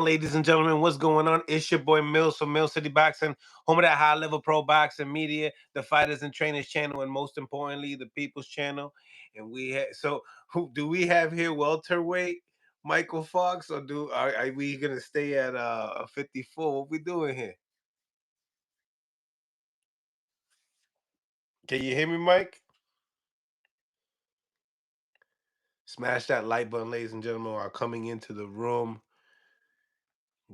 Ladies and gentlemen, what's going on? It's your boy Mills from Mill City Boxing, home of that high-level pro boxing media, the Fighters and Trainers channel, and most importantly, the People's channel. And who do we have here? Welterweight Michael Fox, or are we gonna stay at 54? What we doing here? Can you hear me, Mike? Smash that like button, ladies and gentlemen, while coming into the room.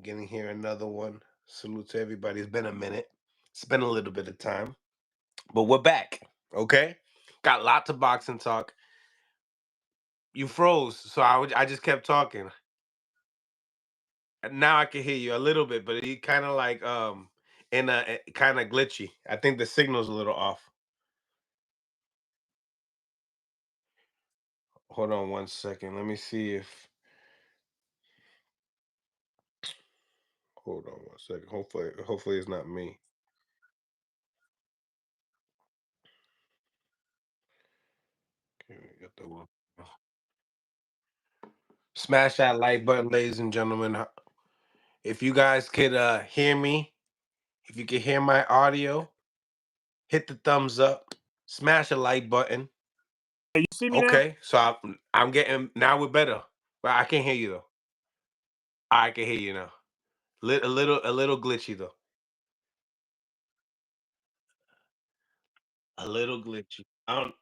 Getting here another one. Salute to everybody. It's been a minute. It's been a little bit of time. But we're back, okay? Got lots of boxing talk. You froze, so I just kept talking. And now I can hear you a little bit, but it kind of like in a kind of glitchy. I think the signal's a little off. Hold on one second. Let me see if. Hold on one second. Hopefully it's not me. Okay, we got the one. Smash that like button, ladies and gentlemen. If you guys could hear me, if you can hear my audio, hit the thumbs up, smash a like button. Hey, you see me now? Okay, so I'm getting now we're better. But I can't hear you though. I can hear you now. A little glitchy though. A little glitchy. I don't.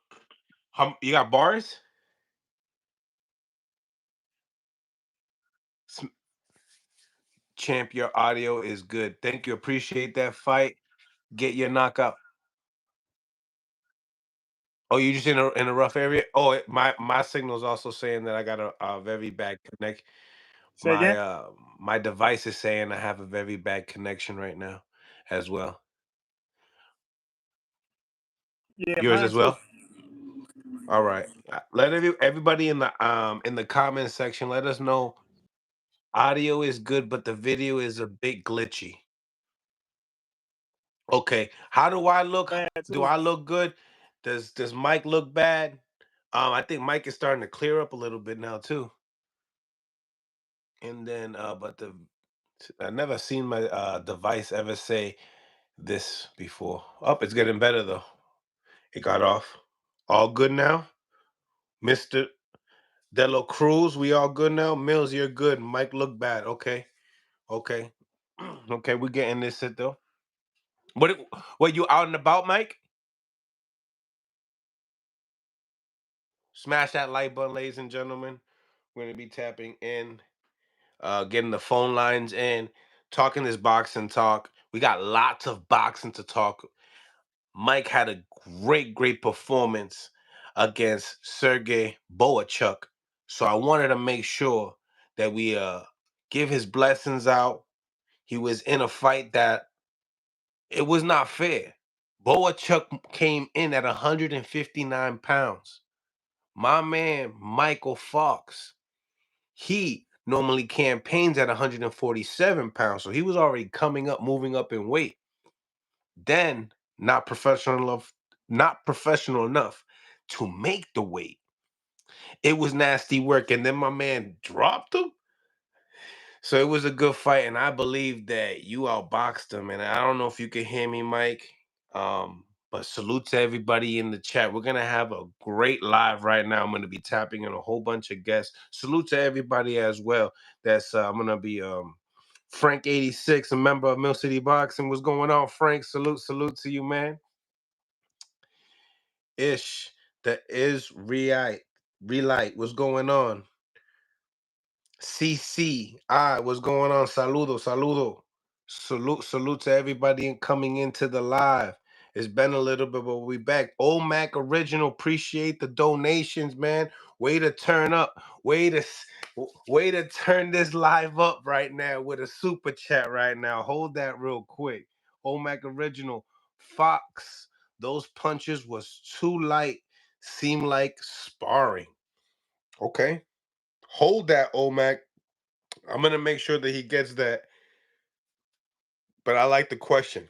You got bars? S- Champ, your audio is good. Thank you. Appreciate that fight. Get your knockout. Oh, you just in a rough area? Oh, my signal's also saying that I got a very bad connect. Say My again? uh my device is saying I have a very bad connection right now as well. Yeah, Yours mine as too. well? All right. Let everybody in the comment section let us know audio is good, but the video is a bit glitchy. Okay. How do I look? Mine Do too. I look good? Does Mike look bad? I think Mike is starting to clear up a little bit now too. And then but I never seen my device ever say this before. Oh, it's getting better though. It got off. All good now? Mr. Delo Cruz, we all good now? Mills, you're good. Mike look bad. Okay. Okay. Okay, we're getting this shit though. What you out and about, Mike? Smash that like button, ladies and gentlemen. We're gonna be tapping in, getting the phone lines in, talking this boxing talk. We got lots of boxing to talk. Mike had a great performance against Sergey Boachuk. So I wanted to make sure that we give his blessings out. He was in a fight that it was not fair. Boachuk came in at 159 pounds. My man, Michael Fox, he normally campaigns at 147 pounds. So he was already coming up, moving up in weight. Then not professional enough to make the weight. It was nasty work. And then my man dropped him. So it was a good fight, and I believe that you outboxed him. And I don't know if you can hear me, Mike. But salute to everybody in the chat. We're gonna have a great live right now. I'm gonna be tapping in a whole bunch of guests. Salute to everybody as well. That's I'm gonna be Frank 86, a member of Mill City Boxing. What's going on, Frank? Salute to you, man. Ish, that is Relight. What's going on? CC, what's going on? Saludo. Salute to everybody coming into the live. It's been a little bit, but we back. Old Mac Original, appreciate the donations, man. Way to turn up. Way to turn this live up right now with a super chat right now. Hold that real quick. Old Mac Original, Fox. Those punches was too light. Seem like sparring. Okay. Hold that, Old Mac. I'm gonna make sure that he gets that. But I like the question.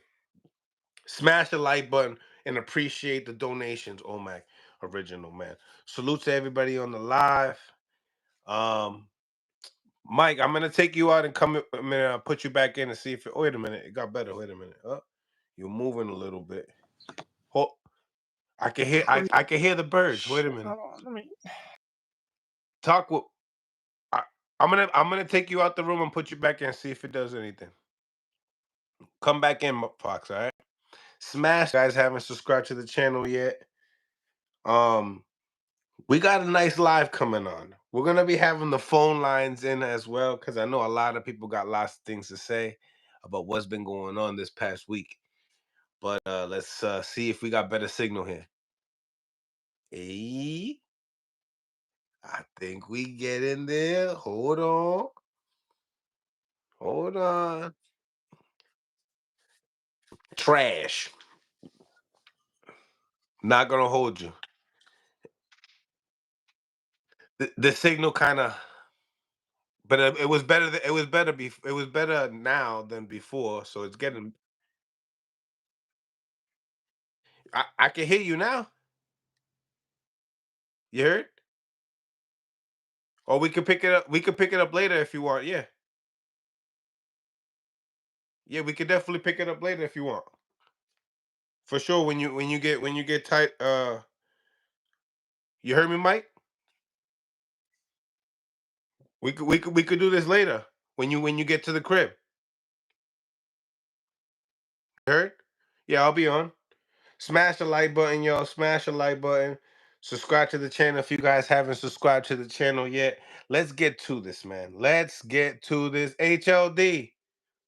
Smash the like button and appreciate the donations, Omac Original, man. Salute to everybody on the live. Um, Mike, I'm gonna take you out and come a minute. I'll put you back in and see if it. Wait a minute, it got better. Wait a minute. You're moving a little bit. Hold, I can hear. I can hear the birds. Wait a minute. Hold on, let me. Talk with. I, I'm gonna take you out the room and put you back in and see if it does anything. Come back in, Fox. All right. Smash, guys. Haven't subscribed to the channel yet. Um, we got a nice live coming on. We're gonna be having the phone lines in as well because I know a lot of people got lots of things to say about what's been going on this past week. But let's see if we got better signal here. Hey, I think we get in there. Hold on. Hold on. Trash. Not gonna hold you. The signal kind of, but it was better. It was better. It was better now than before. So it's getting. I can hear you now. You heard? Or we could pick it up. We could pick it up later if you want. Yeah, yeah. We could definitely pick it up later if you want. For sure. When you get tight. You heard me, Mike? We could do this later when you get to the crib. You heard? Yeah, I'll be on. Smash the like button, y'all. Smash the like button. Subscribe to the channel if you guys haven't subscribed to the channel yet. Let's get to this, man. Let's get to this. HLD.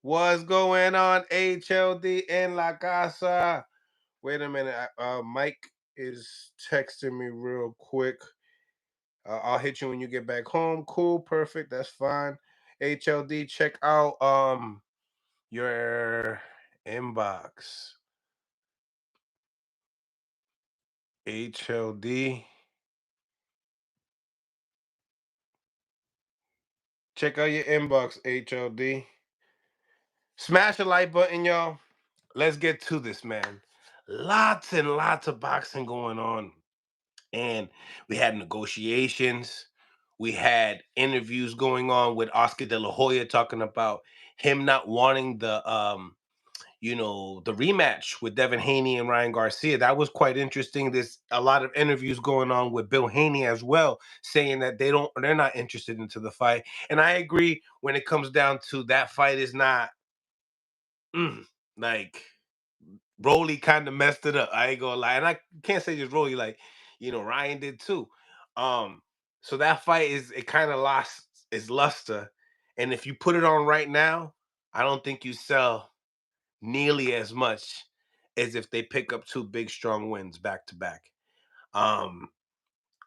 What's going on, HLD in La Casa? Wait a minute. Mike is texting me real quick. I'll hit you when you get back home. Cool, perfect. That's fine. HLD, check out your inbox. HLD. Check out your inbox, HLD. Smash the like button, y'all. Let's get to this, man. Lots and lots of boxing going on. And we had negotiations. We had interviews going on with Oscar De La Hoya talking about him not wanting the rematch with Devin Haney and Ryan Garcia. That was quite interesting. There's a lot of interviews going on with Bill Haney as well, saying that they're not interested into the fight. And I agree when it comes down to that fight is not like Rolly kind of messed it up. I ain't gonna lie. And I can't say just Rolly, like, Ryan did too. Um, so that fight it kind of lost its luster. And if you put it on right now, I don't think you sell nearly as much as if they pick up two big strong wins back to back. Um,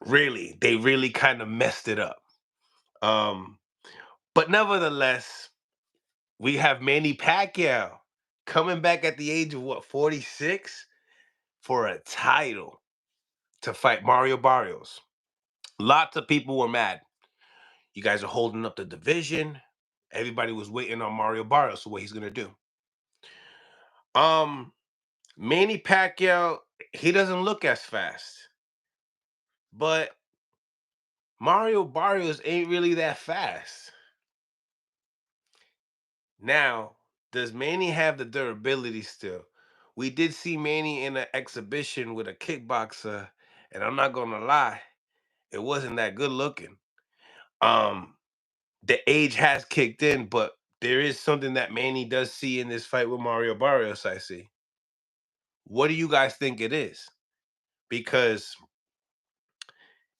really, they really kind of messed it up. Um, but nevertheless, we have Manny Pacquiao coming back at the age of what, 46 for a title to fight Mario Barrios. Lots of people were mad. You guys are holding up the division. Everybody was waiting on Mario Barrios, so what he's gonna do. Um, Manny Pacquiao, he doesn't look as fast, but Mario Barrios ain't really that fast. Now, does Manny have the durability still? We did see Manny in an exhibition with a kickboxer, and I'm not gonna lie, it wasn't that good looking. Um, the age has kicked in, but there is something that Manny does see in this fight with Mario Barrios, I see. What do you guys think it is? Because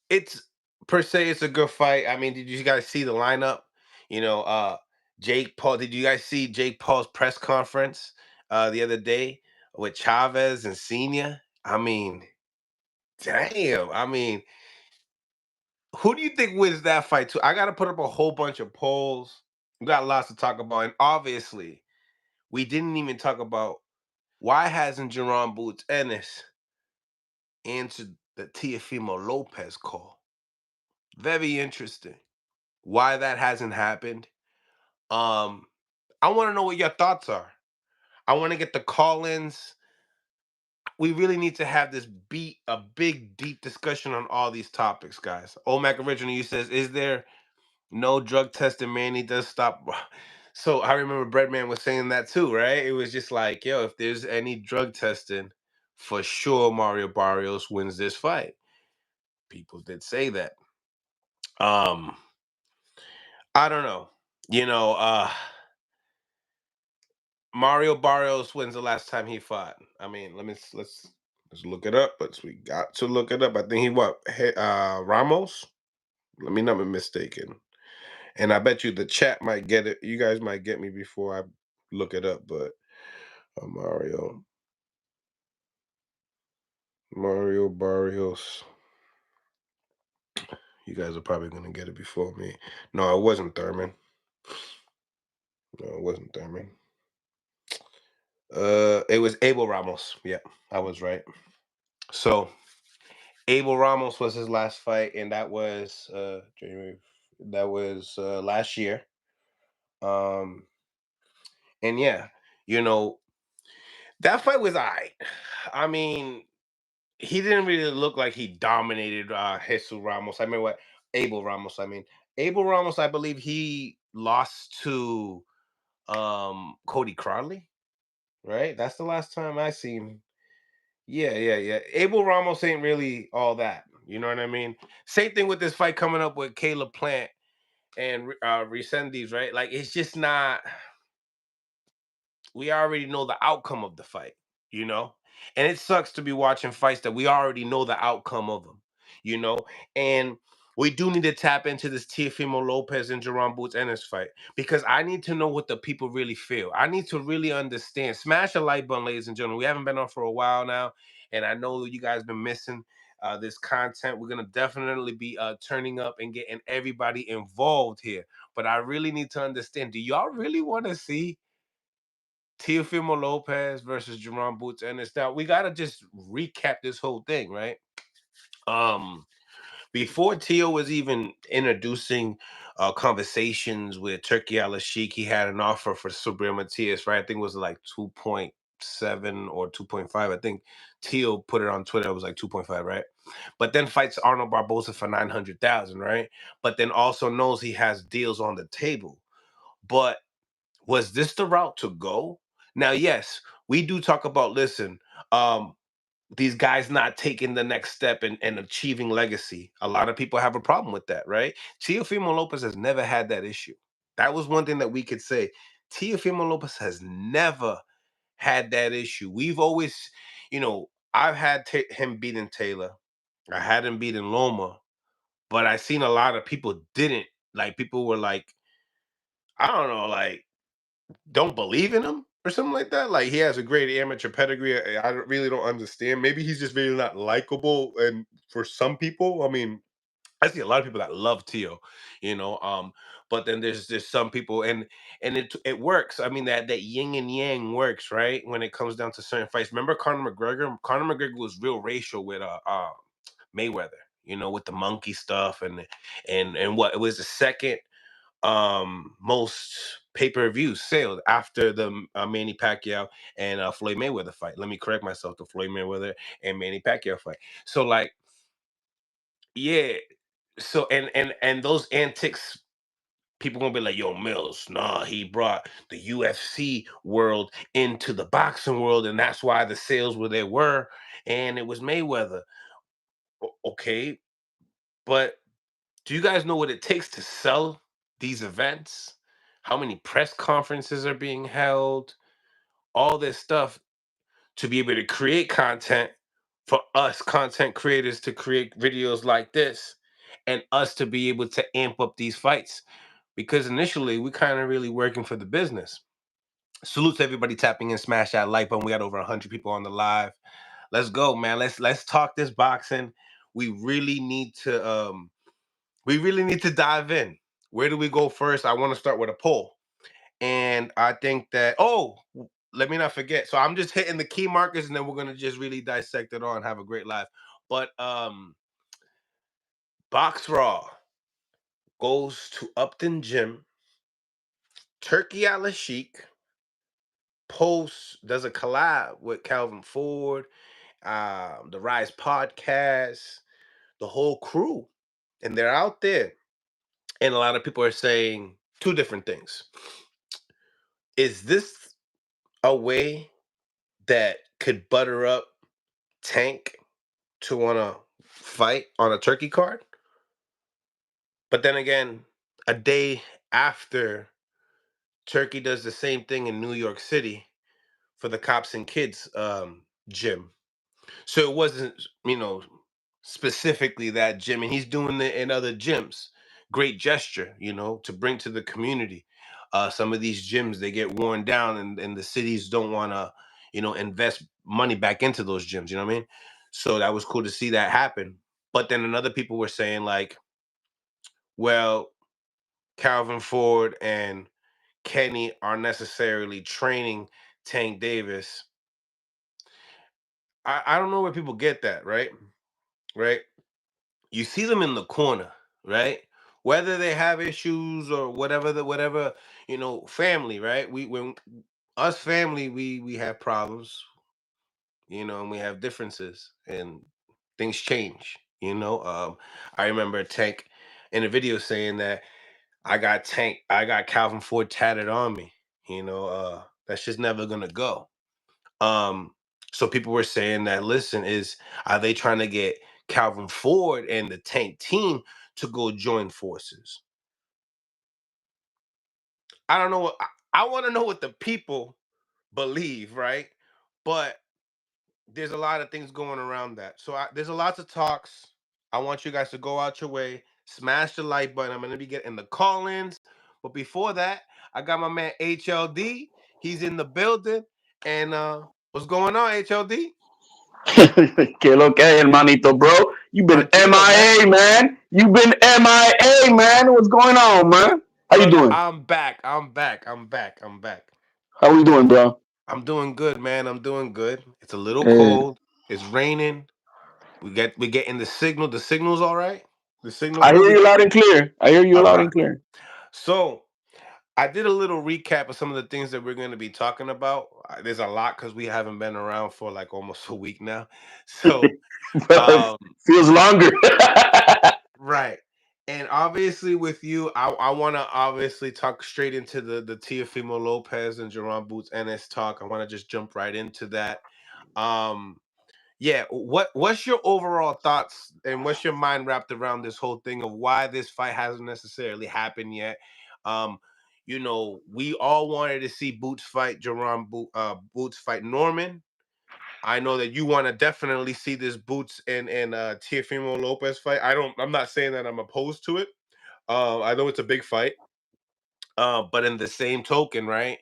it's per se it's a good fight. I mean, did you guys see the lineup? You know, Jake Paul. Did you guys see Jake Paul's press conference the other day with Chavez and Cena? I mean, damn. I mean, who do you think wins that fight too? I gotta put up a whole bunch of polls. We got lots to talk about, and obviously, we didn't even talk about why hasn't Jaron Boots Ennis answered the Teofimeo Lopez call. Very interesting. Why that hasn't happened. Um, I want to know what your thoughts are. I want to get the call-ins. We really need to have a big, deep discussion on all these topics, guys. Omac originally you says, is there No drug testing, man. He does stop. So I remember Breadman was saying that too, right? It was just like, yo, if there's any drug testing, for sure Mario Barrios wins this fight. People did say that. Um, I don't know. You know, Mario Barrios, when's the last time he fought? I mean, let's look it up. But we got to look it up. I think he what? Ramos. Let me not be mistaken. And I bet you the chat might get it. You guys might get me before I look it up. But Mario Barrios. You guys are probably gonna get it before me. No, it wasn't Thurman. No, it wasn't Thurman. It was Abel Ramos. Yeah, I was right. So Abel Ramos was his last fight, and that was January. That was last year. Um, and yeah, you know that fight was I. I mean, he didn't really look like he dominated Jesus Ramos. I mean, what Abel Ramos? I mean, Abel Ramos. I believe he lost to Cody Crowley. Right. That's the last time I seen. Yeah, yeah, yeah. Abel Ramos ain't really all that. You know what I mean? Same thing with this fight coming up with Caleb Plant and Resendiz, right? Like it's just not. We already know the outcome of the fight, you know? And it sucks to be watching fights that we already know the outcome of them, you know? And we do need to tap into this Teofimeo Lopez and Jaron Boots Ennis fight because I need to know what the people really feel. I need to really understand. Smash a like button, ladies and gentlemen. We haven't been on for a while now, and I know you guys been missing this content. We're gonna definitely be turning up and getting everybody involved here. But I really need to understand. Do y'all really want to see Teofimo Lopez versus Jerron Boots Ennis? Now we gotta just recap this whole thing, right? Um, Before Tio was even introducing conversations with Turkey Al Sheik, he had an offer for Subriel Matias, right? I think it was like 2.7 or 2.5. I think Tio put it on Twitter, it was like 2.5, right? But then fights Arnold Barboza for 900,000, right? But then also knows he has deals on the table. But was this the route to go? Now, yes, we do talk about, listen, um, these guys not taking the next step and achieving legacy. A lot of people have a problem with that, right? Teofimo Lopez has never had that issue. That was one thing that we could say. Teofimo Lopez has never had that issue. We've always, I've had him beating Taylor. I had him beating Loma, but I seen a lot of people didn't. Like people were like, I don't know, like don't believe in him or something like that. Like he has a great amateur pedigree. Really don't understand. Maybe he's just really not likable. And for some people, I mean, I see a lot of people that love Tio, you know. But then there's just some people, and it works. I mean that yin and yang works, right? When it comes down to certain fights. Remember Conor McGregor? Conor McGregor was real racial with Mayweather, with the monkey stuff and what it was the second most pay-per-view sales after the Manny Pacquiao and Floyd Mayweather fight. Let me correct myself, the Floyd Mayweather and Manny Pacquiao fight. So like, yeah. So and those antics, people gonna be like, yo, Mills, nah, he brought the UFC world into the boxing world, and that's why the sales were they were, and it was Mayweather. Okay, but do you guys know what it takes to sell these events? How many press conferences are being held? All this stuff to be able to create content for us content creators to create videos like this and us to be able to amp up these fights. Because initially we kind of really working for the business. Salute to everybody tapping in, smash that like button. We got over 100 people on the live. Let's go, man. Let's talk this boxing. We really need to dive in. Where do we go first? I want to start with a poll. And I think that, let me not forget. So I'm just hitting the key markers and then we're going to just really dissect it all and have a great live. But Box Raw goes to Upton Gym. Turkey Al Sheik does a collab with Calvin Ford, the Rise Podcast, the whole crew. And they're out there. and a lot of people are saying two different things. Is this a way that could butter up Tank to want to fight on a turkey card? But then again, a day after Turkey does the same thing in New York City for the Cops and Kids gym. So it wasn't, specifically that gym, and he's doing it in other gyms. Great gesture, to bring to the community. Some of these gyms, they get worn down, and the cities don't want to, invest money back into those gyms. You know what I mean? So that was cool to see that happen. But then another people were saying like, well, Calvin Ford and Kenny are necessarily training Tank Davis. I don't know where people get that, right? Right? You see them in the corner, right? Whether they have issues or whatever, family, right? When us family, we have problems, and we have differences, and things change. I remember Tank in a video saying that I got Calvin Ford tatted on me. That's just never gonna go. Um, so people were saying that, listen, are they trying to get Calvin Ford and the Tank team to go join forces? I don't know what I want to know what the people believe, right? But there's a lot of things going around that. So there's a lot of talks. I want you guys to go out your way, smash the like button. I'm gonna be getting the call-ins, but before that, I got my man HLD. He's in the building, and what's going on, HLD? Que lo que, hermanito, bro? You've been Tranquilo, man. MIA, man. You've been MIA, man. What's going on, man? How you Brother, doing? I'm back. I'm back. I'm back. I'm back. How we doing, bro? I'm doing good, man. I'm doing good. It's a little Eh, cold. It's raining. We're getting the signal. The signal's all right. The signal I hear good. you loud and clear. I hear you All loud right. and clear. So I did a little recap of some of the things that we're going to be talking about. There's a lot because we haven't been around for like almost a week now. So, Well, um, feels longer. right. And obviously, with you, I want to obviously talk straight into the Teofimo Lopez and Jaron Boots Ennis talk. I want to just jump right into that. Um, yeah, what's your overall thoughts and what's your mind wrapped around this whole thing of why this fight hasn't necessarily happened yet? Um, we all wanted to see Boots fight Boots fight Norman. I know that you want to definitely see this Boots and Teofimo Lopez fight. I'm not saying that I'm opposed to it. I know it's a big fight. But in the same token, right?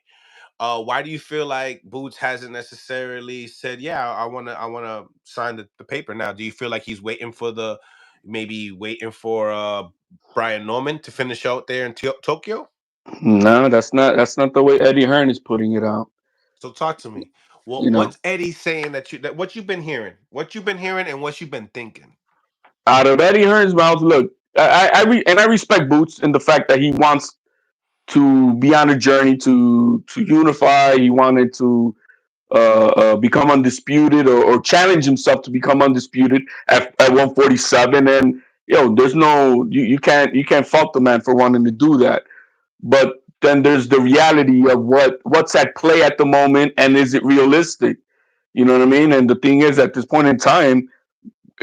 Why do you feel like Boots hasn't necessarily said, "Yeah, I wanna sign the paper now"? Do you feel like he's waiting for maybe waiting for Brian Norman to finish out there in Tokyo? No, that's not the way Eddie Hearn is putting it out. So talk to me. You know, What's Eddie saying that what you've been hearing, and what you've been thinking? out of Eddie Hearn's mouth, look, I respect Boots in the fact that he wants to be on a journey to unify. He wanted to become undisputed or challenge himself to become undisputed at 147. And there's no you can't fault the man for wanting to do that. But then there's the reality of what's at play at the moment, and is it realistic? You know what I mean? And the thing is, at this point in time,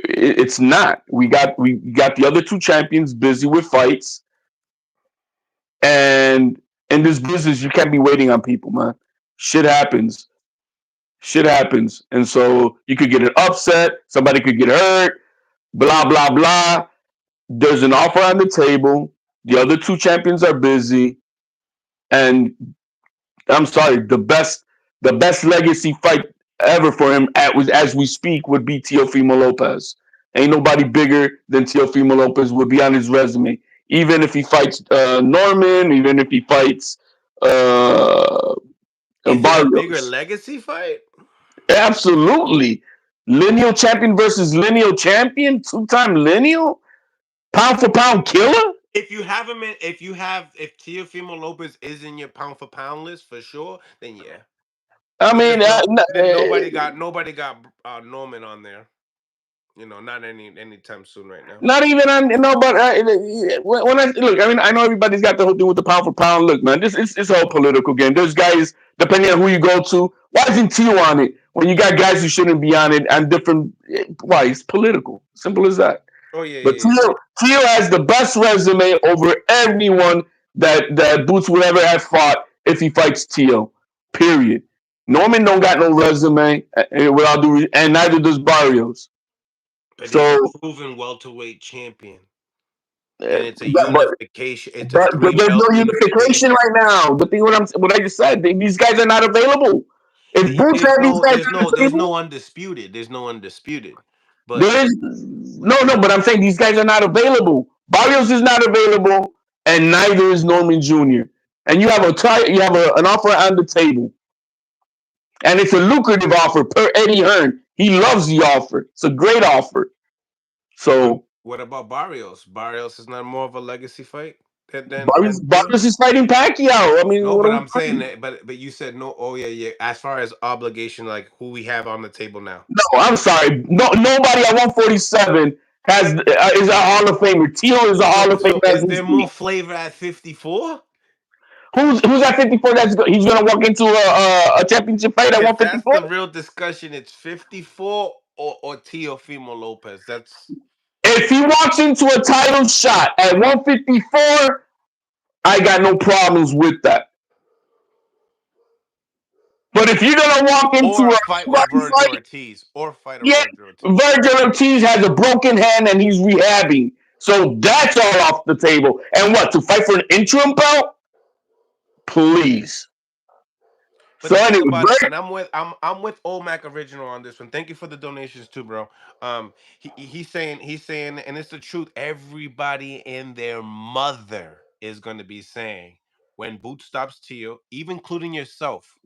it's not. We got the other two champions busy with fights, and in this business, you can't be waiting on people, man. Shit happens. Shit happens. And so you could get an upset, somebody could get hurt, blah, blah, blah. There's an offer on the table. The other two champions are busy. And I'm sorry, the best legacy fight ever for him as we speak would be Teofimo Lopez. Ain't nobody bigger than Teofimo Lopez would be on his resume. Even if he fights Norman, even if he fights uh, Is it a bigger Barrios. legacy fight? Absolutely. Lineal champion versus lineal champion, two-time lineal, pound for pound killer. If you have him in, if Teofimo Lopez is in your pound for pound list for sure, then yeah. I But mean, there's no, then nobody got Norman on there. Not anytime soon right now. Not even on but when I look, I mean, I know everybody's got the whole thing with the pound for pound. Look, man, this is it's all political game. There's guys depending on who you go to. Why isn't Tio on it when you got guys who shouldn't be on it and different? Why it's political? Simple as that. Oh yeah, But yeah, yeah. Tio has the best resume over anyone that Boots would ever have fought if he fights Tio. Period. Norman don't got no resume without and neither does Barrios. But he's a So, proven welterweight champion, and uh, it's a but unification. It's a but three there's no belt unification unification. right now. The thing what I just said, these guys are not available. If Boots There's had these no, guys there's on no, the there's table, no undisputed. There's no undisputed. But there is no, but I'm saying these guys are not available. Barrios is not available, and neither is Norman Jr. And you have an offer on the table, and it's a lucrative offer per Eddie Hearn. He loves the offer. It's a great offer. what So what about Barrios? Barrios is not more of a legacy fight than Theo. Barrios is fighting Pacquiao. I mean, No, what but are we I'm saying talking? that. But you said no. Oh yeah, yeah. As far as obligation, like who we have on the table now. No, I'm sorry. No, nobody at 147 is a Hall of Famer. Tio is a So Hall of so Famer as is we there more speak. flavor at 54? Who's at 54? He's gonna walk into a championship fight at If that's 154. the real discussion, it's 54 or Teofimo Lopez. That's If he walks into a title shot at 154, I got no problems with that. But if you're gonna walk into or a a fight with body Virgil fight, Ortiz. Or fight a yeah, Virgil Ortiz. Virgil Ortiz has a broken hand and he's rehabbing. So that's all off the table. And what, to fight for an interim belt? Please. But So the thing anyway, about it, and I'm with Olmac Original on this one. Thank you for the donations too, bro. He's saying, and it's the truth. Everybody and their mother is going to be saying when Boot stops Tio, even including yourself,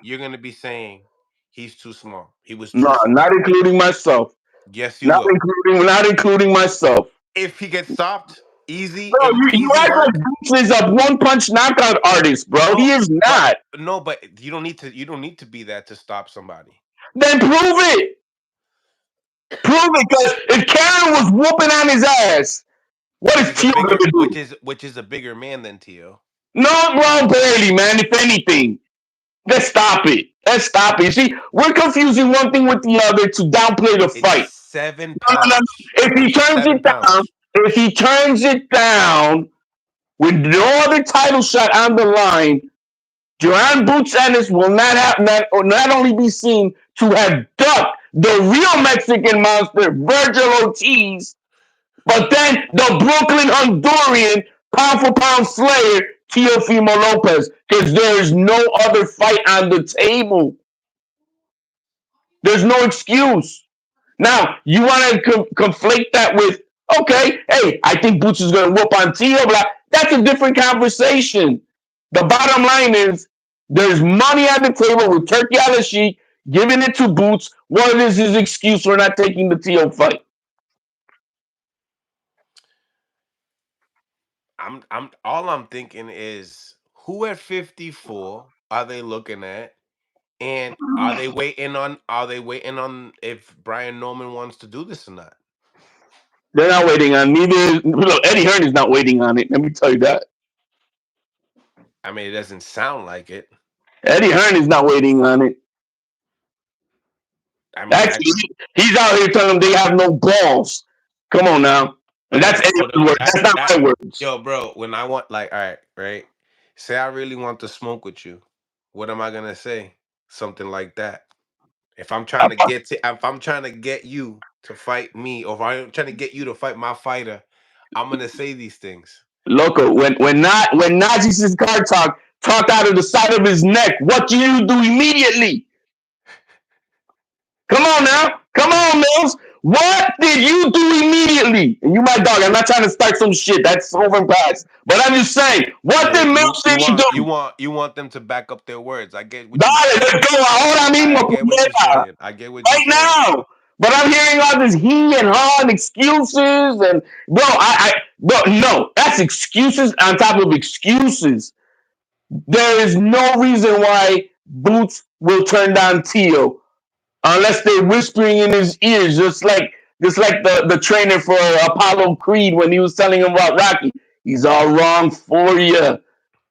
you're going to be saying he's too small. He was too no, small. not including myself. Yes, you will. Not including myself. If he gets stopped, easy, Bro, you easy act like work. Boots is a one punch knockout artist, bro. He No, is but not. no, but you don't need to be that to stop somebody. Then prove it. Prove it, because if Karen was whooping on his ass, what Which is is a Tio bigger gonna which do? is which is a bigger man than Tio. No, bro, barely, man. If anything, let's stop it. Let's stop it. See, we're confusing one thing with the other to downplay the It's fight. seven No, no, no. pounds. If he It's turns seven it down, pounds. if he turns it down with no other title shot on the line, Jaron Boots Ennis will not only be seen to have ducked the real Mexican monster, Virgil Ortiz, but then the Brooklyn Honduran pound for pound slayer, Teofimo Lopez, because there is no other fight on the table. There's no excuse. Now, you want to conflate that with, okay, hey, I think Boots is going to whoop on Tio, but that's a different conversation. The bottom line is there's money on the table with Turkey Al Sheik giving it to Boots. What is his excuse for not taking the Tio fight? I'm all I'm thinking is who at 54 are they looking at? And are they waiting on if Brian Norman wants to do this or not? They're not waiting on neither. Look, Eddie Hearn is not waiting on it. Let me tell you that. I mean, it doesn't sound like it. Eddie Hearn is not waiting on it. I mean, Actually, he's out here telling them they have no balls. Come on now. And that's Eddie hold Hearn's up. words. That's not my words. Yo, bro, when I want, like, all right, right? Say I really want to smoke with you. What am I gonna say? Something like that. If I'm trying to get you to fight me, or if I'm trying to get you to fight my fighter, I'm gonna say these things. Loco, when Nazi's car talked out of the side of his neck, what do you do immediately? Come on now. Come on, Mills. What did you do immediately? And you my dog. I'm not trying to start some shit. That's over and past. But I'm just saying, what Yeah, did you Mills you City want you do? want you want them to back up their words. I get what you're Dale, saying. let's go. Ahora I mismo, get what you're puñeta. saying. I get what you're Right saying. now. But I'm hearing all this he and her and excuses and bro, no, that's excuses on top of excuses. There is no reason why Boots will turn down Tio unless they're whispering in his ears, just like Just like the trainer for Apollo Creed when he was telling him about Rocky. He's all wrong for you.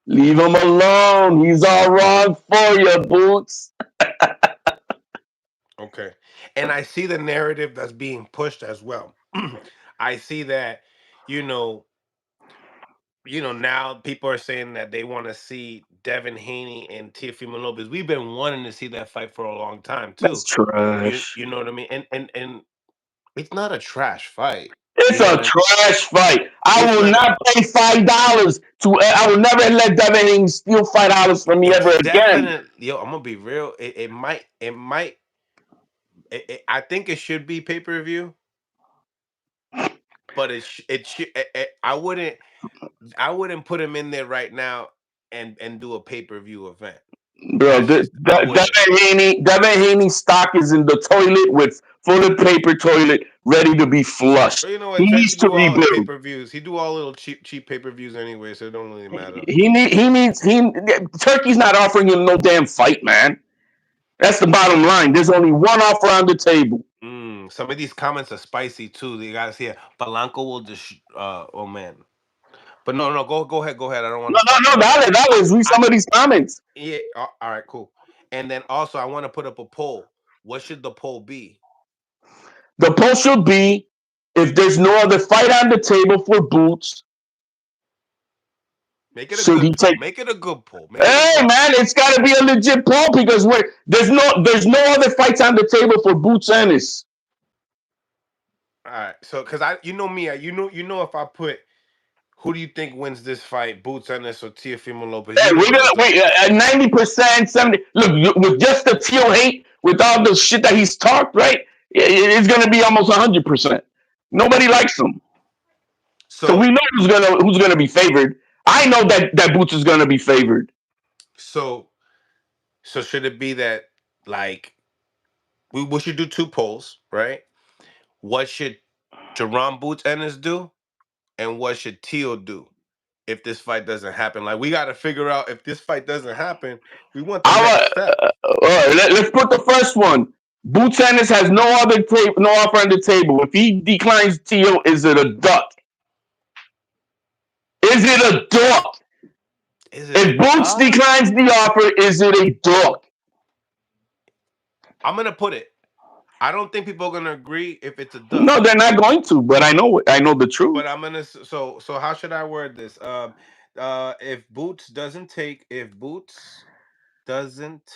Leave him alone. He's all wrong for you, Boots. Okay. And I see the narrative that's being pushed as well. I see that, you know, now people are saying that they want to see Devin Haney and Teofimo Lopez. We've been wanting to see that fight for a long time That's too. You trash. you know what I mean? And it's not a trash fight. It's You know a what I mean? trash fight. I It's will not a not pay $5 to. I will never let Devin Haney steal $5 from me ever it's again, definitely yo, I'm gonna be real. I think it should be pay-per-view, but it should I wouldn't put him in there right now and do a pay-per-view event. bro. That's just I wouldn't. Devin Haney stock is in the toilet with toilet paper toilet ready to be But flushed. you know He what? Judge needs to do all his rebuild. pay-per-views. He do all little cheap pay-per-views anyway, so it don't really matter. He needs he Turkey's not offering him no damn fight, man. That's the bottom line. There's only one offer on the table. Some of these comments are spicy too. You guys hear Polanco will just oh man. But no, go ahead. I don't want No, to stop no, you. no, But Let's read I some of these comments. yeah, all right, cool. And then also I want to put up a poll. What should the poll be? The poll should be if there's no other fight on the table for Boots, Make it a should good he poll. take? Make it a good poll. Make it a Hey good man, it's got to be a legit poll because there's no other fights on the table for Boots Ennis. All right. So cuz I you know me, you know if I put who do you think wins this fight, Boots Ennis or Teofimo Lopez? Hey, You know we're what I'm gonna saying? wait 90%, 70. Look, with just the Teal hate, with all the shit that he's talked, right? It's gonna be almost 100%. Nobody Okay. likes him, so we So know who's gonna be favored. I know that Boots is gonna be favored. so so should it be that like we should do two polls, right? What should Jaron Boots Ennis do, and what should Teal do if this fight doesn't happen? Like we got to figure out if this fight doesn't happen, we want the Our, next step. let's put the first one. Boots Ennis has no offer on the table. If he declines Teal, is it a duck? Is it a duck? Is it a If Boots duck? declines the offer, is it a duck? I'm gonna put it. I don't think people are gonna agree if it's a No, duck, they're not going to. But I know the truth. but I'm gonna. So how should I word this? If Boots doesn't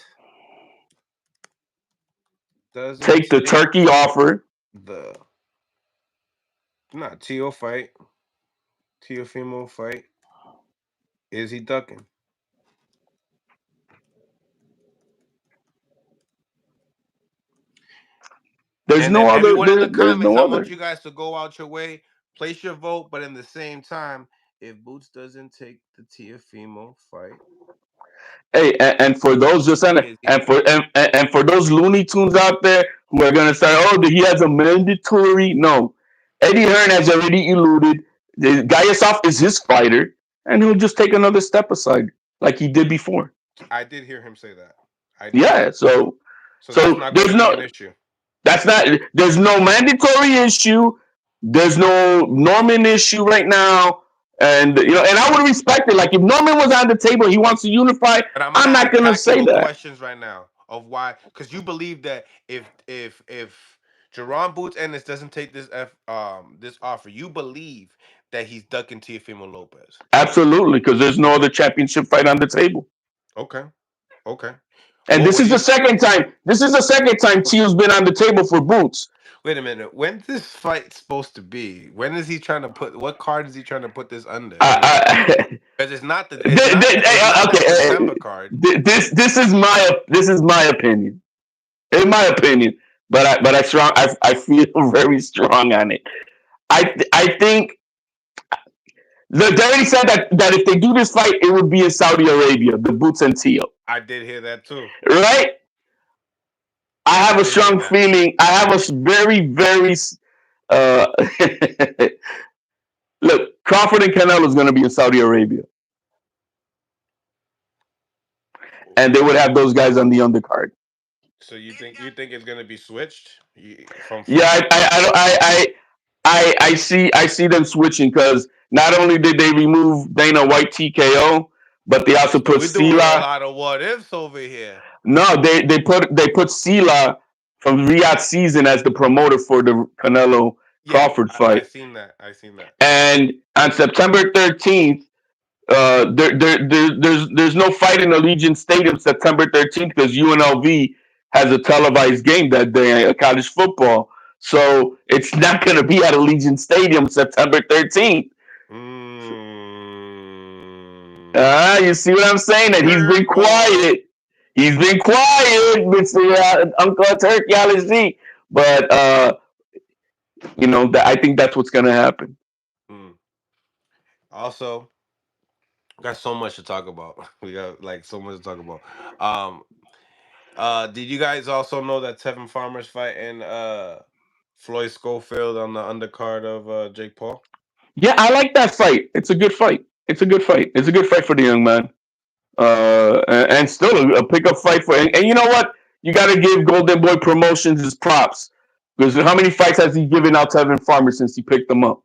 doesn't Take the take turkey offer. the not Teo fight, Teofimo fight, is he ducking? There's And no then other. everyone in the There's comments, no I want other. you guys to go out your way, place your vote, but in the same time, if Boots doesn't take the Teofimo fight, Hey, and for those just and is he and for ducking? and for those Looney Tunes out there who are gonna say, "Oh, he has a mandatory." No, Eddie Hearn has already eluded. The Gaiasov is his fighter, and he'll just take another step aside like he did before. I did hear him say that. I did. Yeah. So So that's so not going to there's be an no issue. that's not there's no mandatory issue. There's no Norman issue right now. And I would respect it. Like if Norman was on the table, he wants to unify. But I'm going to I'm not ask gonna say tactical that. questions right now of why, because you believe that if Jerron Boots Ennis doesn't take this offer, you believe that he's ducking Teofimo Lopez. Absolutely, because there's no other championship fight on the table. Okay, okay. And What this would is the you? second time. This is the second time Teal's been on the table for Boots. Wait a minute. When's this fight supposed to be? When is he trying to put? What card is he trying to put this under? I, Because it's not the December card. this is my opinion. In my opinion, but I feel very strong on it. I think they already said that if they do this fight, it would be in Saudi Arabia, the Boots and Teal, I did hear that too. right? I have I a did hear strong that. feeling. I have a very uh, look. Crawford and Canelo is going to be in Saudi Arabia, and they would have those guys on the undercard. So you think it's gonna be switched Yeah, from I see them switching because not only did they remove Dana White TKO, but they also so put we're doing a Sila. lot of what ifs over here. No, they put Sila from Riyadh Season as the promoter for the Canelo Yeah, Crawford I fight. seen that. I seen that. And on September 13th, there's no fight in Allegiant Stadium September 13th because UNLV has a televised game that day, college football. So it's not going to be at Allegiant Stadium September 13th. Mm. You see what I'm saying? That he's been Curveball. quiet. He's been quiet, Mr. Uncle Turkey LSG. But I think that's what's going to happen. Mm. Also, got so much to talk about. We got like so much to talk about. Um, did you guys also know that Tevin Farmer's fighting Floyd Schofield on the undercard of Jake Paul? Yeah, I like that fight. It's a good fight. It's a good fight. It's a good fight for the young man. And still a pickup fight for. And you know what? You got to give Golden Boy Promotions his props because how many fights has he given out to Evan Farmer since he picked them up?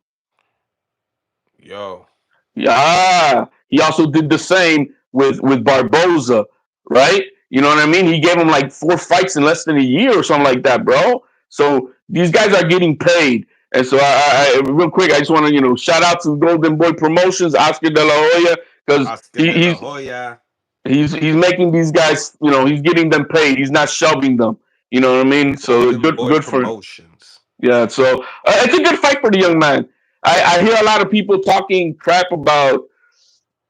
Yo, Yeah, he also did the same with Barboza, right? You know what I mean? He gave him like 4 fights in less than a year or something like that, bro. So these guys are getting paid. And so real quick, I just want to shout out to Golden Boy Promotions, Oscar De La Hoya, because Oscar de la Hoya, he's making these guys, he's getting them paid. He's not shoving them. You know what I mean? So Golden good, Boy good for him. Promotions. Yeah. So it's a good fight for the young man. I hear a lot of people talking crap about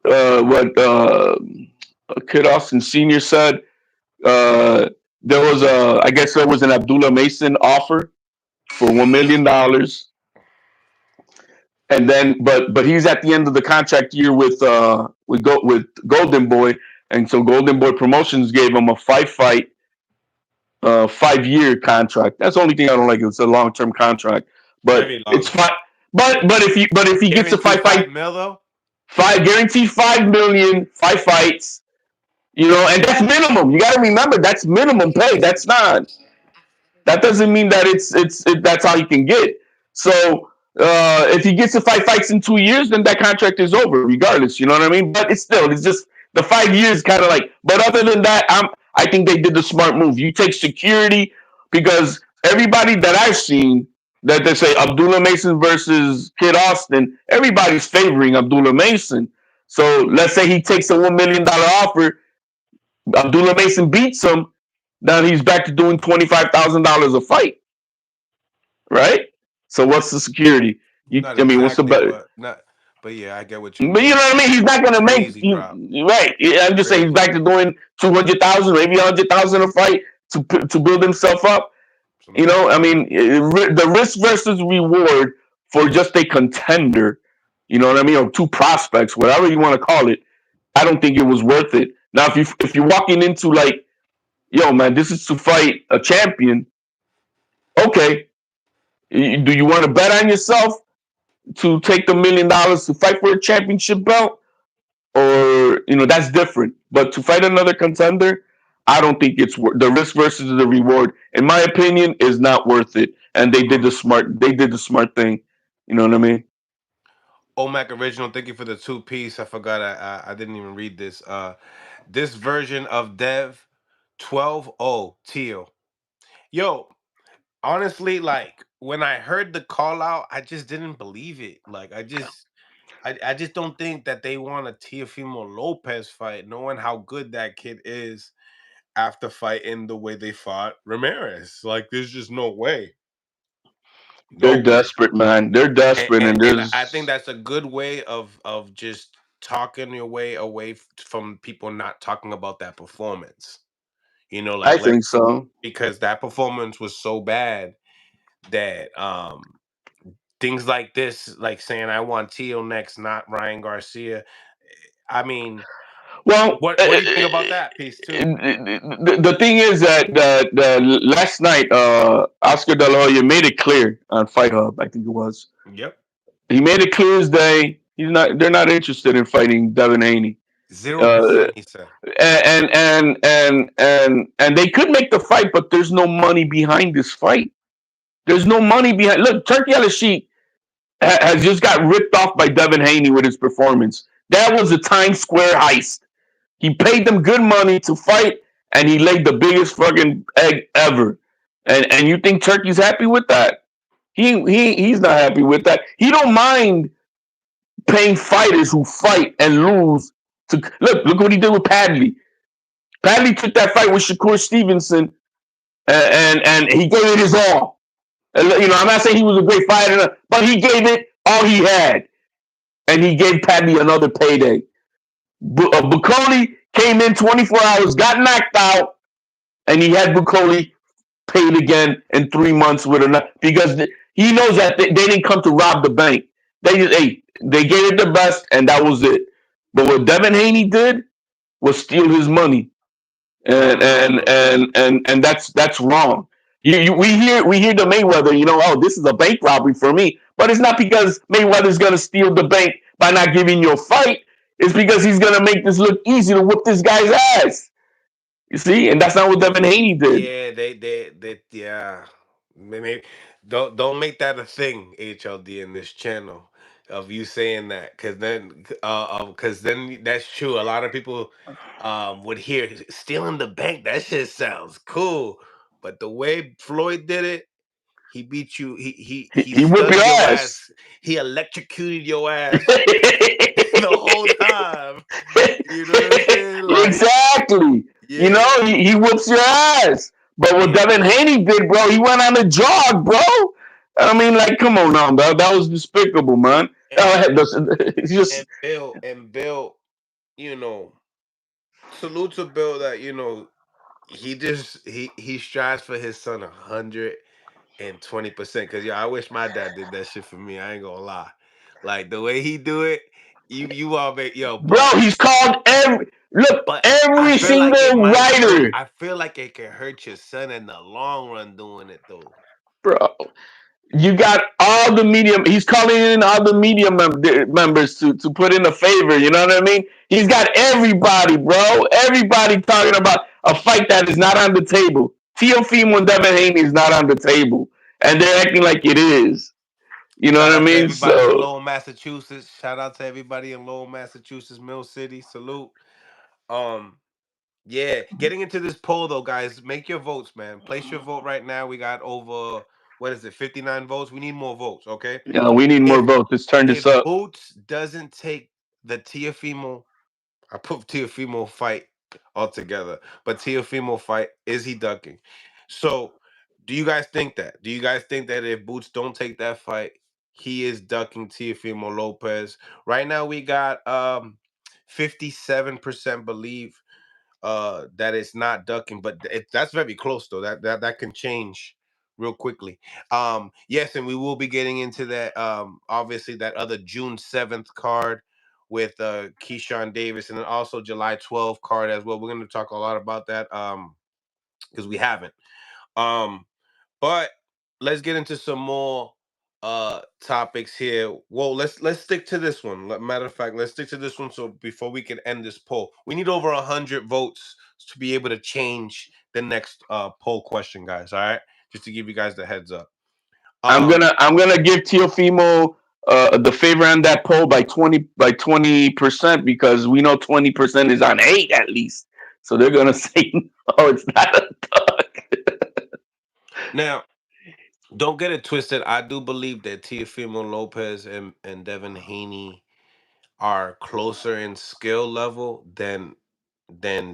what Kid Austin Senior said. There was I guess there was an Abdullah Mason offer for $1 million, and then but he's at the end of the contract year with Golden Boy, and so Golden Boy Promotions gave him a 5-year contract. That's the only thing I don't like. It's a long term contract, but Very it's long fine. term. But if he gets a Guaranteed five fight 5 mil though. five guaranteed 5 million, 5 fights. And that's minimum. You got to remember that's minimum pay. That's not. That doesn't mean that that's all he can get. So if he gets to 5 fights in 2 years, then that contract is over, regardless. You know what I mean? But it's just the 5 years kind of like. But other than that, I think they did the smart move. You take security because everybody that I've seen that they say Abdullah Mason versus Kid Austin, everybody's favoring Abdullah Mason. So let's say he takes a $1 million offer, Abdullah Mason beats him. Now he's back to doing $25,000 a fight, right? So what's the security? Not I mean, what's the exactly, better? but not. But yeah, I get what you But you know mean. what I mean. He's not gonna make Crazy drop. right. Yeah, I'm just saying he's Crazy back to drop. doing 200,000, maybe 100,000 a fight to build himself up. Some I crazy. mean, the risk versus reward for just a contender. You know what I mean, or two prospects, whatever you want to call it. I don't think it was worth it. Now, if you're walking into like, yo, man, this is to fight a champion. Okay, do you want to bet on yourself to take the $1 million to fight for a championship belt, or that's different. But to fight another contender, I don't think it's the risk versus the reward. In my opinion, is not worth it. And they did Mm. the smart. They did the smart thing. You know what I mean? Omac original. Thank you for the 2 piece. I forgot. I didn't even read this. This version of Dev 12-0 Teal. Yo, honestly, like when I heard the call out, I just didn't believe it. Like I just don't think that they want a Teofimo Lopez fight, knowing how good that kid is after fighting the way they fought Ramirez. Like there's just no way. No They're way. desperate, man. They're And, desperate, and, and and I think there's. that's a good way of just talking your way away from people not talking about that performance. I Like let think so. because that performance was so bad that things like this, like saying I want Tio next, not Ryan Garcia. I mean, Well, what do you think about that piece too? the thing is that the last night, Oscar De La Hoya made it clear on Fight Hub. I think it was. Yep. He made it clear as day. He's not. They're not interested in fighting Devin Haney. Uh, 0%. He said. and they could make the fight, but there's no money behind this fight. There's no money behind. Look, Turkey Al Sheikh has just got ripped off by Devin Haney with his performance. That was a Times Square heist. He paid them good money to fight, and he laid the biggest fucking egg ever. And you think Turkey's happy with that? He's not happy with that. He don't mind paying fighters who fight and lose. To look what he did with Padley. Padley took that fight with Shakur Stevenson, and he gave it his all. You know, I'm not saying he was a great fighter, but he gave it all he had, and he gave Padley another payday. Bukoli came in 24 hours, got knocked out, and he had Bukoli paid again in 3 months with enough because he knows that they didn't come to rob the bank. They gave it the best, and that was it. But what Devin Haney did was steal his money, and that's wrong. We hear the Mayweather, oh, this is a bank robbery for me, but it's not because Mayweather's gonna steal the bank by not giving you a fight. It's because he's gonna make this look easy to whoop this guy's ass. You see, and that's not what Devin Haney did. Yeah, yeah. Maybe don't make that a thing, HLD, in this channel of you saying that, because then that's true. A lot of people would hear stealing the bank. That shit sounds cool, but the way Floyd did it, he beat you. He He whipped your stunned your ass. ass. He electrocuted your ass the whole time. You know what I'm saying? Like, Exactly. yeah, He whoops your ass. But what yeah. Devin Haney did, bro, he went on a jog, bro. I mean, like, come on now, bro. That was despicable, man. It's just, And Bill, you know, salute to Bill that he strives for his son 120%. Cause I wish my dad did that shit for me. I ain't gonna lie, like the way he do it, you all make bro, he's called but I every feel like it single might hurt. writer, I feel like it can hurt your son in the long run doing it though. bro. You got all the media. He's calling in all the media members to put in a favor. You know what I mean? He's got everybody, bro. Everybody talking about a fight that is not on the table. Teofimeo and Devin Haney is not on the table, and they're acting like it is. You know Shout what I out to mean? everybody in So Lowell, Massachusetts. Shout out to everybody in Lowell, Massachusetts, Mill City. Salute. Um, yeah, getting into this poll though, guys, make your votes, man. Place your vote right now. We got over, what is it, 59 votes. We need more votes, okay? we need more If votes. Let's turn this if up. Boots doesn't take the Teofimo, I put Teofimo fight altogether, but Teofimo fight, is he ducking? So, do you guys think that? Do you guys think that if Boots don't take that fight, he is ducking Teofimo Lopez? Right now, we got 57% believe that it's not ducking, but that's very close though. That can change real quickly. Yes, and we will be getting into that. Obviously, that other June 7th card with Keyshawn Davis, and then also July 12th card as well. We're going to talk a lot about that because we haven't. But let's get into some more topics here. Well, let's stick to this one. Matter of fact, let's stick to this one. So before we can end this poll, we need over 100 votes to be able to change the next poll question, guys. All right, just to give you guys the heads up. I'm gonna give Teofimo the favor on that poll by 20% because we know 20% is on hate at least. So they're gonna say no, it's not a duck. Now, don't get it twisted. I do believe that Teofimo Lopez and Devin Haney are closer in skill level than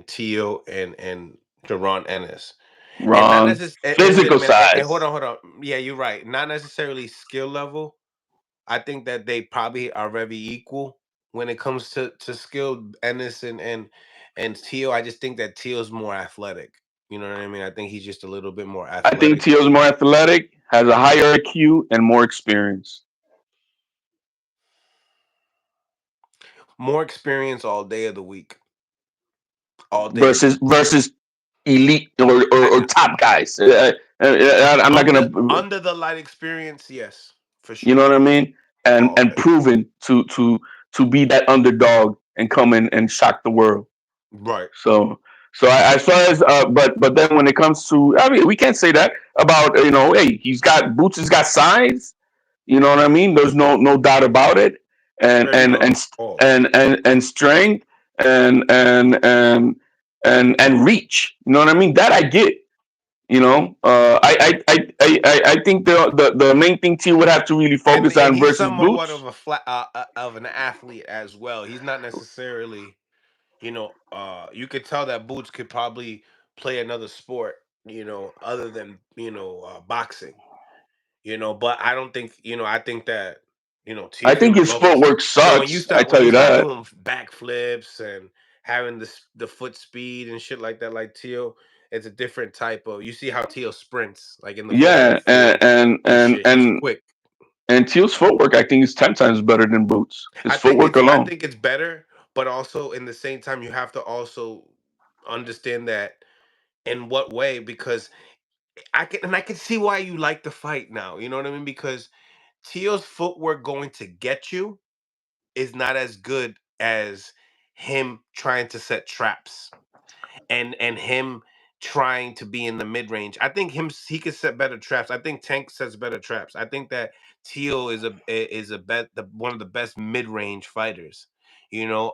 Tio and Jaron Ennis. And not Wrong. necessarily, wait a Physical minute, and size. hold on. Yeah, you're right. Not necessarily skill level. I think that they probably are very equal when it comes to skill. Ennis and Tio. I just think that Tio's more athletic. You know what I mean? I think he's just a little bit more I think athletic. Tio's more athletic, has a higher IQ, and more experience. More experience all day of the week. All day of the Versus week. elite or top guys. I'm not gonna. Under the light experience, yes, for You sure. know what I mean? And All and day. proven to be that underdog and come in and shock the world. Right. So as far as but then when it comes to, I mean, we can't say that about, hey, Boots has got size. You know what I mean? There's no doubt about it, and Very and and long. Pause. and strength and and reach. You know what I mean? That I get. I think the main thing T would have to really focus And on he's versus somewhat Boots. of a flat of an athlete as well. He's not necessarily, you could tell that Boots could probably play another sport, other than boxing. But I don't think, I think that, I think Teofimo his Lopez. footwork When you sucks. I start tell you that. doing backflips and having the foot speed and shit like that, like Teo, it's a different type of. You see how Teo sprints like in the football Yeah, field and shit. He's and quick. Teal's footwork, I think, is 10 times better than Boots. His footwork I alone. think it's better, but also in the same time you have to also understand that in what way, because I can see why you like the fight now. You know what I mean? Because Teo's footwork going to get you is not as good as him trying to set traps and him trying to be in the mid range. I think he could set better traps. I think Tank sets better traps. I think that Teo is one of the best mid range fighters. You know,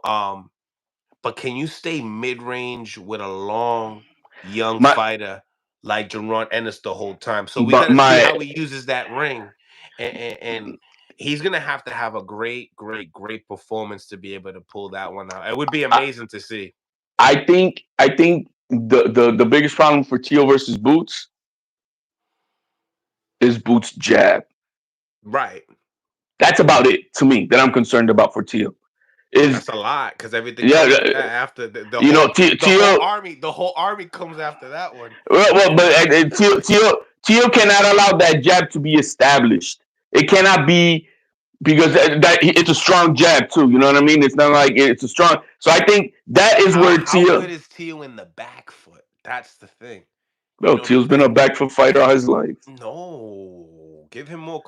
but can you stay mid range with a long young My fighter like Jaron Ennis the whole time? So we got but to see my how he uses that ring, and he's gonna have a great, great, great performance to be able to pull that one out. It would be I, amazing to see. I think the biggest problem for Teal versus Boots is Boots' jab. Right. That's about it to me that I'm concerned about for Teal. Is That's a lot because everything Yeah, comes with that after the whole Teal. army. The whole army comes after that one. But Teal cannot allow that jab to be established. It cannot be, because it's a strong jab too. You know what I mean? It's not like it's a strong. So I think that is where How Teal. good is Teo in the back foot? That's the thing. Bro, Teal's been Because a back foot fighter all his life. no, give him more.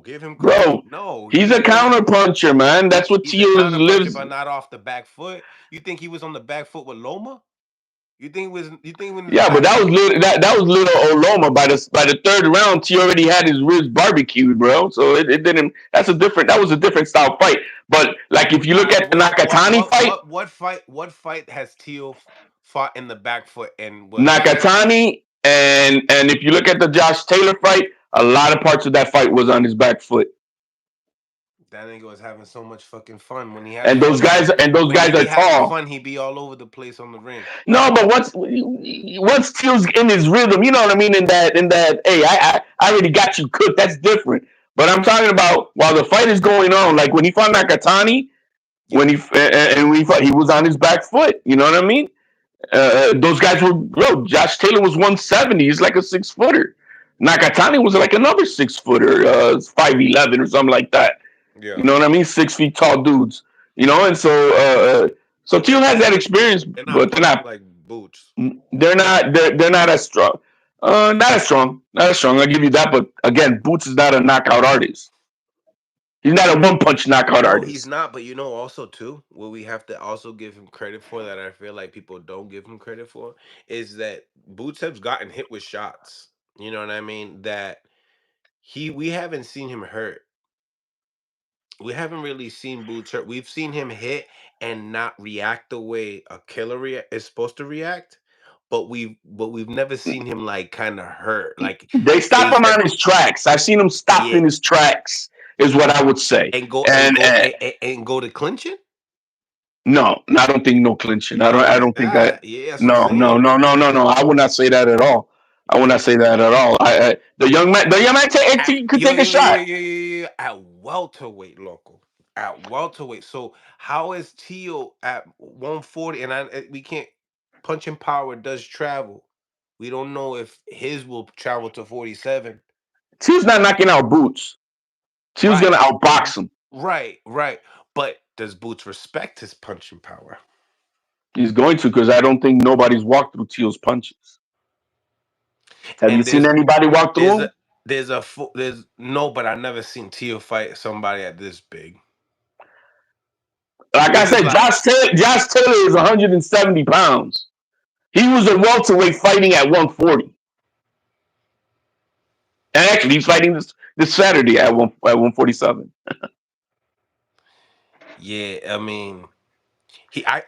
Give him credit. Bro, No, he's a counter puncher, man. That's what he's a Teal counter puncher, lives. but not off the back foot. You think he was on the back foot with Loma? You think it was? You think when his Yeah, but back that was foot? that was little Oloma. By the third round, he already had his ribs barbecued, bro. So it didn't. That was a different style fight. But like if you look at the Nakatani fight, What fight has Teo fought in the back foot and was Nakatani, and if you look at the Josh Taylor fight, a lot of parts of that fight was on his back foot. that nigga was having so much fucking fun when he has And those fun. guys and those When he guys be are having tall. fun, he be all over the place on the ring. No, but once Teal's in his rhythm, you know what I mean. In that, hey, I already got you cooked. That's different. But I'm talking about while the fight is going on, like when he fought Nakatani, Yeah, when he fought, he was on his back foot. You know what I mean? Those guys were, bro. Josh Taylor was 170. He's like a 6 footer. Nakatani was like another 6 footer, 5'11" or something like that. You yeah. know what I mean? 6 feet tall dudes. And so But Teal has that experience, they're not but punching like boots. they're not as strong. Not as strong. Not as strong. I'll give you that. But again, Boots is not a knockout artist. He's not a one punch knockout No, he's artist. not. But also too, what we have to also give him credit for that I feel like people don't give him credit for is that Boots has gotten hit with shots. You know what I mean? That we haven't seen him hurt. We haven't really seen Boots hurt. We've seen him hit and not react the way a killer is supposed to react. But we've never seen him like kind of hurt, like They stop face him that. on his tracks. I've seen him stopped Yeah, in his tracks, is what I would say. and go to clinching. No, I don't think no clinching. I don't. Not I like don't think I. that. Yeah, that's what I'm No, no, saying. no, no, no, no. I would not say that at all. I would not say that at all. The young man could Yo, take a yo, yo, shot. yo, yo, yo, at welterweight, local. At welterweight. So how is Teal at 140? And we can't. Punching power does travel. We don't know if his will travel to 47. T's not knocking out Boots. T's Right, gonna outbox him. right. But does Boots respect his punching power? He's going to, because I don't think nobody's walked through Teal's punches. Have you And seen anybody walk through there's a them? there's no, but I never seen Teal fight somebody at this big. Like I said, Josh Taylor is 170 pounds. He was a welterweight fighting at 140. And actually, he's fighting this Saturday at 147. Yeah, I mean,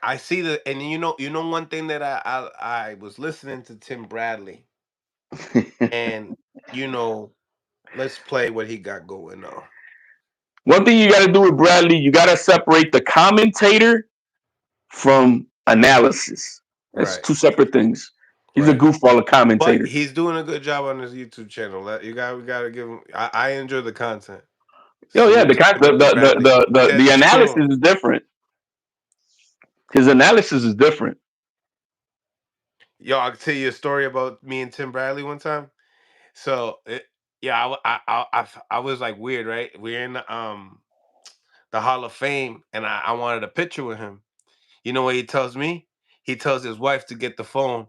I see and one thing that I was listening to Tim Bradley, and you know, let's play what he got going on. One thing you got to do with Bradley, you got to separate the commentator from analysis. That's Right, two separate things. He's a right. goofball of But commentator. he's doing a good job on his YouTube channel. We got to give him. I enjoy the content. Oh yeah, Salute to Timothy Bradley. the That's analysis true. is different. His analysis is different. Yo, I'll tell you a story about me and Tim Bradley one time. So, yeah, I was like weird, right? We're in the Hall of Fame, and I wanted a picture with him. You know what he tells me? He tells his wife to get the phone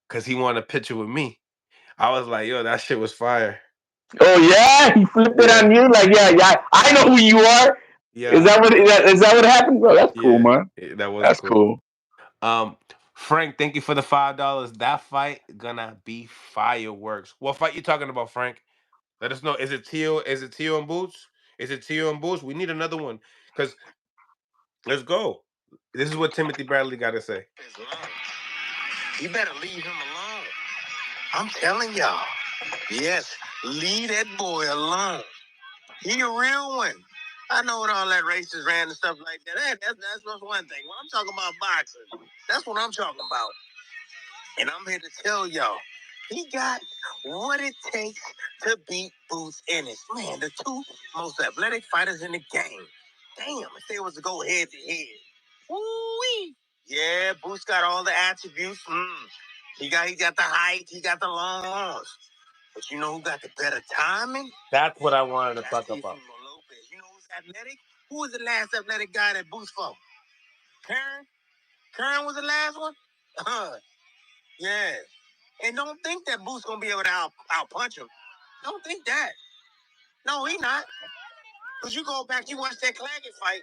because he wanted a picture with me. I was like, yo, that shit was fire. Oh yeah, he flipped it Yeah, on you like yeah. I know who you are. yeah, Is that what happened, bro? That's cool, yeah. man. That was That's cool. cool. Frank, thank you for the $5. That fight gonna be fireworks. What fight you talking about, Frank? Let us know. Is it Teo? Is it Teo and Boots? Is it Teo and Boots? We need another one. Because let's go. This is what Timothy Bradley got to say. You better leave him alone. I'm telling y'all. Yes, leave that boy alone. He a real one. I know what all that racist ran and stuff like that. That's just one thing. When I'm talking about boxing, that's what I'm talking about. And I'm here to tell y'all, he got what it takes to beat Boots Ennis. Man, the two most athletic fighters in the game. Damn, if they was to go head to head. Woo-wee. Yeah, Boots got all the attributes. He got the height, he got the long arms. But you know who got the better timing? That's what I wanted to That's talk Teofimeo about. Lopez. You know who's athletic? Who was the last athletic guy that Boots fought? Karen? Karen was the last one? Yeah. And don't think that Boots gonna be able to out punch him. Don't think that. No, he not. Cause you go back, you watch that Claggett fight.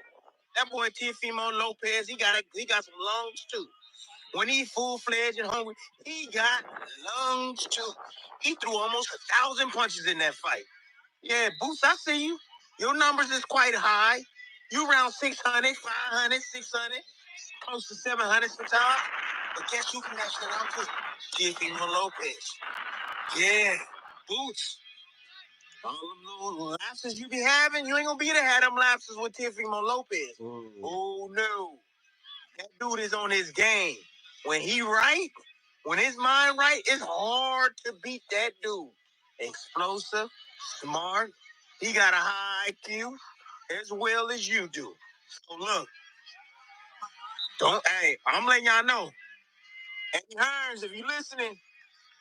That boy Teofimeo Lopez, he got some lungs too. When he full-fledged and hungry, he got lungs too. He threw almost 1,000 punches in that fight. Yeah, Boots, I see you. Your numbers is quite high. You around 600, 500, 600, close to 700 sometimes. But guess who can match that out too? Teofimeo Lopez. Yeah, Boots. All of those lapses you be having, you ain't gonna be able to have them lapses with Teofimeo Lopez. Oh no. That dude is on his game. When he right, when his mind right, it's hard to beat that dude. Explosive, smart. He got a high IQ as well as you do. So look, hey, I'm letting y'all know. Eddie Hearns, if you listening,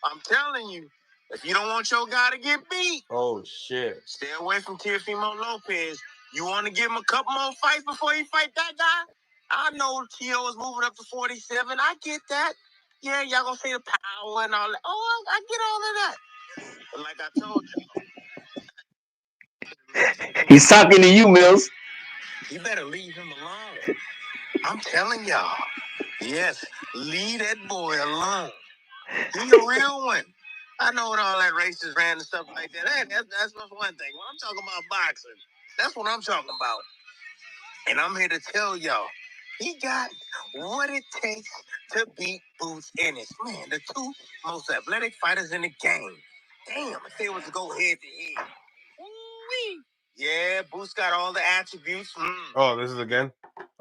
I'm telling you, if you don't want your guy to get beat, Oh shit. stay away from Teofimeo Lopez. You want to give him a couple more fights before he fight that guy? I know Teo is moving up to 47. I get that. Yeah, y'all gonna say the power and all that. Oh, I get all of that. But like I told you, He's talking to you, Mills. you better leave him alone. I'm telling y'all. Yes, leave that boy alone. He a real one. I know what all that racist ran and stuff like that. That's one thing. When I'm talking about boxing, that's what I'm talking about. And I'm here to tell y'all, he got what it takes to beat Boots Ennis. Man, the two most athletic fighters in the game. Damn, if they was to go head to head. Woo-wee. Yeah, Boots got all the attributes. Oh, this is again?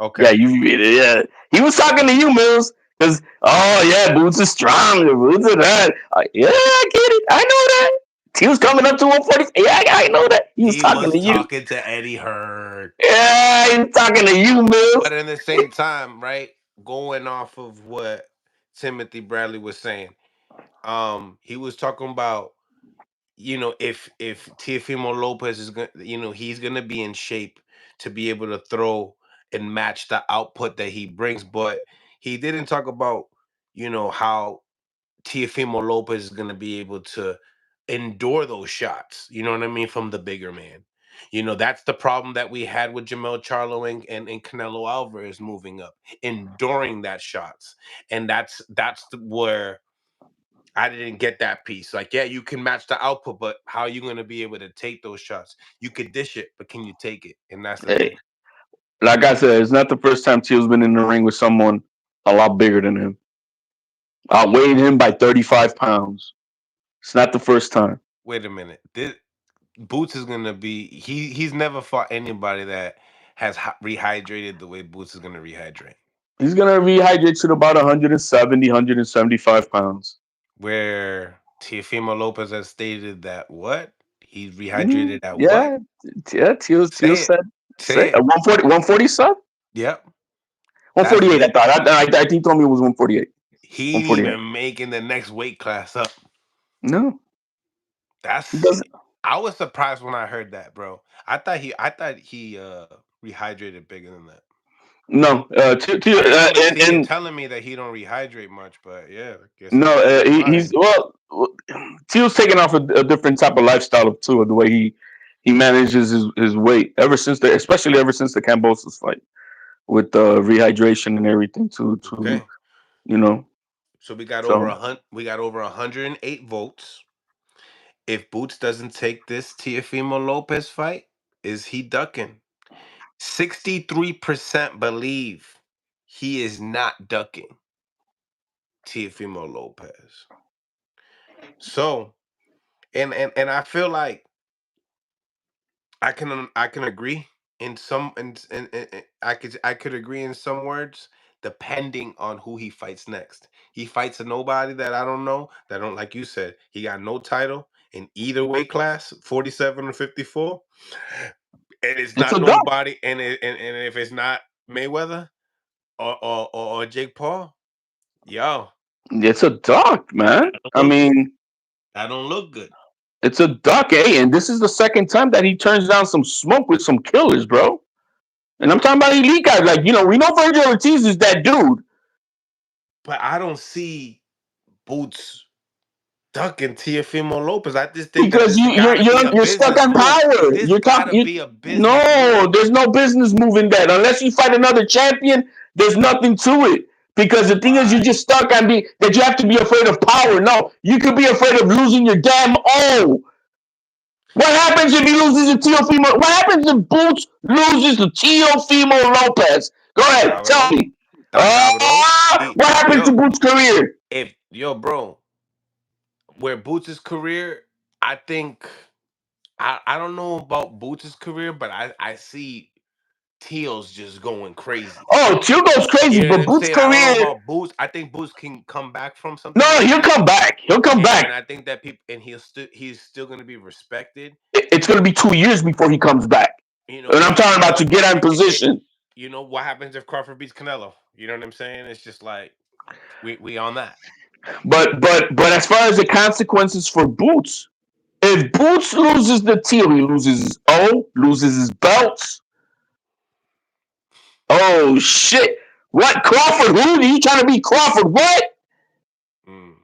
Okay. Yeah. He was talking to you, Mills. Because Boots is strong. Boots is that. Yeah, I get it. I know that. He was coming up to 140. Yeah, I know that. He was He talking was to you. talking to Eddie Hearn. Yeah, he was talking to you, Mills. But in the same time, right, going off of what Timothy Bradley was saying, he was talking about, if Teofimo Lopez is gonna, he's gonna be in shape to be able to throw and match the output that he brings. But he didn't talk about, how Teofimo Lopez is gonna be able to endure those shots. You know what I mean, from the bigger man. That's the problem that we had with Jamel Charlo and Canelo Alvarez moving up, enduring that shots, and where I didn't get that piece. Like, yeah, you can match the output, but how are you going to be able to take those shots? You could dish it, but can you take it? And that's the Hey, thing. like I said, it's not the first time Teal's been in the ring with someone a lot bigger than him. Outweighed him by 35 pounds. It's not the first time. Wait a minute. Boots is going to be he's never fought anybody that has rehydrated the way Boots is going to rehydrate. He's going to rehydrate to about 170, 175 pounds. Where Teofimo Lopez has stated that what? He rehydrated at what? Yeah, yeah. Teal Say it. said, Say it. 140, 147? Yep. That's 148, I thought. I think he told me it was 148. he ain't 148. even making the next weight class up. No. He That's doesn't. I was surprised when I heard that, bro. I thought he rehydrated bigger than that. No. I remember And telling me that he don't rehydrate much, but yeah, I guess no, he's, lying. well, Teal's taking off a different type of lifestyle too, the way he manages his weight especially ever since the Cambosos fight with rehydration and everything to Okay. you know. So we got So over 108 votes. If Boots doesn't take this Teofimo Lopez fight, is he ducking? 63% believe he is not ducking Teofimo Lopez. So, and I feel like I can agree in some and I could agree in some words depending on who he fights next. He fights a nobody that I don't know, that don't, like you said, he got no title in either weight class, 47 or 54. And it's it's not a duck. nobody, and if it's not Mayweather or Jake Paul, yo, It's a duck, man. that I don't look good. mean, That don't look good. it's a duck, and this is the second time that he turns down some smoke with some killers, bro. And I'm talking about elite guys. Like, we know Virgil Ortiz is that dude. But I don't see Boots ducking Teofimo Lopez. I just think that Because this gotta be a you're stuck business on move. power. This gotta be a business No, move. there's no business move in that. Unless you fight another champion, there's nothing to it. Because the thing is, you're Why? just stuck on that you have to be afraid of power. No, you could be afraid of losing your damn own. What happens if he loses to Teofimo? What happens if Boots loses to Teofimo Lopez? Go ahead, tell Cabrón. me. Tan cabrón. What happens to Yo, Boots' career? bro, where Boots' career, I think I don't know about Boots' career, but I see Teal's just going crazy. Oh, Teal goes crazy, You know what but I'm Boots' saying? I don't know career. about Boots. I think Boots can come back from something No, like he'll that. come back. He'll come And back. I think that he's still gonna be respected. It's going to be 2 years before he comes back. And I'm talking about to get out in position. What happens if Crawford beats Canelo? You know what I'm saying? It's just like we on that. But as far as the consequences for Boots, if Boots loses the Teal, he loses his loses his belts. Oh shit! What Crawford? Who are you trying to be Crawford? What? Mm.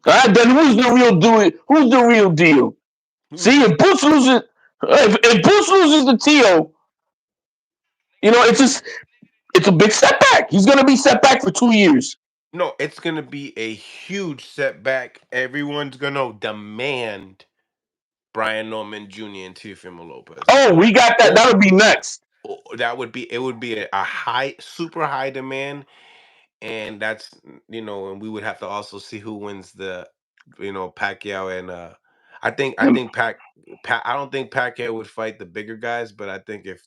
Then who's the real deal? Who's the real deal? See, if Boots loses, if Boots loses the Teal, it's a big setback. He's gonna be set back for 2 years. No, it's gonna be a huge setback. Everyone's gonna demand Brian Norman Jr. and Teofimo Lopez. Oh, we got that. That would be next. It would be a super high demand, and that's and we would have to also see who wins the Pacquiao and I don't think Pacquiao would fight the bigger guys, but I think if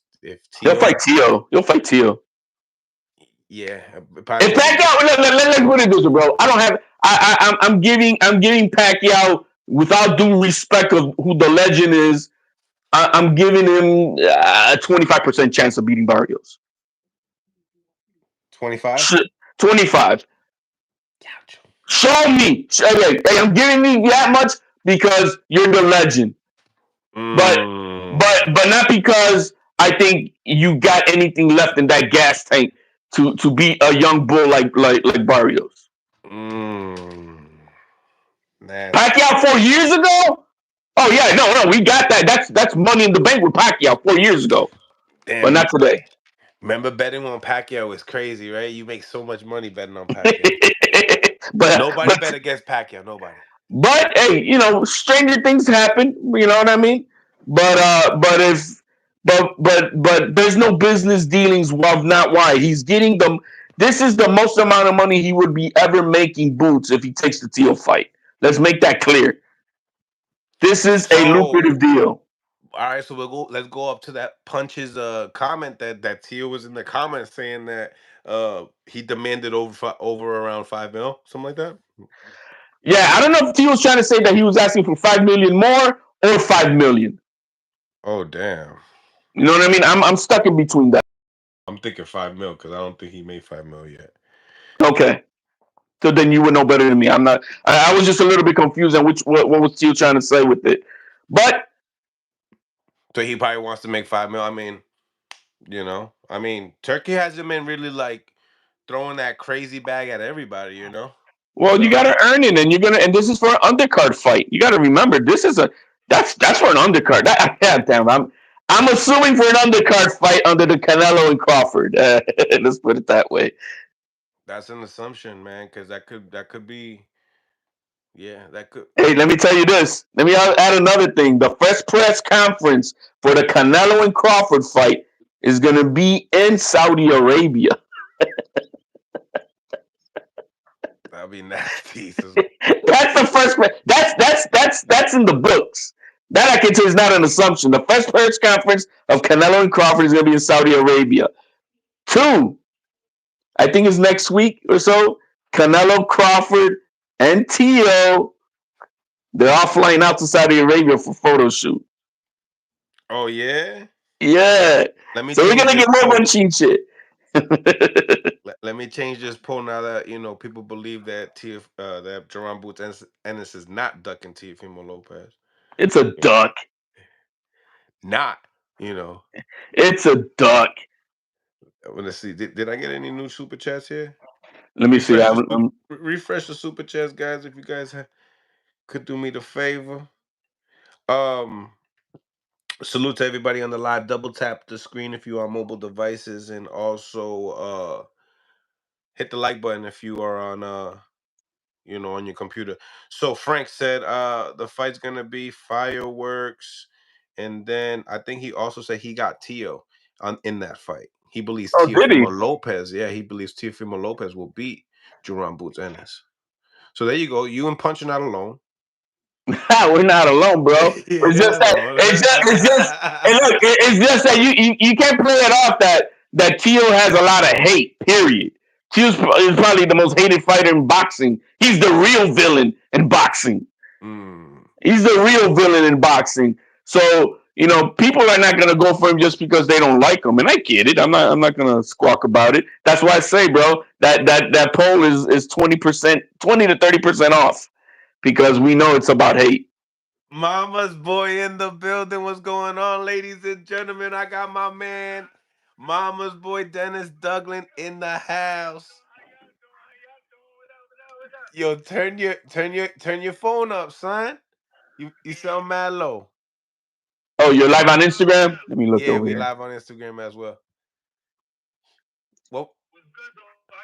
He'll Teo, fight Teal. He'll fight Teal. yeah, If Pacquiao would. Pacquiao, let's put it this way, bro. I don't have. I'm giving Pacquiao, without due respect of who the legend is. I'm giving him a 25% chance of beating Barrios. 25. 25. Show me. Okay, I'm giving you that much because you're the legend. But not because I think you got anything left in that gas tank to beat a young bull like Barrios. Nasty. Pacquiao 4 years ago? Oh yeah, no, we got that. That's Money in the Bank with Pacquiao 4 years ago, but Damn, not today. remember betting on Pacquiao was crazy, right? You make so much money betting on Pacquiao. but Nobody bet against Pacquiao. Nobody. but hey, stranger things happen. You know what I mean? But if but there's no business dealings of not why he's getting them. This is the most amount of money he would be ever making, Boots, if he takes the Teal fight. Let's make that clear. This is a So, lucrative deal. all right, so let's go up to that Punch's comment that Tio was in the comments saying that he demanded over around 5 mil, something like that. Yeah, I don't know if T was trying to say that he was asking for 5 million more or 5 million. Oh damn. You know what I mean? I'm stuck in between that. I'm thinking 5 mil because I don't think he made 5 mil yet. Okay. So then you would know better than me. I'm not. I was just a little bit confused on what was Teal trying to say with it. But So he probably wants to make 5 mil. I mean, Turkey hasn't been really like throwing that crazy bag at everybody. well, you got So to earn it, and and this is for an undercard fight. You got to remember, this is that's for an undercard. Yeah, damn. I'm assuming for an undercard fight under the Canelo and Crawford. Let's put it that way. that's an assumption, man, because that could be, yeah, that could. Hey, let me tell you this. Let me add another thing. The first press conference for the Canelo and Crawford fight is going to be in Saudi Arabia. That'd be nasty. That's the first. That's in the books. That I can tell is not an assumption. The first press conference of Canelo and Crawford is going to be in Saudi Arabia. Two, I think it's next week or so. Canelo, Crawford, and Tio, they're all flying out to Saudi Arabia for photo shoot. Oh yeah. Yeah. Let me So we're change gonna this get more poll. Munchkin shit. Let me change this poll now that people believe that that Jaron Boots Ennis is not ducking Teofimo Lopez. It's a duck. Not, you know. It's a duck. Let's see. Did I get any new super chats here? Let me see. Refresh the super chats, guys. If you guys could do me the favor. Um, Salute to everybody on the live. Double tap the screen if you are on mobile devices, and also hit the like button if you are on on your computer. So Frank said the fight's gonna be fireworks, and then I think he also said he got Tio in that fight. He believes Oh, did he? Teofimo Lopez. Yeah, he believes Teofimo Lopez will beat Jerome Boots Ennis. So there you go. You and Punch are not alone. We're not alone, bro. Yeah, It's you're just not that alone. and look, it's just that you can't play it off that Tio has a lot of hate. Period. Tio's is probably the most hated fighter in boxing. He's the real villain in boxing. Mm. He's the real villain in boxing. So people are not gonna go for him just because they don't like him, and I get it. I'm not gonna squawk about it. That's why I say, bro, that poll is 20%, 20 to 30% off because we know it's about hate. Mama's boy in the building. What's going on, ladies and gentlemen? I got my man, Mama's boy Dennis Douglin in the house. Yo, turn your phone up, son. You sound mad low. Oh, you're live on Instagram? Let me look Yeah, over we here. live on Instagram as well. Well, What's good though? I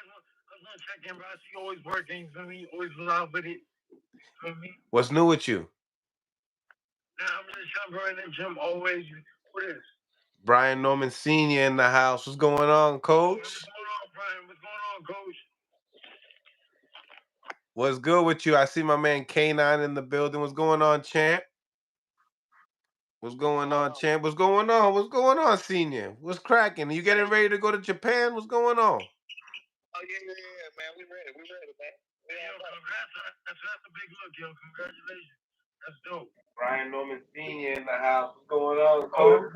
was gonna check in, bro. I see you always working, you feel me? Always love with it. You feel me? what's new with you? Now I'm just trying, bro, in the gym always. What is? Brian Norman Sr. in the house. What's going on, What's coach? going on, Brian? What's going on, coach? What's good with you? I see my man K9 in the building. What's going on, champ? What's going on, champ? What's going on? What's going on, senior? What's cracking? You getting ready to go to Japan? What's going on? Oh yeah, man. We ready, man. Yo, congrats. That's a big look, yo. Congratulations. That's dope. Brian Norman Sr. in the house. What's going on, coach?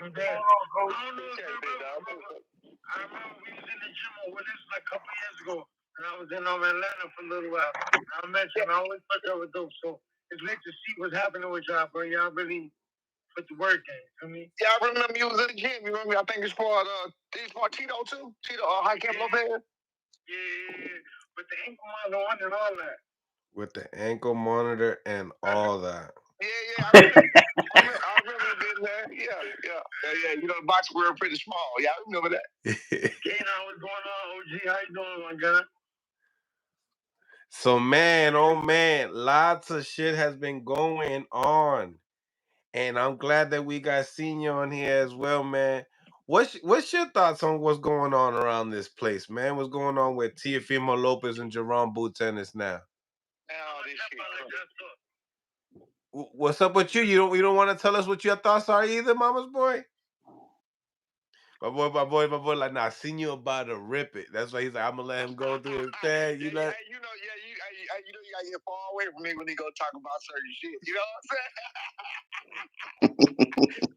Congrats. I don't know if you remember. I remember we was in the gym over this like a couple years ago, and I was in Atlanta for a little while. I met you, and I always thought y'all were dope. So it's great to see what's happening with y'all, bro. Y'all really put the work in. You know me? Yeah, I remember you was in the gym. You remember me? I think it's for Tito too. Tito, High Camp Lopez. Yeah, with the ankle monitor on and all that. With the ankle monitor and all that. Yeah, I remember being there. Yeah. You know, the box were pretty small. Yeah, I remember that. What's going on, OG? How you doing, my guy? So, man, oh man, lots of shit has been going on. And I'm glad that we got Senior on here as well, man. What's your thoughts on what's going on around this place, man? What's going on with Teofimeo Lopez and Jaron boots Ennis now? What's up with you? You don't want to tell us what your thoughts are either, Mama's boy? My boy, like, nah, Senior about to rip it. That's why he's like, I'm gonna let him go through his thing. You know, you gotta get far away from me when he go talk about certain shit. You know what I'm saying?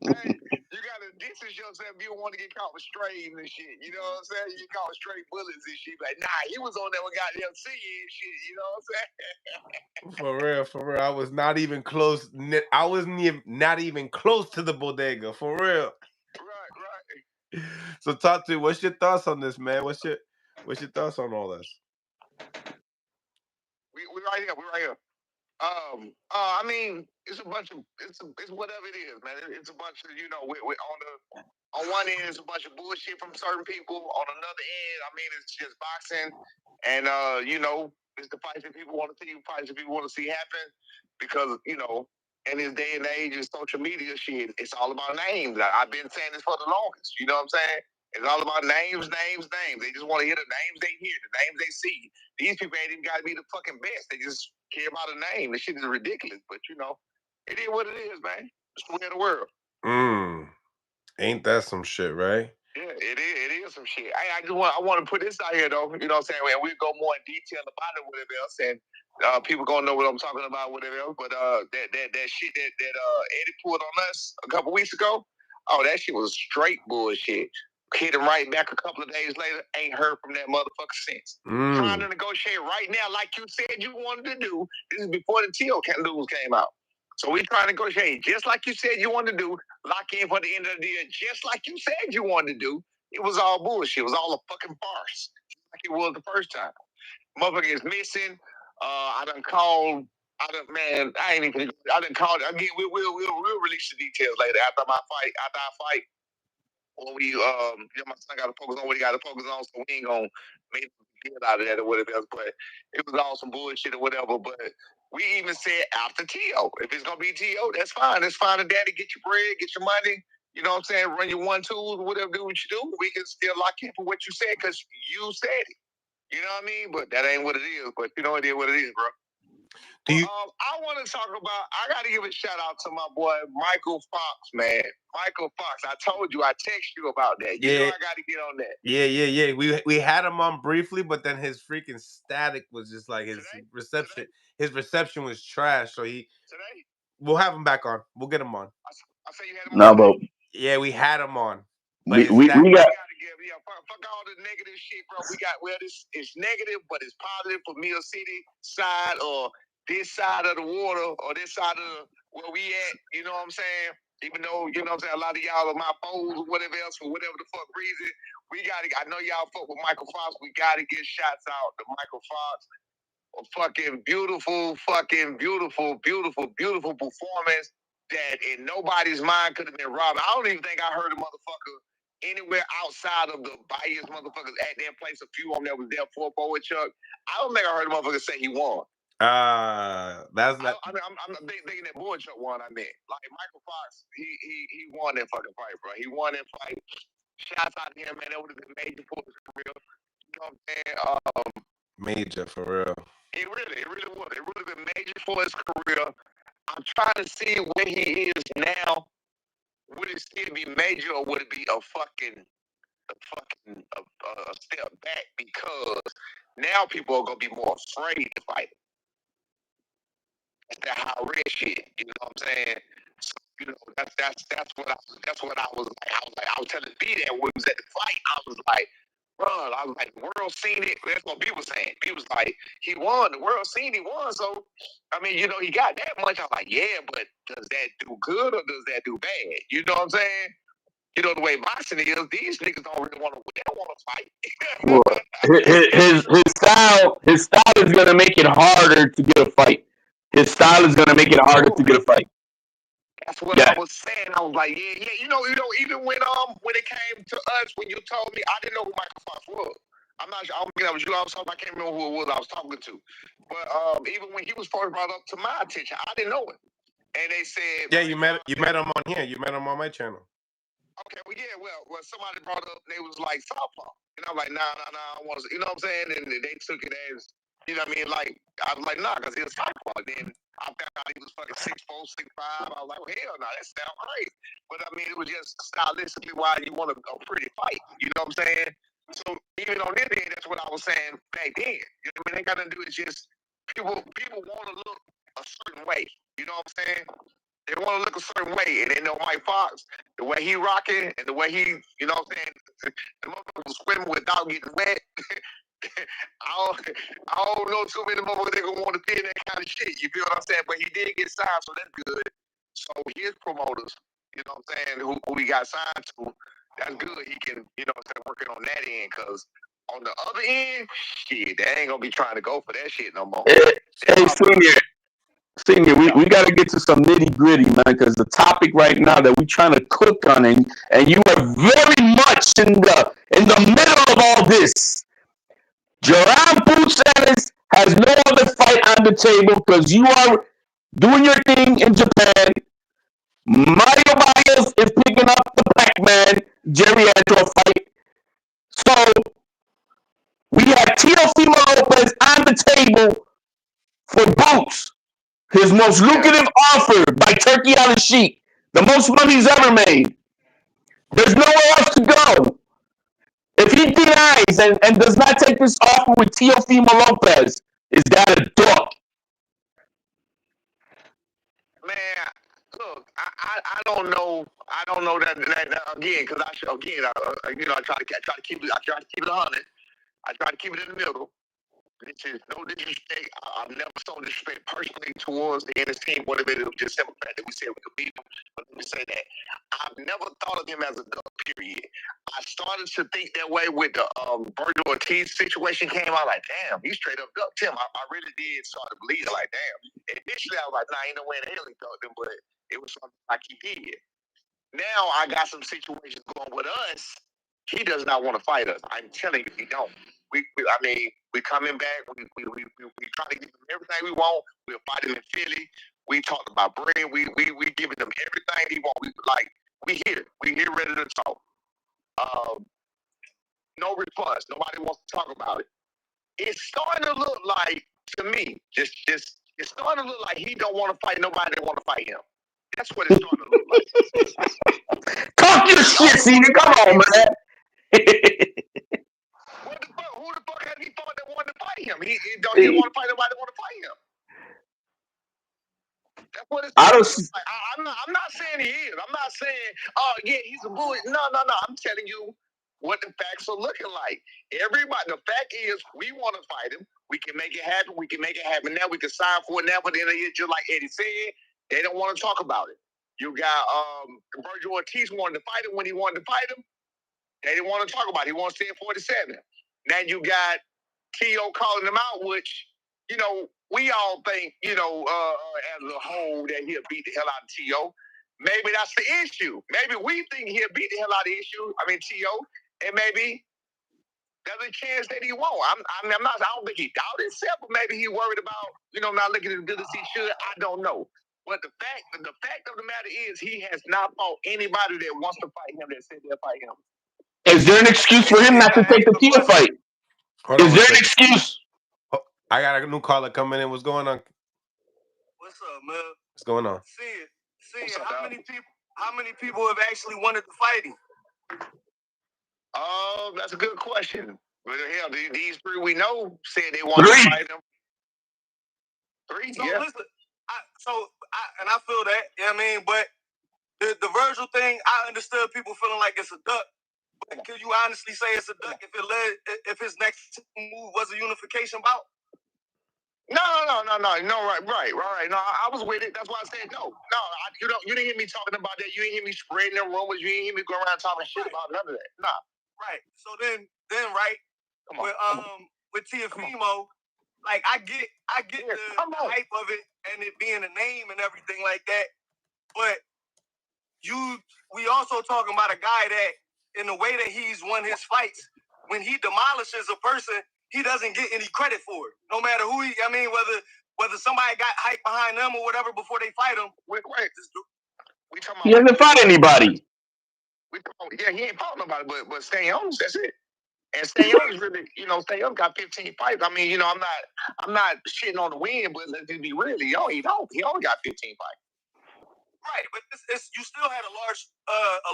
Hey, you gotta distance yourself if you don't want to get caught with strays and shit. You know what I'm saying? You get caught with stray bullets and shit. Like, nah, he was on there with goddamn C and shit. You know what I'm saying? For real. I was not even close. I wasn't even not even close to the bodega. For real. Right. So talk to me. What's your thoughts on this, man? What's your thoughts on all this? We right here. I mean, it's a bunch of it's whatever it is, man. It's a bunch of, you know, we on one end it's a bunch of bullshit from certain people. On another end, I mean, it's just boxing, and you know, it's the fights that people want to see, fights that people want to see happen, because, you know, in this day and age of social media shit, it's all about names. I've been saying this for the longest. You know what I'm saying? It's all about names. They just want to hear the names they hear, the names they see. These people ain't even got to be the fucking best. They just care about a name. This shit is ridiculous, but you know, it is what it is, man. It's the way of the world. Ain't that some shit, right? Yeah, it is some shit. I want to put this out here though. You know what I'm saying? We'll go more in detail about it, whatever else, and people gonna know what I'm talking about, whatever else. But that shit that Eddie pulled on us a couple weeks ago, oh, that shit was straight bullshit. Hit him right back a couple of days later. Ain't heard from that motherfucker since. Trying to negotiate right now, like you said you wanted to do. This is before the Teal news came out. So we trying to negotiate just like you said you wanted to do. Lock in for the end of the year, just like you said you wanted to do. It was all bullshit. It was all a fucking farce, like it was the first time. Motherfucker is missing. I done called. I done called again. We'll release the details later after my fight. After I fight. When we my son got to focus on what he got to focus on, so we ain't gonna make a deal out of that or whatever else. But it was all some bullshit or whatever. But we even said after T.O. If it's gonna be T.O., that's fine. It's fine. Daddy, get your bread, get your money. You know what I'm saying? Run your 1-2s, whatever, do what you do. We can still lock in for what you said because you said it. You know what I mean? But that ain't what it is. But you know it is what it is, bro. I want to talk about. I got to give a shout out to my boy Michael Fox, man. Michael Fox. I told you. I text you about that. You know I got to get on that. Yeah. We had him on briefly, but then his freaking static was just like his reception. His reception was trash. So we'll have him back on. We'll get him on. I say you had him on. But yeah, we had him on. But we got. Fuck all the negative shit, bro. It's negative, but it's positive for Mill City side or this side of the water or this side of where we at. You know what I'm saying? Even though, you know what I'm saying, a lot of y'all are my foes or whatever else for whatever the fuck reason, I know y'all fuck with Michael Fox. We gotta get shots out to Michael Fox. A fucking beautiful performance that in nobody's mind could have been robbed. I don't even think I heard a motherfucker anywhere outside of the biased motherfuckers at their place. A few of them that was there for Boa Chuck. I don't think I heard a motherfucker say he won. That's not. I'm thinking that Boa Chuck won. I meant like Michael Fox. He won that fucking fight, bro. He won that fight. Shouts out to him, man. That would have been major for his career. You know what I'm saying? Major for real. It really was. It really been major for his career. I'm trying to see where he is now. Would it still be major or would it be a step back? Because now people are gonna be more afraid to fight. That's that high risk shit. You know what I'm saying? So, you know, that's what I was like. I was telling B that when we was at the fight, I was like, bro, I was like, the world seen it. That's what people saying. People was like, he won. The world seen he won. So, I mean, you know, he got that much. I was like, yeah, but does that do good or does that do bad? You know what I'm saying? You know the way boxing is. These niggas don't really want to. They don't want to fight. Well, his style is gonna make it harder to get a fight. His style is gonna make it harder to get a fight. That's what I was saying. I was like, yeah. You know, even when it came to us, when you told me, I didn't know who Michael Fox was. I'm not sure. I don't think that was you. I was talking. I can't remember who it was I was talking to. But even when he was first brought up to my attention, I didn't know him. And they said, yeah, you met him on here. You met him on my channel. Okay, well, somebody brought up, they was like Southpaw. And I'm like, nah, I want to, you know what I'm saying? And they took it as, you know what I mean? Like, I was like, nah, because he was Southpaw. Then I found out he was fucking 6'4", 6'5". I was like, well, hell no, that sounds crazy. But I mean, it was just stylistically why you want a pretty fight. You know what I'm saying? So even on this end, that's what I was saying back then. You know what I mean? They got to do is just, people want to look a certain way. You know what I'm saying? They want to look a certain way, and they know Mike Fox, the way he rocking, and the way he, you know what I'm saying, the motherfucker was swimming without getting wet. I don't know too many motherfuckers that gonna want to be in that kind of shit. You feel what I'm saying? But he did get signed, so that's good. So his promoters, you know what I'm saying, who he got signed to, that's good. He can, you know what I'm saying, working on that end, because on the other end, shit, they ain't gonna be trying to go for that shit no more. Hey, Senior, we got to get to some nitty gritty, man, because the topic right now that we're trying to cook on, and you are very much in the middle of all this. Jaron Boots Ennis has no other fight on the table because you are doing your thing in Japan. Mario Barrios is picking up the Pac-Man geriatric fight. So we have Teofimeo Lopez on the table for Boots. His most lucrative offer by Turkey on the Sheik. The most money he's ever made. There's nowhere else to go. If he denies and does not take this offer with Teofimeo Lopez, is that a duck? Man, look, I don't know. I don't know that again, because you know, I try to keep it 100. I try to keep it in the middle. This is no disrespect. I've never shown disrespect personally towards the Ennis team. Whatever it was, just simple fact that we said we could beat them. But let me say that I've never thought of him as a duck. Period. I started to think that way with the Virgil Ortiz situation came out. Like, damn, he straight up ducked him. I really did start to believe. Like, damn. Initially, I was like, nah, ain't no way in hell he ducked him. But it was something like he did. Now I got some situations going with us. He does not want to fight us. I'm telling you, he don't. I mean, we coming back. We trying to give him everything we want. We're fighting in Philly. We talked about bread. We giving them everything he want. We here. We here ready to talk. No response. Nobody wants to talk about it. It's starting to look like, to me, just it's starting to look like he don't want to fight nobody that want to fight him. That's what it's starting to look like. Talk your shit, Senior. Come on, man. Who the fuck had he thought that wanted to fight him? He didn't want to fight nobody that want to fight him. That's what it's like. I'm not saying he is. I'm not saying, oh yeah, he's a bully. No. I'm telling you what the facts are looking like. Everybody, the fact is, we want to fight him. We can make it happen. We can make it happen now. We can sign for it now. But then just like Eddie said, they don't want to talk about it. You got Virgil Ortiz wanted to fight him when he wanted to fight him. They didn't want to talk about it. He wants to stay at 47. Now you got T.O. calling him out, which, you know, we all think, you know, as a whole that he'll beat the hell out of T.O. Maybe that's the issue. Maybe we think he'll beat the hell out of T.O. And maybe there's a chance that he won't. I don't think he doubted himself, but maybe he worried about, you know, not looking as good as he should. I don't know. But the fact of the matter is he has not fought anybody that wants to fight him that said they'll fight him. Is there an excuse for him not to take the Tia fight? Is there an excuse? Oh, I got a new caller coming in. What's going on? What's up, man? What's going on? See, how many people have actually wanted to fight him? Oh, that's a good question. But hell, these three we know said they wanted to fight him. Three, so yeah. Listen, I feel that, you know what I mean? But the Virgil thing, I understood people feeling like it's a duck. But can you honestly say it's a duck if his next move was a unification bout? No, right. No, I was with it. That's why I said no. You didn't hear me talking about that. You didn't hear me spreading the rumors. You didn't hear me going around talking shit about none of that. Nah. Right. So then right, with Teofimeo, like I get the hype of it and it being a name and everything like that, but we also talking about a guy that in the way that he's won his fights, when he demolishes a person, he doesn't get any credit for it. No matter who whether somebody got hype behind them or whatever before they fight him. Wait. We talking about He hasn't fought anybody. He ain't fought nobody, but Stanionis, that's it. And Stanionis really, Stanionis got 15 fights. I mean, I'm not shitting on the win, but let's just be real. He only got 15 fights. Right, but you still had a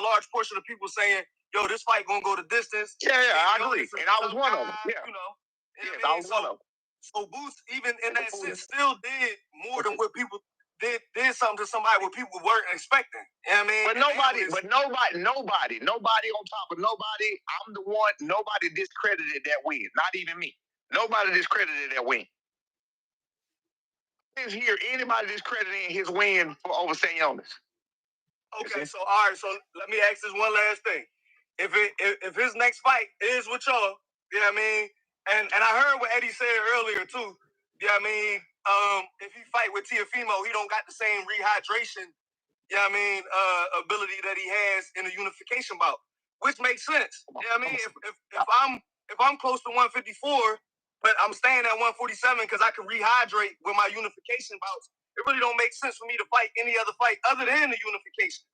large portion of people saying, "Yo, this fight gonna go the distance." Yeah, I agree, and I was one of them. Yeah, I was one of them. So Boots, even in that sense, still did more than what people did something to somebody what people weren't expecting. You know what I mean? But nobody on top of nobody. I'm the one. Nobody discredited that win. Not even me. Nobody discredited that win. I didn't hear anybody discrediting his win for over Stanionis. Okay, so all right, so let me ask this one last thing. If his next fight is with y'all, you know what I mean? And I heard what Eddie said earlier too. You know what I mean? If he fight with Teofimeo, he don't got the same rehydration, you know what I mean, ability that he has in a unification bout, which makes sense. You know what I mean? If I'm close to 154, but I'm staying at 147 because I can rehydrate with my unification bouts, it really don't make sense for me to fight any other fight other than the unification.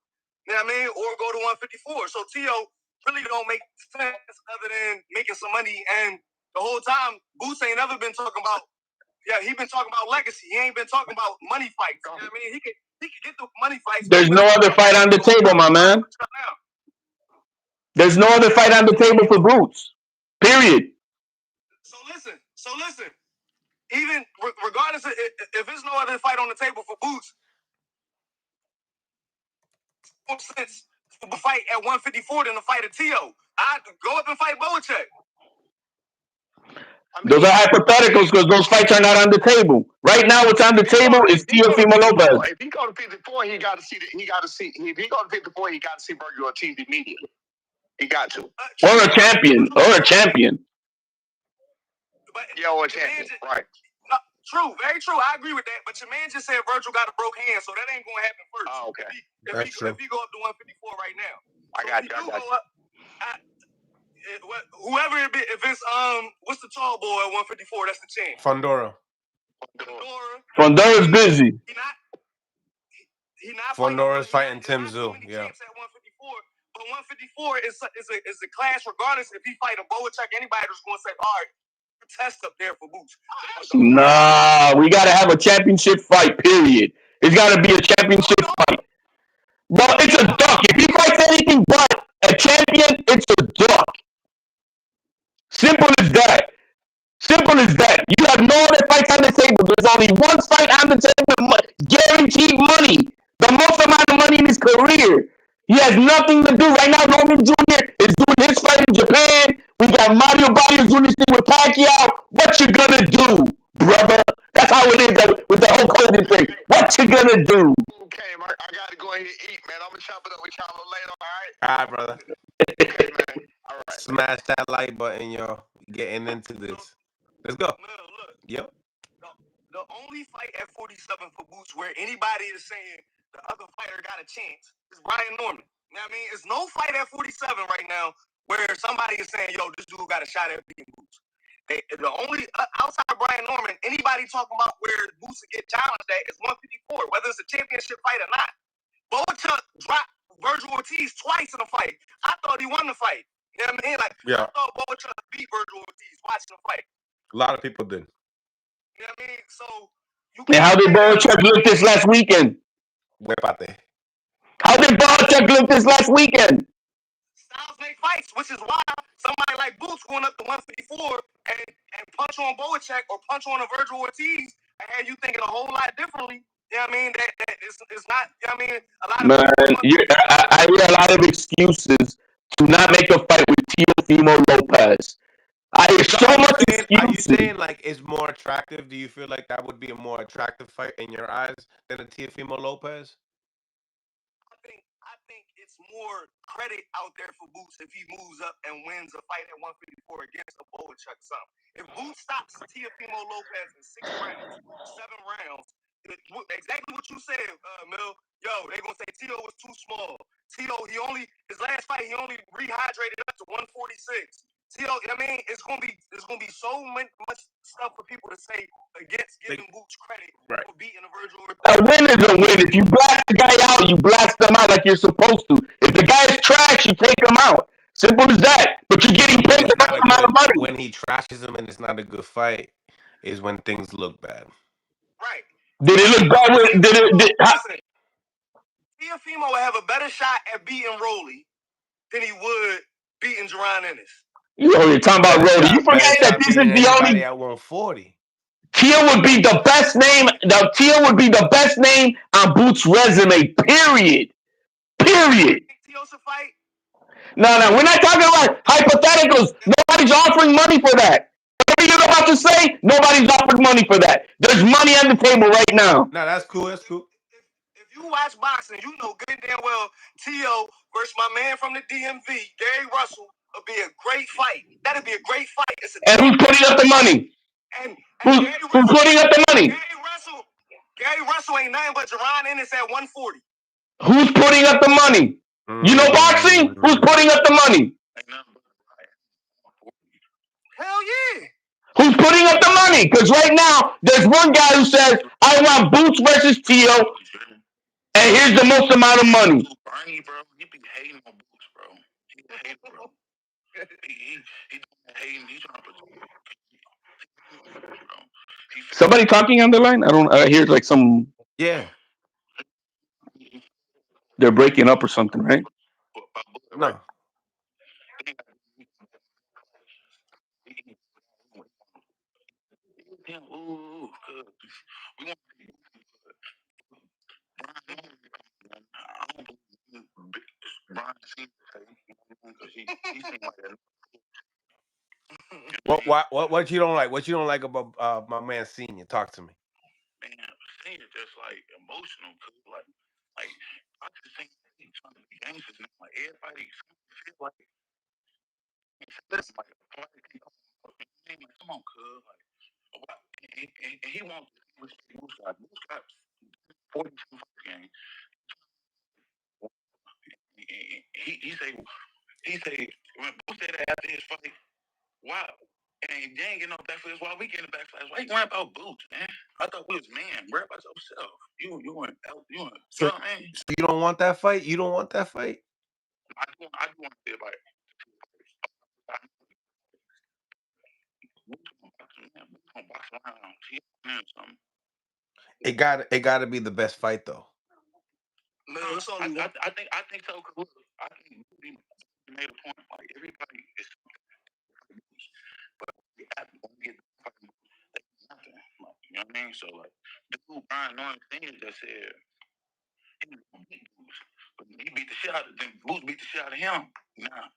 You know what I mean? Or go to 154. So Teo really don't make sense other than making some money. And the whole time, Boots ain't never been talking about. Yeah, he been talking about legacy. He ain't been talking about money fights. You know what I mean? He can get the money fights. There's no other fight on the table, my man. There's no other fight on the table for Boots. Period. So listen. Even regardless of if there's no other fight on the table for Boots, sense to fight at 154 than to fight a Teo. I'd go up and fight Boacek. Those are hypotheticals because those fights are not on the table. Right now, what's on the table is Teofimeo Lopez. If he go to 54, he got to see. If he go to 54, he got to see Burger Ortiz immediately. He got to. Or a champion. But, or a champion, right. True, very true. I agree with that. But your man just said Virgil got a broke hand, so that ain't going to happen first. Oh, okay. If he go up to 154 right now. I got you. Whoever it be, if it's what's the tall boy at 154? That's the champ. Fondora. Fondora's busy. He not Fondora's fighting Tim Zoo. Yeah. At 154, but 154 is a class regardless if he fight a Boacek. Anybody that's going to say, all right, test up there for Boots. Nah, we gotta have a championship fight. Period. It's gotta be a championship fight. But it's a duck. If he fights anything but a champion, it's a duck. Simple as that. Simple as that. You have no other fights on the table. There's only one fight on the table with guaranteed money. The most amount of money in his career. He has nothing to do. Right now, Norman Jr. is doing his fight in Japan. We got Mario Barrios doing this thing with Pacquiao. What you gonna do, brother? That's how it is with the whole COVID thing. What you gonna do? Okay, I gotta go ahead and eat, man. I'm gonna chop it up with y'all later, all right? All right, brother. Okay, man. All right. Smash that like button, y'all. Getting into this. Let's go. Look. Yep. The only fight at 47 for Boots where anybody is saying the other fighter got a chance is Brian Norman. You know what I mean? There's no fight at 47 right now where somebody is saying, yo, this dude got a shot at beating Boots. The only outside of Brian Norman, anybody talking about where Boots would get challenged at is 154, whether it's a championship fight or not. Boacek dropped Virgil Ortiz twice in the fight. I thought he won the fight. You know what I mean? I thought Boacek beat Virgil Ortiz watching the fight. A lot of people did. You know what I mean? So and how did Boacek look this last weekend? How did Boacek look this last weekend? Styles make fights, which is why somebody like Boots going up to 154 and punch on Boacek or punch on a Virgil Ortiz and have you thinking a whole lot differently. You know what I mean? That it's not, you know what I mean? A lot of I hear a lot of excuses to not make a fight with Teofimeo Lopez. I hear so much excuses. Are you saying like it's more attractive? Do you feel like that would be a more attractive fight in your eyes than a Teofimeo Lopez? I think it's more credit out there for Boots if he moves up and wins a fight at 154 against a Boachuk something. If Boots stops Teofimo Lopez in 6 rounds, 7 rounds, exactly what you said, Mill. Yo, they gonna say Tio was too small. Tio, his last fight, he only rehydrated up to 146. Tio, I mean, it's gonna be so much stuff for people to say against giving Boots credit for beating a Virgil. A win is a win. If you blast the guy out, you blast them out like you're supposed to. If the guy is trash, you take him out. Simple as that. But you're getting paid It's not enough a amount of good money. when he trashes him and it's not a good fight. Is when things look bad. Right. Did it look bad? Listen, Teofimo would have a better shot at beating Rolly than he would beating Jaron Ennis. You're talking about Rody. You forget that this is the only. At 140. Teal would be the best name. Teal would be the best name on Boots' resume. Period. Period. Teal should fight. No, we're not talking about hypotheticals. Nobody's offering money for that. Whatever you're about to say, nobody's offering money for that. There's money on the table right now. No, that's cool. That's cool. If you watch boxing, you know good and damn well Tio versus my man from the DMV, Gary Russell, would be a great fight. That'd be a great fight. And who's putting up the money? And who's putting up the money? Gary Russell ain't nothing but Jaron Ennis at 140. Who's putting up the money? You know boxing? Who's putting up the money? Hell yeah. Who's putting up the money? Because right now, there's one guy who says, I want Boots versus Tio, and here's the most amount of money. Bernie, bro, he be hating on Boots, bro. He hating, bro. He hating. He's trying to put. Somebody talking on the line? I hear like some. Yeah. They're breaking up or something, right? No. What you don't like? What you don't like about my man Senior? Talk to me. Man, Senior just like emotional, cause like I just think he's trying to be gangsters now. Like everybody feel like come on, cuz and he wants Moose got 42 games. He say when Boo said that after his fight, wow. And they ain't getting no backflash. Why we getting backflash? Why you worrying about Boots, man? I thought we was man. Worry about yourself. You want so, man. So you don't want that fight? You don't want that fight? I do want to say about it. It got to be the best fight though. No, I think so. Cause I think he made a point. Like everybody is, but we have to get fucking nothing. Like, you know what I mean? So like, dude, Brian Norman Senior just said he beat the shit out of them. Boots beat the shit out of him. Nah.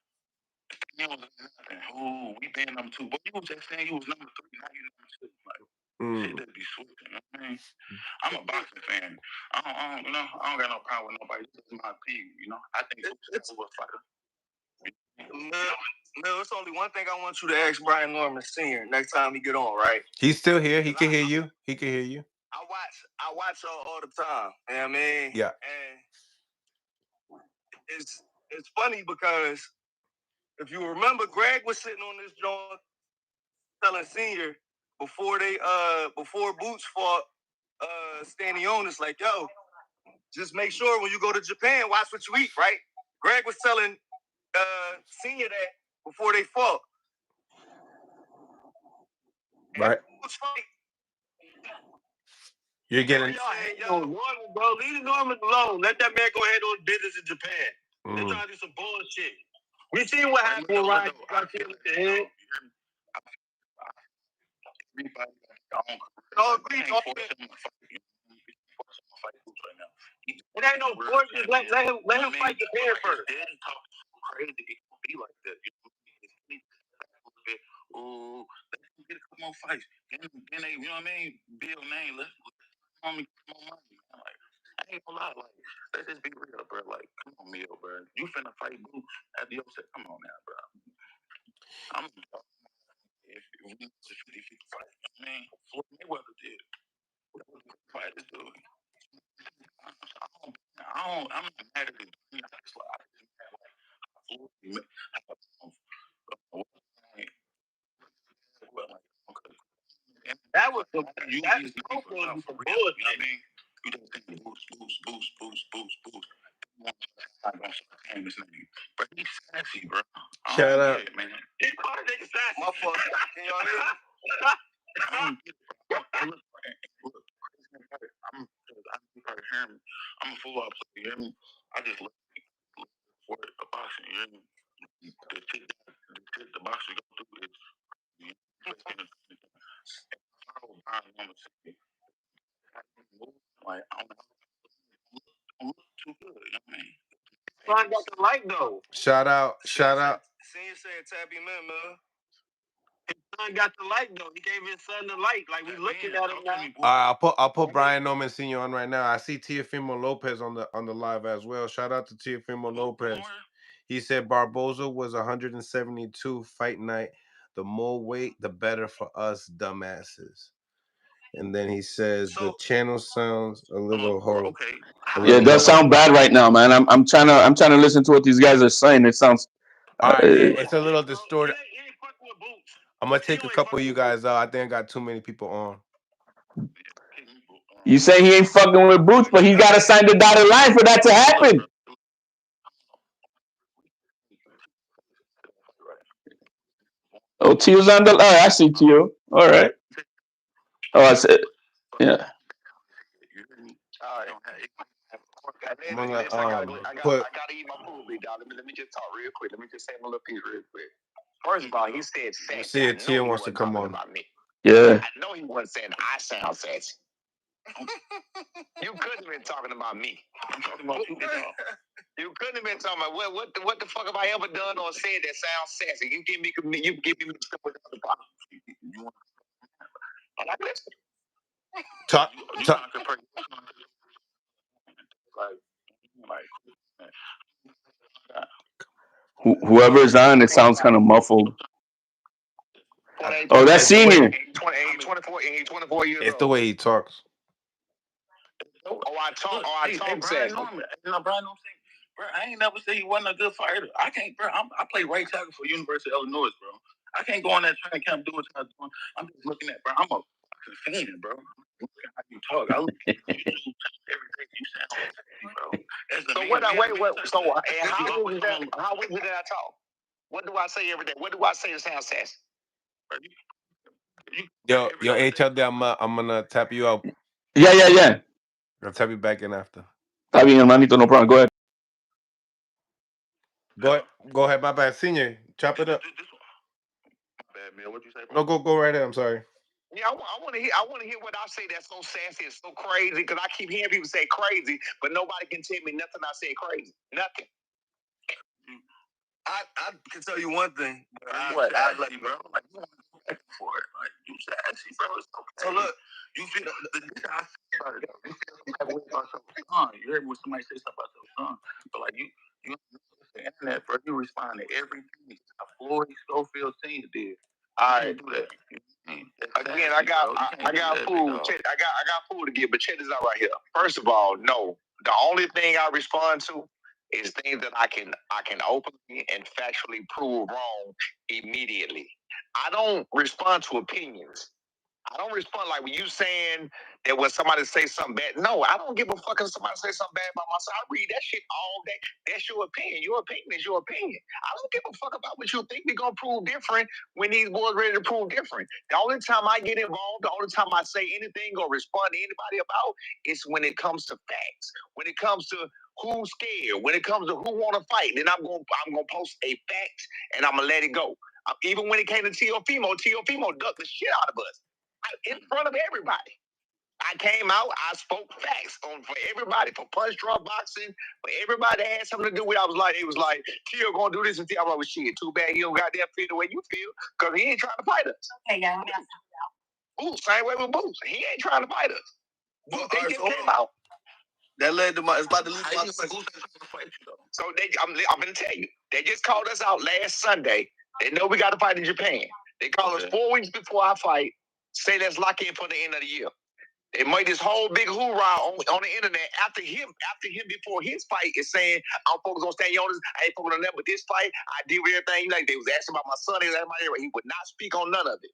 He was nothing. Ooh, we been number 2. But you was just saying you was number 3. Now you number 2. Like, shit that be switching. You know what I mean? I'm a boxing fan. I don't got no problem with nobody. This is my opinion. You know, I think it's a fighter. No, it's only one thing I want you to ask Brian Norman Sr. next time he get on, right? He's still here. He can hear you. He can hear you. I watch y'all all the time. You know what I mean? Yeah. And it's funny because if you remember, Greg was sitting on this joint telling Senior before Boots fought Stanionis, like, yo, just make sure when you go to Japan, watch what you eat, right? Greg was telling Senior that before they fought. Right. You're getting. Bro, leave Norman alone. Let that man go ahead on business in Japan. They're trying to do some bullshit. We seen what happened when Ryan got killed at the head. It ain't no bullshit. Let him fight Japan first. Crazy, it could be like that. Ooh, let him get a couple more fights. Then they, you know what I mean? Build name. Let's more money. Like, I ain't gonna lie, like, let's just be real, bro. Like, come on, Mio, bro. You finna fight Boots at the upset. Come on now, bro. If we need a 50-50 fight, I mean, Floyd Mayweather did. Fight this dude. I'm not mad at it. That was the bullshit. You just think boost. But he's sassy, bro. Shout out. Man. He's part of nigga sassy. My fault. Can y'all hear me? I'm a full-out player. You hear me? I just look for the boxing. You hear me? The shit the boxer go through is like I'm too good. You know what I mean? Son got the light though. Shout out. Senior said Teofimeo. His son got the light though. He gave his son the light. Like we looking at him now. I'll put Brian Norman Sr. on right now. I see Teofimeo Lopez on the live as well. Shout out to Teofimeo Lopez. He said Barboza was 172 fight night. The more weight, the better for us dumbasses. And then he says the channel sounds a little horrible. Okay. Yeah, it does sound bad right now, man. I'm trying to listen to what these guys are saying. It sounds. It's a little distorted. I'm gonna take a couple of you guys out. I think I got too many people on. You say he ain't fucking with Boots, but he gotta sign the dotted line for that to happen. Oh, Tio's on the. Oh, I see Tio. All right. Oh, I said. Yeah. I gotta eat my food, big dog. Let me just talk real quick. Let me just say my little piece real quick. First of all, he said sassy. See if Tio wants to come on. About me. Yeah. I know he wasn't saying I sound sassy. You couldn't have been talking about me. I'm talking about you, dog. You couldn't have been talking about what the fuck have I ever done or said that sounds sassy? You give me stuff with the other problem. I like this. Talk. Whoever's on, it sounds kind of muffled. Oh, that's Senior. 24 years old. It's the way he talks. I talk sassy. Brian, bro, I ain't never say he wasn't a good fighter. I can't, bro. I play right tackle for University of Illinois, bro. I can't go on that training camp and do what I'm doing. I'm just looking at, bro. I'm a fan, bro. Look at how you talk. I look at everything you sound, bro. So wait. So how was it that I talk? What do I say every day? What do I say to sound sassy? Yo, HLD, I'm gonna tap you out. Yeah. I'll tap you back in after. Está bien, hermanito, no problem. Go ahead. Go ahead, my bad. Senior, chop it up. Bad man, what'd you say, No, bro? go right ahead. I'm sorry. Yeah, I want to hear what I say that's so sassy and so crazy, because I keep hearing people say crazy, but nobody can tell me nothing I say crazy. Nothing. I can tell you one thing. I let you, bro. Like, you want to go for it. Like, you sassy, bro. It's okay. So look, you feel the I about it, though. You feel about your son. You heard when somebody say something about your son. But like you the internet, bro, you respond to everything Floyd Schofield Senior did. I do that. Again, I got food. I got food to give, but check this out right here. First of all, no. The only thing I respond to is things that I can openly and factually prove wrong immediately. I don't respond to opinions. I don't respond like when you saying that when somebody say something bad. No, I don't give a fuck if somebody say something bad about myself. I read that shit all day. That's your opinion. Your opinion is your opinion. I don't give a fuck about what you think. We're going to prove different when these boys ready to prove different. The only time I get involved, the only time I say anything or respond to anybody about is when it comes to facts. When it comes to who's scared, when it comes to who want to fight, then I'm gonna post a fact and I'm going to let it go. Even when it came to Teofimeo ducked the shit out of us. In front of everybody. I came out, I spoke facts for everybody, for punch draw boxing, for everybody that had something to do with it. It was like, Tio gonna do this, and Tio, I was like, shit, too bad he don't goddamn feel the way you feel, because he ain't trying to fight us. Okay, yeah. Boots, same way with Boots. He ain't trying to fight us. Boots, they just came out. That led to my. It's about to lead to my. So I'm gonna tell you, they just called us out last Sunday. They know we got to fight in Japan. They called us 4 weeks before our fight. Say let's lock in for the end of the year. They made this whole big hoorah on the internet after him before his fight is saying, I'm focused on staying on this. I ain't focused on that, but this fight, I did with everything. Like they was asking about my son, they was asking about everything. He would not speak on none of it.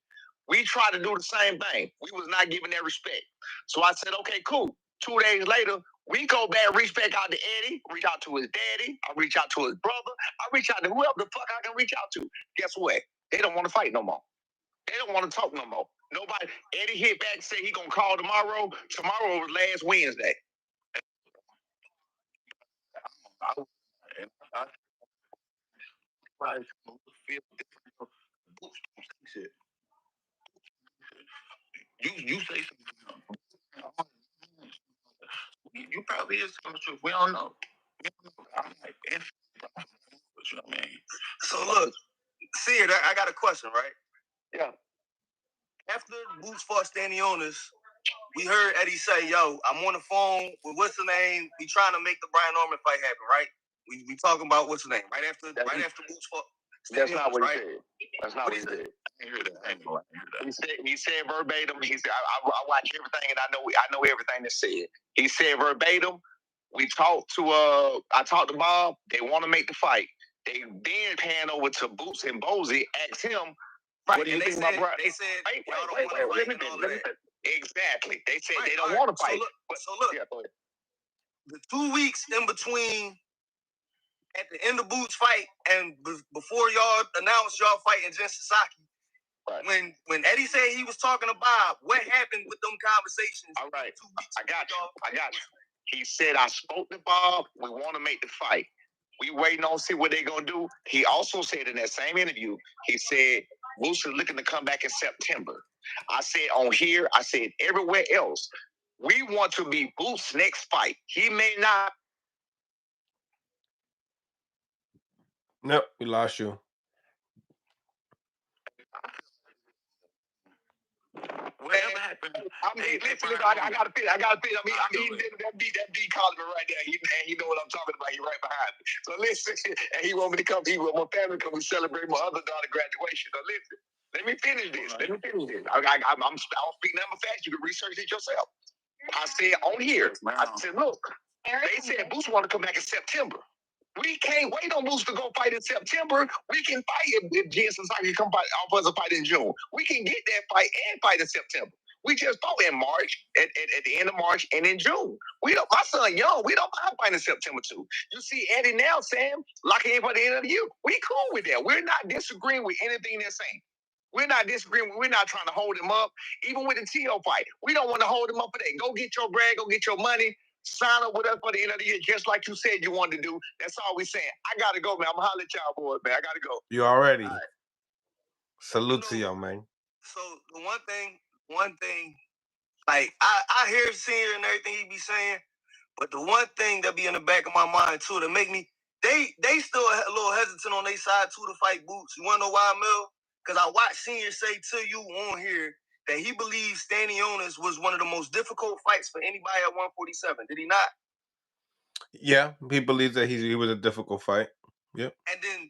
We tried to do the same thing. We was not giving that respect. So I said, okay, cool. 2 days later, we go back, reach back out to Eddie, reach out to his daddy, I reach out to his brother, I reach out to whoever the fuck I can reach out to. Guess what? They don't want to fight no more. They don't want to talk no more. Nobody. Eddie hit back and said he gonna call tomorrow. Tomorrow was last Wednesday. You say something. You probably is telling the truth. We don't know. I'm like, what you mean? So look, see it. I got a question, right? Yeah. After Boots fought Stanionis, we heard Eddie say, "Yo, I'm on the phone with what's the name? We trying to make the Brian Norman fight happen, right? We talking about what's the name? Right after Boots fought Stanionis, that's not what right? he said. That's not what he said. He said verbatim. He said, I watch everything and I know everything that's said. He said verbatim. I talked to Bob. They want to make the fight. They then pan over to Boots and Bozy, asked him, right, what do you think about Brian? They said, wait. Exactly. They said they don't want to fight. So look, yeah, go ahead. The 2 weeks in between at the end of Boots' fight and before y'all announced y'all fighting Jen Sasaki, right. when Eddie said he was talking to Bob, what happened with them conversations? All right. 2 weeks I got you. He said, I spoke to Bob. We want to make the fight. We waiting on to see what they're going to do. He also said in that same interview, he said, Boots is looking to come back in September. I said on here, I said everywhere else, we want to be Boots' next fight. He may not. Nope, we lost you. Whatever happened. I mean, listen, I gotta fit. I mean, that beat calling me right there. He know what I'm talking about. He right behind me. So listen, and he want me to come. He want my family to come and celebrate my other daughter graduation. So listen, let me finish this. I'm speaking number facts. You can research it yourself. I said on here. I said, look, they said Boots want to come back in September. We can't wait on Boots to go fight in September. We can fight if Jensen can come fight off us a fight in June. We can get that fight and fight in September. We just fought in March, at the end of March and in June. We don't. My son young. We don't mind fighting in September too. You see Eddie now, Sam, locking in for the end of the year. We cool with that. We're not disagreeing with anything they're saying. We're not disagreeing. We're not trying to hold him up. Even with the Tio fight, we don't want to hold him up for that. Go get your brand. Go get your money. Sign up with us for the end of the year, just like you said you wanted to do. That's all we saying. I gotta go, man. I'm gonna holler at y'all boys, man. I gotta go. You already. Right. Salute to y'all, man. So the one thing, like I hear Senior and everything he be saying, but the one thing that be in the back of my mind too, that make me they still a little hesitant on their side too to fight Boots. You wanna know why, Mel? Because I watched Senior say to you on here that he believes Stanionis was one of the most difficult fights for anybody at 147. Did he not? Yeah, he believes that he was a difficult fight. Yep. And then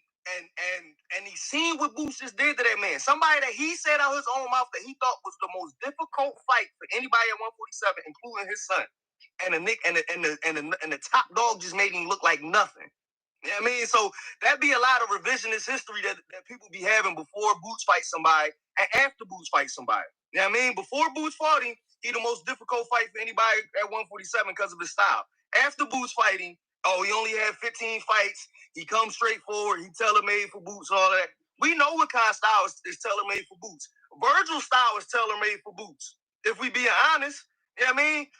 and he seen what Boots just did to that man. Somebody that he said out his own mouth that he thought was the most difficult fight for anybody at 147, including his son. And the top dog just made him look like nothing. You know what I mean? So that'd be a lot of revisionist history that people be having before Boots fight somebody and after Boots fight somebody. You know what I mean? Before Boots fought him, he the most difficult fight for anybody at 147 because of his style. After Boots fighting, he only had 15 fights. He comes straight forward. He tailor-made for Boots and all that. We know what kind of style is tailor-made for Boots. Virgil's style is tailor-made for Boots. If we be honest, you know what I mean?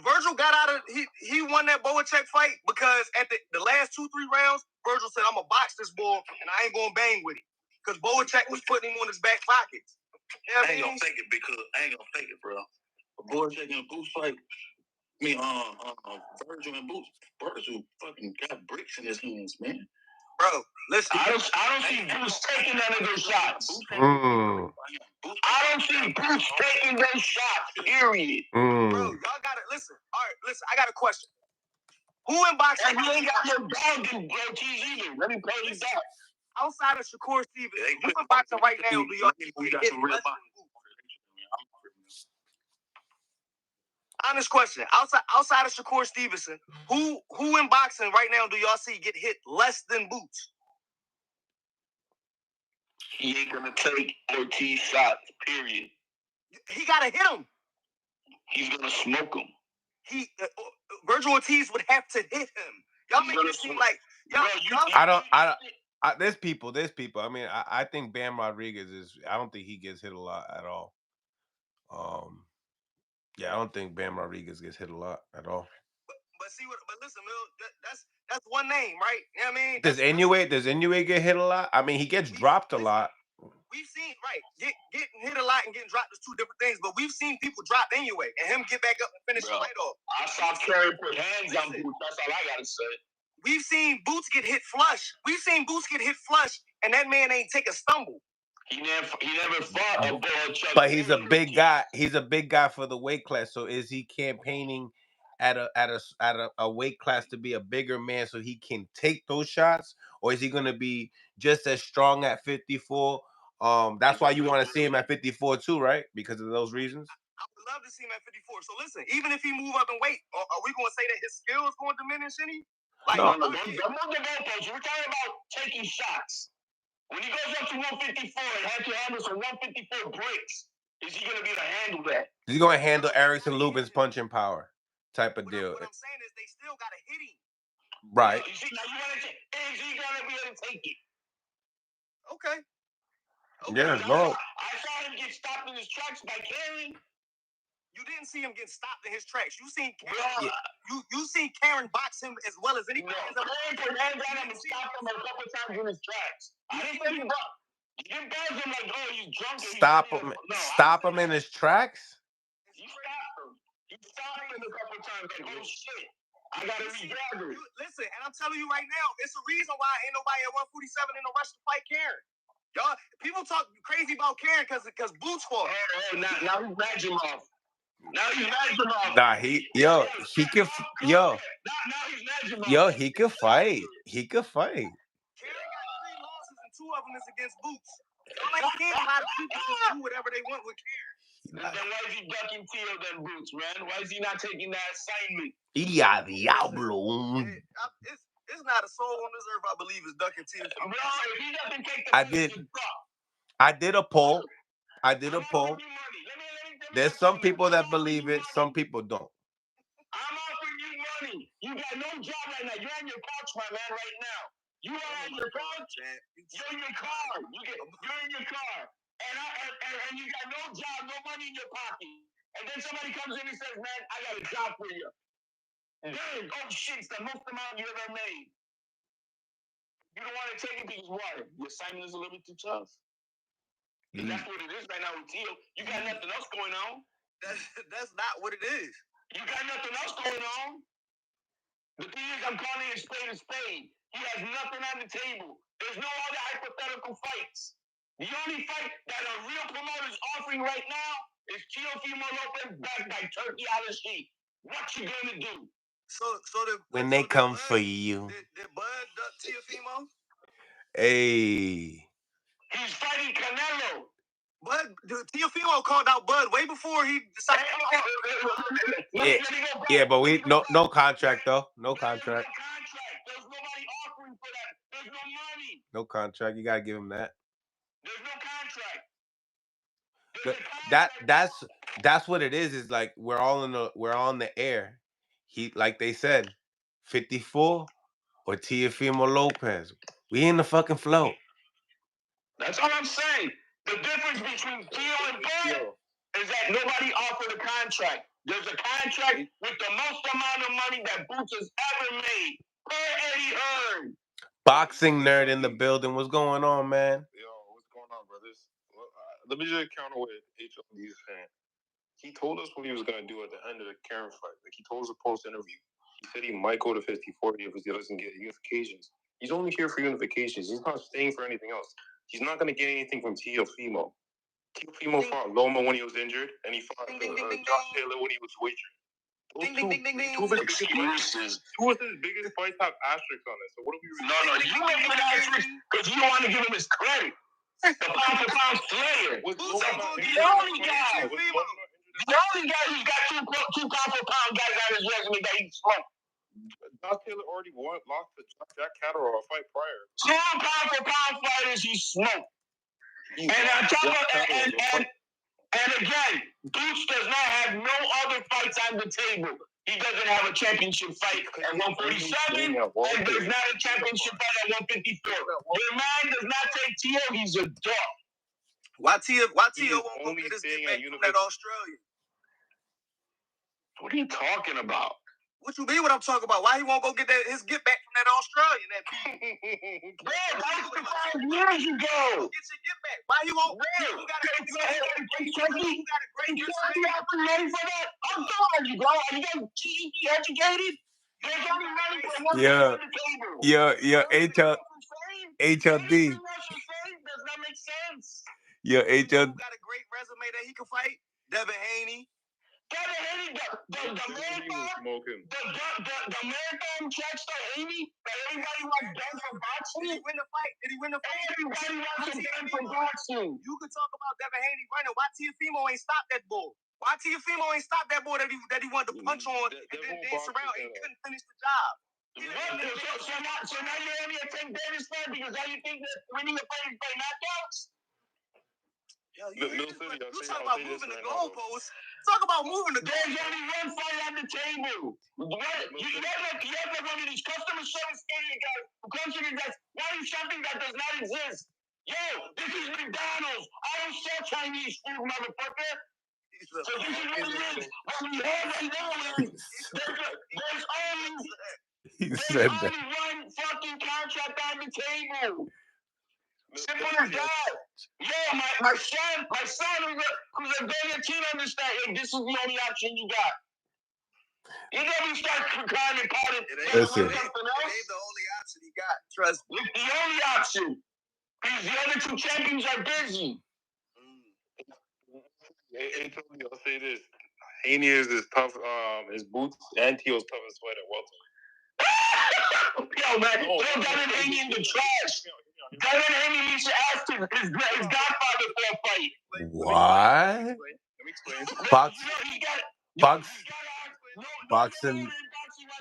Virgil got out of he won that Boacek fight because at the last 2-3 rounds, Virgil said, I'm gonna box this boy and I ain't gonna bang with him. Because Boacek was putting him on his back pockets. You know I ain't gonna fake it, bro. Boacek and Boots fight. Virgil and Boots. Virgil fucking got bricks in his hands, man. Bro, listen. I don't see Boots taking none of those shots. I don't see Boots taking those shots, period. Bro, y'all gotta listen. All right, listen. listen. I got a question. Who in boxing? And you ain't got no dog in Ortiz either. Let me play these dogs. Outside of Shakur Stevenson, who in boxing right now do y'all think get hit less than Boots? Honest question. Outside of Shakur Stevenson, who in boxing right now do y'all see get hit less than Boots? He ain't gonna take Ortiz shots, period. He gotta hit him. He's gonna smoke him. Virgil Ortiz would have to hit him. Y'all make it seem like There's people. I mean, I think Bam Rodriguez is. I don't think he gets hit a lot at all. Yeah, I don't think Bam Rodriguez gets hit a lot at all. But listen, Mill, that's one name, right? You know what I mean? Does Inoue get hit a lot? I mean, he gets dropped a lot. We've seen, right, getting hit a lot and getting dropped is two different things, but we've seen people drop anyway and him get back up and finish the fight off. I saw Curry put hands on Boots. That's all I gotta say. We've seen Boots get hit flush. And that man ain't take a stumble. He never fought a ball chuck. But he's a big guy. He's a big guy for the weight class. So is he campaigning at a weight class to be a bigger man so he can take those shots, or is he going to be just as strong at 54? That's why you want to see him at 54 too, right? Because of those reasons. I would love to see him at 54. So listen, even if he move up in weight, are we going to say that his skill is going to diminish any? Like, no, don't move the goalposts. We're talking about taking shots. When he goes up to 154 and has to handle some 154 breaks, is he going to be able to handle that? Is he going to handle Erickson Lubin's punching power type of deal? What I'm saying is they still got to hit him. Right. Is he going to be able to take it? Okay. Yeah, no. I saw him get stopped in his tracks by Karen. You didn't see him get stopped in his tracks. You seen Karen. You seen Karen box him as well as anybody. Karen put hands on him and stopped him a couple times in his tracks. I didn't think he bucked. You didn't buzz him like, oh, he's drunk. Stop him in his tracks. He stopped him. He stopped him a couple times. Like, oh shit, I gotta regather. Listen, and I'm telling you right now, it's a reason why ain't nobody at 147 in a rush to fight Karen. Y'all, people talk crazy about Karen because Boots fought. Now he's Majimov. Nah, he can Now he's Majimov. he could fight. He could fight. Karen got 3 losses and 2 of them is against Boots. Y'all ain't seen a lot of people just do whatever they want with Karen. Then why is he ducking Teo than Boots, man? Why is he not taking that assignment? Diablo. It's not a soul on this earth I believe is ducking Teo. Bro, if he doesn't take the I did a poll. There's some people that believe it, some people don't. I'm offering you money. You got no job right now. You're on your couch, my man, right now. You are on your couch. You're in your car. You're in your car. And you got no job, no money in your pocket. And then somebody comes in and says, man, I got a job for you. Then, oh shit, it's the most amount you ever made. You don't want to take it because what? Your assignment is a little bit too tough. That's what it is right now with Teo. You got nothing else going on. That's not what it is. You got nothing else going on. The thing is, I'm calling it spade a spade. He has nothing on the table. There's no other hypothetical fights. The only fight that a real promoter is offering right now is Teofimeo Lopez backed by Turkey Ali. What you gonna do? When they come for you. Did Bud duck Teofimeo? Hey. He's fighting Canelo. Bud, Teofimeo called out Bud way before he decided. Yeah, but no contract though. No contract. There's nobody offering for that. There's no money. No contract. You gotta give him that. There's no contract. That's what it is. Is like we're on the air. He, like they said, 54 or Teofimeo Lopez. We in the fucking flow. That's all I'm saying. The difference between Teo and Bud is that nobody offered a contract. There's a contract with the most amount of money that Boots has ever made. Per Eddie Hearn. Boxing nerd in the building. What's going on, man? Yo, what's going on, brothers? Well, let me just counter what HLD is saying. He told us what he was going to do at the end of the Karen fight. Like, he told us a post-interview. He said he might go to 54 if he doesn't get unifications. He's only here for unifications. He's not staying for anything else. He's not going to get anything from Teofimeo. Teofimeo fought Loma when he was injured, and he fought Josh Taylor when he was wagering. Those ding, ding, ding, ding. Two of his biggest fights have asterisks on it. So what are we? No, you make him an asterisk because you don't want to give him his credit. The pound for pound player. The only guy who's got two pound for pound guys on his resume that he smoked. Josh Taylor already lost to Jack Catterall a fight prior. Two pound for pound fighters he smoked. And on top of and again, Boots does not have no other fights on the table. He doesn't have a championship fight at 147, and there's not a championship fight at 154. The man does not take Tio. He's a dog. Why Tio won't go get his get back from that Australian? What are you talking about? What you mean? What I'm talking about? Why he won't go get his get back from that Australian? That bro, that was 5 years ago. Get your get back. Why he won't? You got a great ready for that? I'm sorry, bro. Are you guys GED educated? There's only money for one on the table. HLD. Does not make sense. Yeah, HLD. Got a great resume that he can fight. Devin Haney. Devin Haney, the marathon track star Haney that everybody wants done from boxing. Did he win the fight? Everybody wants him done from boxing. You can talk about Devin Haney running. Why Teofimeo ain't stopped that bull? Why Teofimeo ain't stopped that bull that he wanted to punch on and then dance around and couldn't finish the job? So now you're only a Tank Davis fan because now you think that winning a fight is by knockouts? You talk about moving the goalposts. Talk about moving the goalposts. There's only one fight on the table. You have like one of these customer service idiot guys who comes to you and says, why are you something that does not exist? Yo, this is McDonald's. I don't sell Chinese food, motherfucker. So this is what it is. What we have right now is there's only one fucking contract on the table. Simple as that. Yeah, my son who's a very keen understand. Hey, this is the only option you got. You know, we start crying and pouting. Listen. It ain't the only option he got. Trust me. It's the only option. Because the other two champions are busy. I'll say this. Haney is as tough, his Boots and Teo's toughest fight at welterweight. Yo, man, throw Devin Haney in the trash. Devin Haney needs to ask his godfather for a fight. What? Let me explain. Boxing.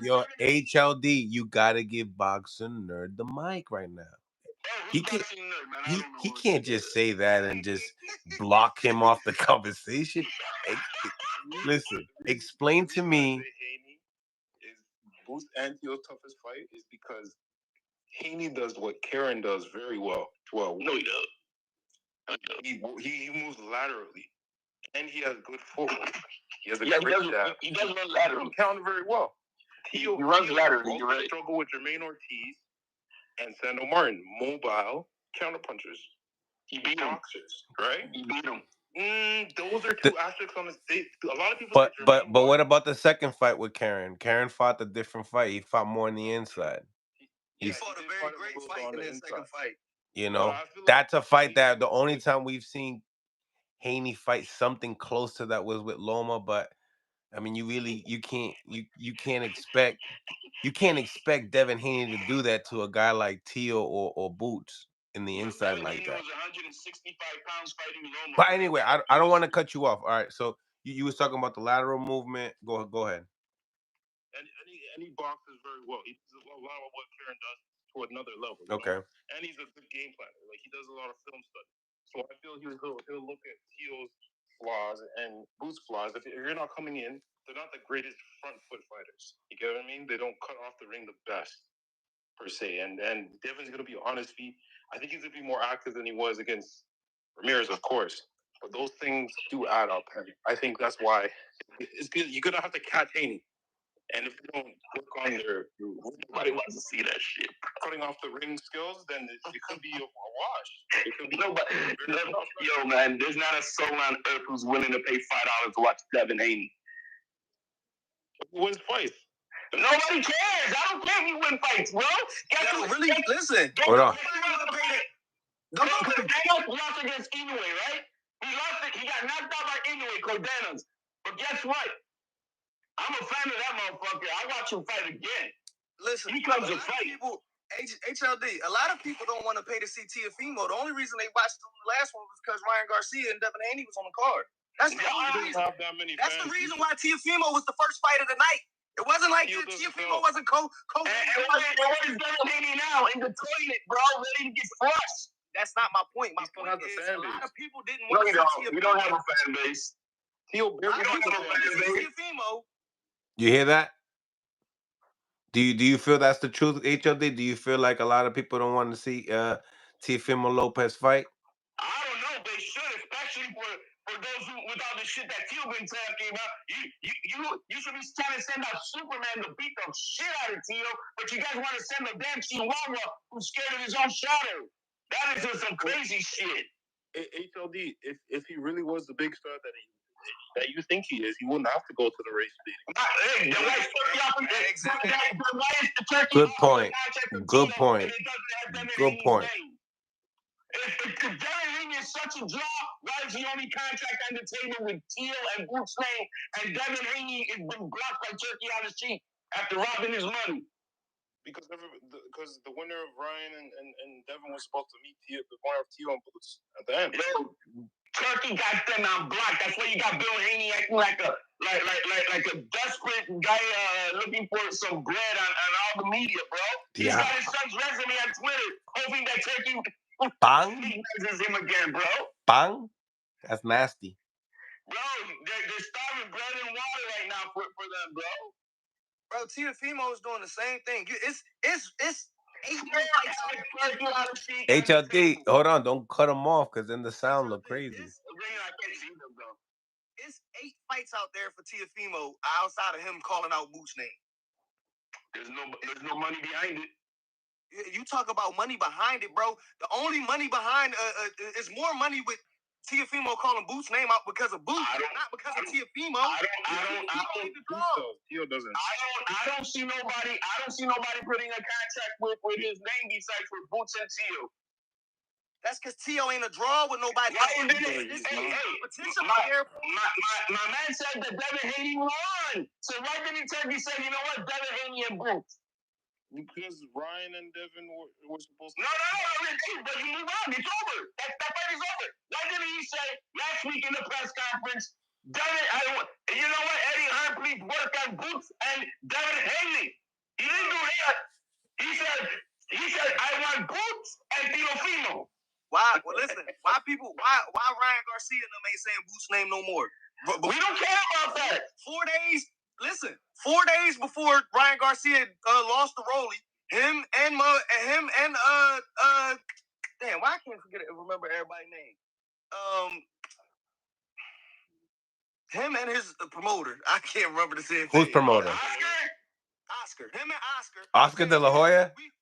Yo, HLD, you gotta give Boxing Nerd the mic right now. He can't just say that and just block him off the conversation. Listen, explain to me. Boots and Teo's toughest fight is because Haney does what Karen does very well. No, he does. He moves laterally, and he has good footwork. He has a great jab. He does run laterally. Counter very well. He runs laterally. You're right. Struggle with Jermaine Ortiz and Sando Martin. Mobile counter punchers. He beat him. Boxers, right? He beat him. Those are two asterisks on the state. A lot of people. But what about the second fight with Karen? Karen fought a different fight. He fought more on the inside. He fought a very great fight in his second fight. You know, that's a fight that the only time we've seen Haney fight something close to that was with Loma. But I mean, you can't expect Devin Haney to do that to a guy like Teo or Boots in the inside like that. 165 pounds fighting Loma. But anyway, I don't want to cut you off. All right, so you was talking about the lateral movement. Go ahead. And he boxes very well. He does a lot of what Karen does to another level. Okay. And he's a good game planner. Like, he does a lot of film study. So I feel he'll look at Teo's flaws and Boots' flaws. If you're not coming in, they're not the greatest front foot fighters. You get what I mean? They don't cut off the ring the best, per se. And Devin's going to be on his feet. I think he's going to be more active than he was against Ramirez, of course. But those things do add up. And I think that's why it's good. You're going to have to catch Haney. And if you don't work on nobody wants to see that shit. Cutting off the ring skills, then it could be a wash. It could be yo, man, there's not a soul on earth who's willing to pay $5 to watch Devin Haney. Who wins fights? Nobody cares. I don't care if you win fights, bro. Listen. Hold on. Cardenas lost against Inoue, right? He got knocked out by Inoue, Cardenas. But guess what? I'm a fan of that motherfucker. I watch him fight again. Listen, he comes to fight. People, HLD, a lot of people don't want to pay to see Teofimeo. The only reason they watched the last one was because Ryan Garcia and Devin Haney was on the card. That's the only reason. That's the reason why Teofimeo was the first fight of the night. It wasn't like Teofimeo wasn't co. What is Devin Haney now? In the toilet, bro, ready to get flushed. That's not my point. My point is a lot of people didn't want to see Teofimeo. We don't have a fan base. Teofimeo. You hear that? Do you feel that's the truth, HLD? Do you feel like a lot of people don't want to see Teofimeo Lopez fight? I don't know. They should, especially for those who, with all the shit that Teo been talking about. You should be trying to send out Superman to beat the shit out of Teo, but you guys want to send a damn Chihuahua who's scared of his own shadow. That is just some crazy shit. HLD, if he really was the big star that you think he is, he wouldn't have to go to the race meeting. Good point. Good point. Good point. If Devin Haney is such a draw, why is he only contract on the table with Teal and Boots name, and Devin Haney has been blocked by Turkey on the street after robbing his money? Because the winner of Ryan and Devin was supposed to meet the winner of Teal and Boots at the end. Turkey got them on block. That's why you got Bill Haney acting like a desperate guy looking for some bread on all the media, bro. He's got his son's resume on Twitter, hoping that Turkey recognizes him again, bro. Bang? That's nasty. Bro, they're starving bread and water right now for them, bro. Bro, Teofimeo is doing the same thing. It's HLD, hold on, don't cut them off because then the sound look crazy. It's 8 fights out there for Teofimeo outside of him calling out Boots' name. There's no money behind it. You talk about money behind it, bro. The only money behind is more money with Teofimeo calling Boots' name out because of Boots, not because of Teofimeo. Teo doesn't. I don't see nobody putting a contract with his name besides for Boots and Teo. That's because Teo ain't a draw with nobody. My man said that Devin Haney won. So why didn't Turkey say, you know what, Devin Haney and Boots? Because Ryan and Devin were supposed to. No, but you move on. It's over. That fight is over. Why didn't he say last week in the press conference, you know what, Eddie Hearn, please work on Boots and Devin Haney? He didn't do that. He said, I want Boots and Teofimeo. Why? Well, listen. Why Ryan Garcia and them ain't saying Boots' name no more? But we don't care about that. 4 days. Listen, 4 days before Ryan Garcia lost the Rolly, him and damn, why I can't remember everybody's name? Him and his promoter. I can't remember the same thing. Who's promoter? Oscar. Him and Oscar. Oscar De La Hoya? We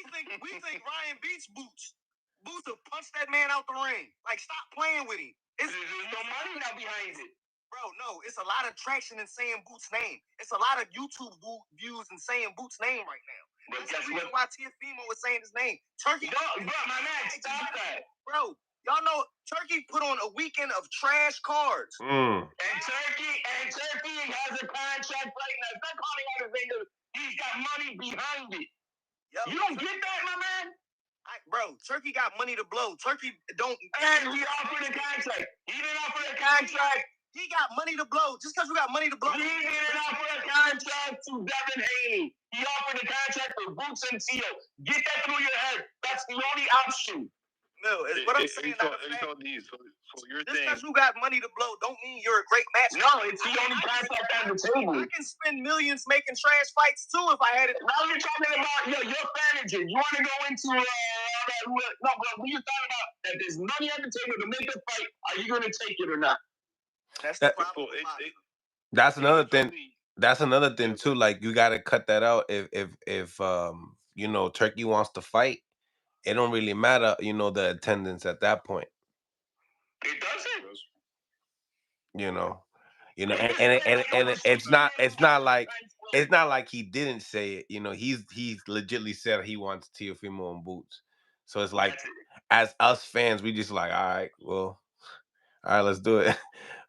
think Ryan beats Boots. Boots will punch that man out the ring. Like, stop playing with him. There's no money now behind it. Bro, no, it's a lot of traction in saying Boots' name. It's a lot of YouTube views in saying Boots' name right now. But that's the reason why Teofimeo was saying his name. Turkey. Bro, my man, stop that. Bro, y'all know Turkey put on a weekend of trash cards. And Turkey has a contract right now. It's not calling out his name. He's got money behind it. Yep. You don't get that, my man? Bro, Turkey got money to blow. Turkey don't. And he offered a contract. He didn't offer a contract. He got money to blow. Just because you got money to blow. He didn't offer a contract to Devin Haney. He offered a contract for Boots and Teo. Get that through your head. That's the only option. No, what I'm saying. So you're just saying because you got money to blow don't mean you're a great match. No, it's the only contract on the table. I can spend millions making trash fights too if I had it. Now you're talking about your manager. You want to go into but when you're talking about that there's money on the table to make a fight, are you going to take it or not? That's the problem. That's another thing. That's another thing too. Like, you got to cut that out. If Turkey wants to fight, it don't really matter. The attendance at that point. It doesn't. And it's not like he didn't say it. He's legitimately said he wants Teofimeo and Boots. So it's like, as us fans, we just like, all right, let's do it.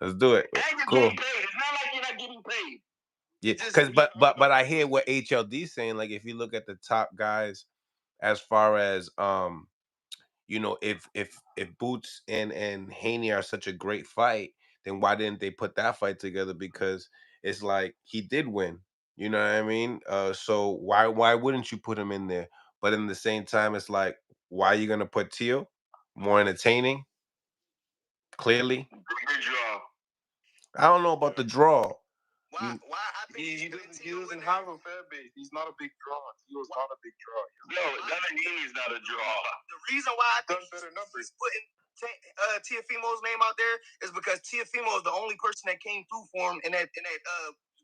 Let's do it. And you're cool. getting paid. It's not like you're not getting paid. Yeah, because but I hear what HLD's saying. Like if you look at the top guys, as far as you know, if Boots and Haney are such a great fight, then why didn't they put that fight together? Because it's like he did win. You know what I mean? So why wouldn't you put him in there? But in the same time, it's like, why are you gonna put Teal? More entertaining, clearly. Good draw. I don't know about the draw. Why I think he doesn't have a fan base. He's not a big draw. Teal's not a big draw. No, Devin Haney's not a draw. The reason why I think he's putting Teofimo's name out there is because Teofimo is the only person that came through for him in that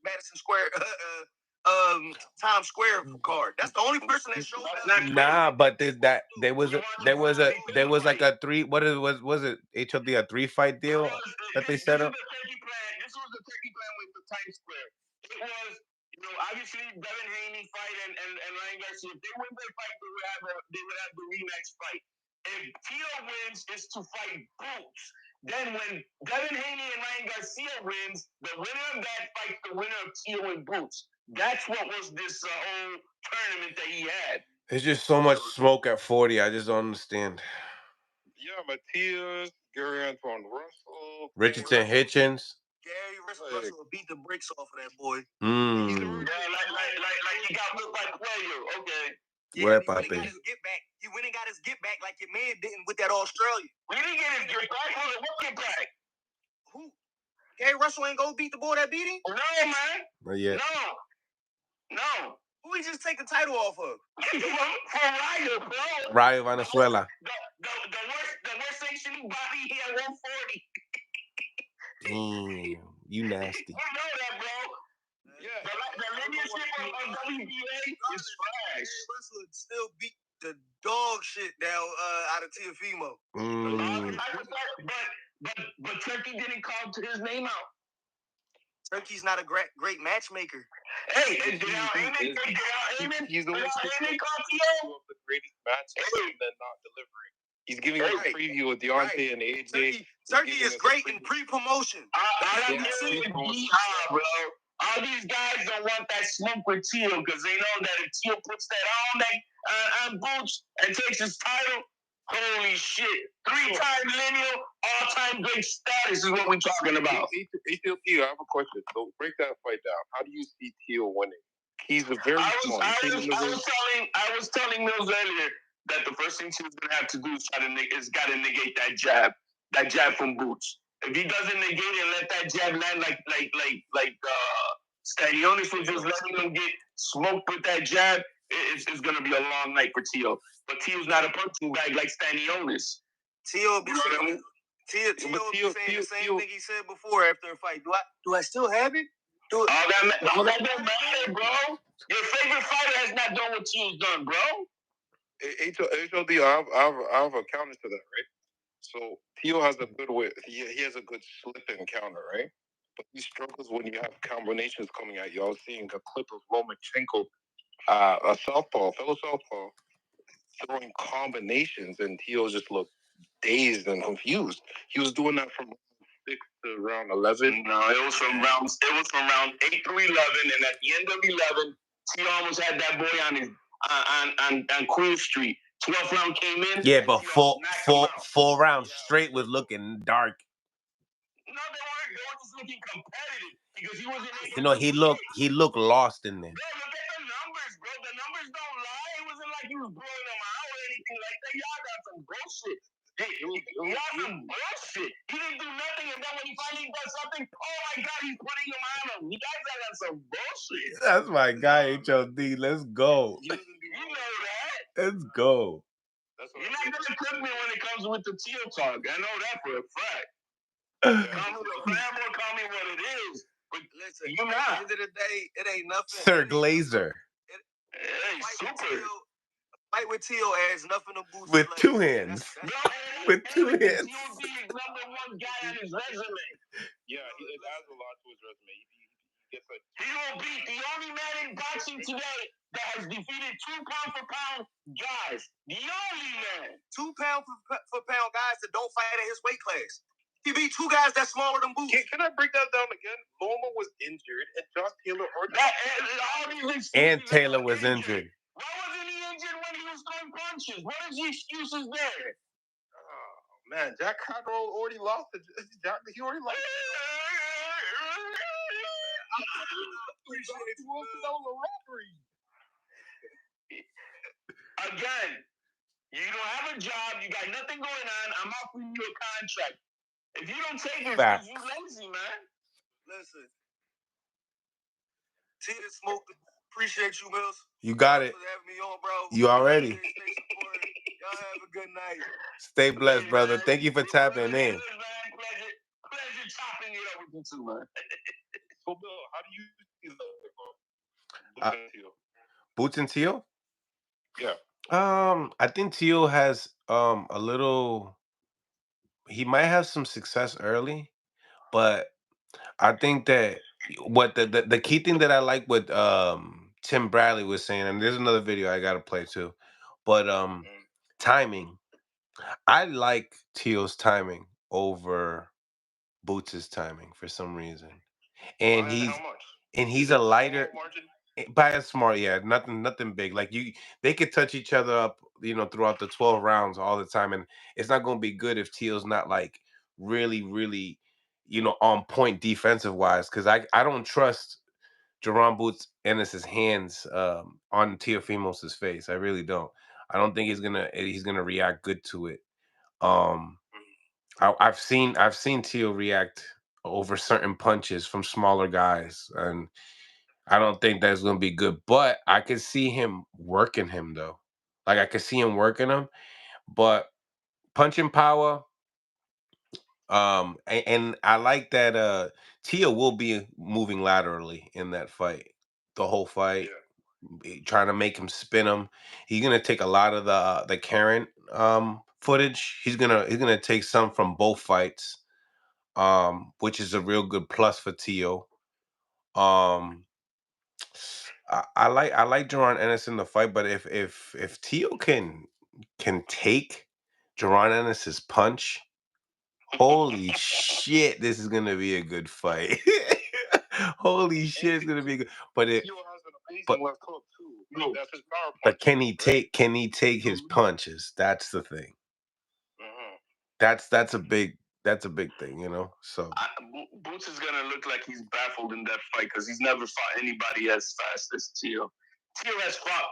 Madison Square Times Square card. That's the only person that showed up. Nah, but there was like a three. What it was it HLD a 3-fight deal that they set up? This was the turkey plan with the Times Square. It was, obviously Devin Haney fight and Ryan Garcia. If they win their fight, they would have the rematch fight. If Tio wins, it's to fight Boots. Then when Devin Haney and Ryan Garcia wins, the winner of that fights the winner of Tio and Boots. That's what was this whole tournament that he had. There's just so much smoke at 40. I just don't understand. Yeah, Matias, Gary Antoine Russell, Richardson Hitchens. Gary Russell will beat the brakes off of that boy. Yeah, like he got whipped by Player. Okay. Yeah, he went and got his get back. He went and got his get back like your man didn't with that Australian. We didn't get his get back. What get back? Who? Gary Russell ain't go beat the boy that beat him? No, man. Not yet. No. Who he just take the title off of? For Rayo, bro. Rayo Venezuela. The worst sanctioning body, he had 140. Damn, you nasty. You know that, bro. Yeah. The leadership of WBA is trash. Gary Russell still beat the dog shit down out of Teofimo. But Turkey didn't call his name out. Turkey's not a great matchmaker. Hey, he's the one of the greatest matches and then not delivering. He's giving us a preview with Deontay and AJ. Turkey is great in pre-promotion. Bro. All these guys don't want that smoke with Teal because they know that if Teal puts that on Boots and takes his title, holy shit. 3-time lineal, all-time great status is what we're talking about. HLT, I have a question. So break that fight down. How do you see Teal winning? He's a very small. I was telling Mills earlier that the first thing Teal's gonna have to do is gotta negate that jab from Boots. If he doesn't negate it and let that jab land like Stanionis was just letting him get smoked with that jab, it's gonna be a long night for Teal. But Teal's not a punching bag like Stanionis. Teal be saying the same thing he said before after a fight. Do I still have it? All that don't matter, bro. Your favorite fighter has not done what Teal's done, bro. HLD, I have a counter to that, right? So Teal has a good way. He has a good slip-in counter, right? But he struggles when you have combinations coming at you. I was seeing a clip of Lomachenko, a fellow southpaw, throwing combinations, and Teal just looked dazed and confused. He was doing that from 6 to round 11. No, it was from round 8 through 11, and at the end of 11, Teal almost had that boy on his on Queen Street. 12th round came in. Yeah, but four rounds straight was looking dark. No, they were just looking competitive because he wasn't. He looked lost in there. Bro, look at the numbers, bro. The numbers don't lie. It wasn't like he was blowing them out or anything like that. Y'all got some bullshit. Y'all some bullshit. He didn't do nothing, and then when he finally does something, oh my God, he's putting him on him. You guys got some bullshit. That's my guy, HOD. Let's go. You know that. Let's go. You're not gonna cook me when it comes with the Teal talk. I know that for a fact. Call me the family, call me what it is. But listen, at the end of the day, it ain't nothing. Sir Glazer. Fight with Teal adds nothing to Boots. With two hands. With two hands. He'll be his #1 guy on his resume. Yeah, it adds a lot to his resume. He will be the only man in boxing today that has defeated 2 pound-for-pound guys. The only man. 2 pound for pound guys that don't fight at his weight class. He beat two guys that's smaller than Boots. Can I break that down again? Loma was injured, and Josh Taylor and Taylor was injured. Why wasn't he injured when he was throwing punches? What is the excuses there? Oh man, Jack Cottrell already lost. He already lost. That was a robbery. Again, you don't have a job. You got nothing going on. I'm offering you a contract. If you don't take it, you lazy, man. Listen. Tea and Smoke. Appreciate you, Mills. You got it. For having me on, bro. You already. Y'all have a good night. Stay blessed, brother. Thank you for tapping in. Pleasure chopping it up with you too, man. So, Bill, how do you see the Boots and Teal? Yeah. I think Teal has a little. He might have some success early, but I think that what the key thing that I like what Tim Bradley was saying, and there's another video I gotta play too, but timing. I like Teal's timing over Boots' timing for some reason, and he's a lighter. By a smart, yeah, nothing big. Like they could touch each other up, throughout the 12 rounds all the time, and it's not going to be good if Teal's not like really, really, on point defensive wise. Because I don't trust Jaron Boots Ennis's hands on Teofimos' face. I really don't. I don't think he's gonna react good to it. I've seen Teal react over certain punches from smaller guys, and I don't think that's going to be good, but I could see him working him though. Like I could see him working him, but punching power. And I like that Tia will be moving laterally in that fight, the whole fight, trying to make him spin him. He's gonna take a lot of the Karen footage. He's gonna take some from both fights, which is a real good plus for Tio. I like Jaron Ennis in the fight, but if Tio can take Jaron Ennis's punch, holy shit, this is gonna be a good fight. Holy shit, it's gonna be good. But can he take his punches? That's the thing. That's a big thing, So Boots is gonna look like he's baffled in that fight because he's never fought anybody as fast as Tio. Tio has fought.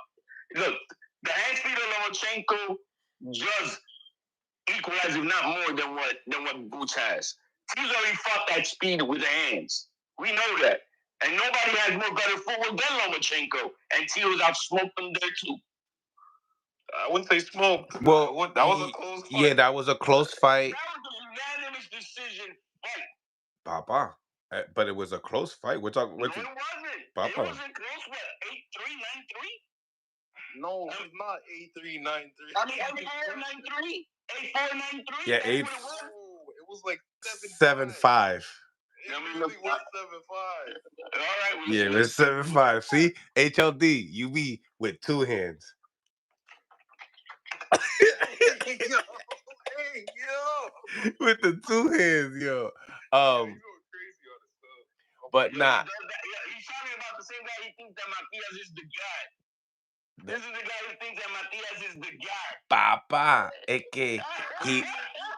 Look, the hand speed of Lomachenko just equalize, if not more, than what Boots has. Tio's already fought that speed with the hands. We know that, and nobody has more better footwork than Lomachenko. And Tio's outsmoked them there too. I wouldn't say smoked. Well, that was a close fight. Yeah, that was a close fight. That was a unanimous decision fight. Papa. But it was a close fight. We're talking. No, it wasn't. Papa. It wasn't close. What? 8-3, 9-3? No, it's not 8-3, 9-3. I mean, 8-4, 9-3. 8-4, 9-3. Yeah, 8. It was like 7-5. It really was 7-5. All right. Yeah, it was 7-5. See, HLD, you be with two hands. With the two hands, yo. But nah. He's talking about the same guy. He thinks that Matias is the guy. This is the guy who thinks that Matias is the guy. Papa,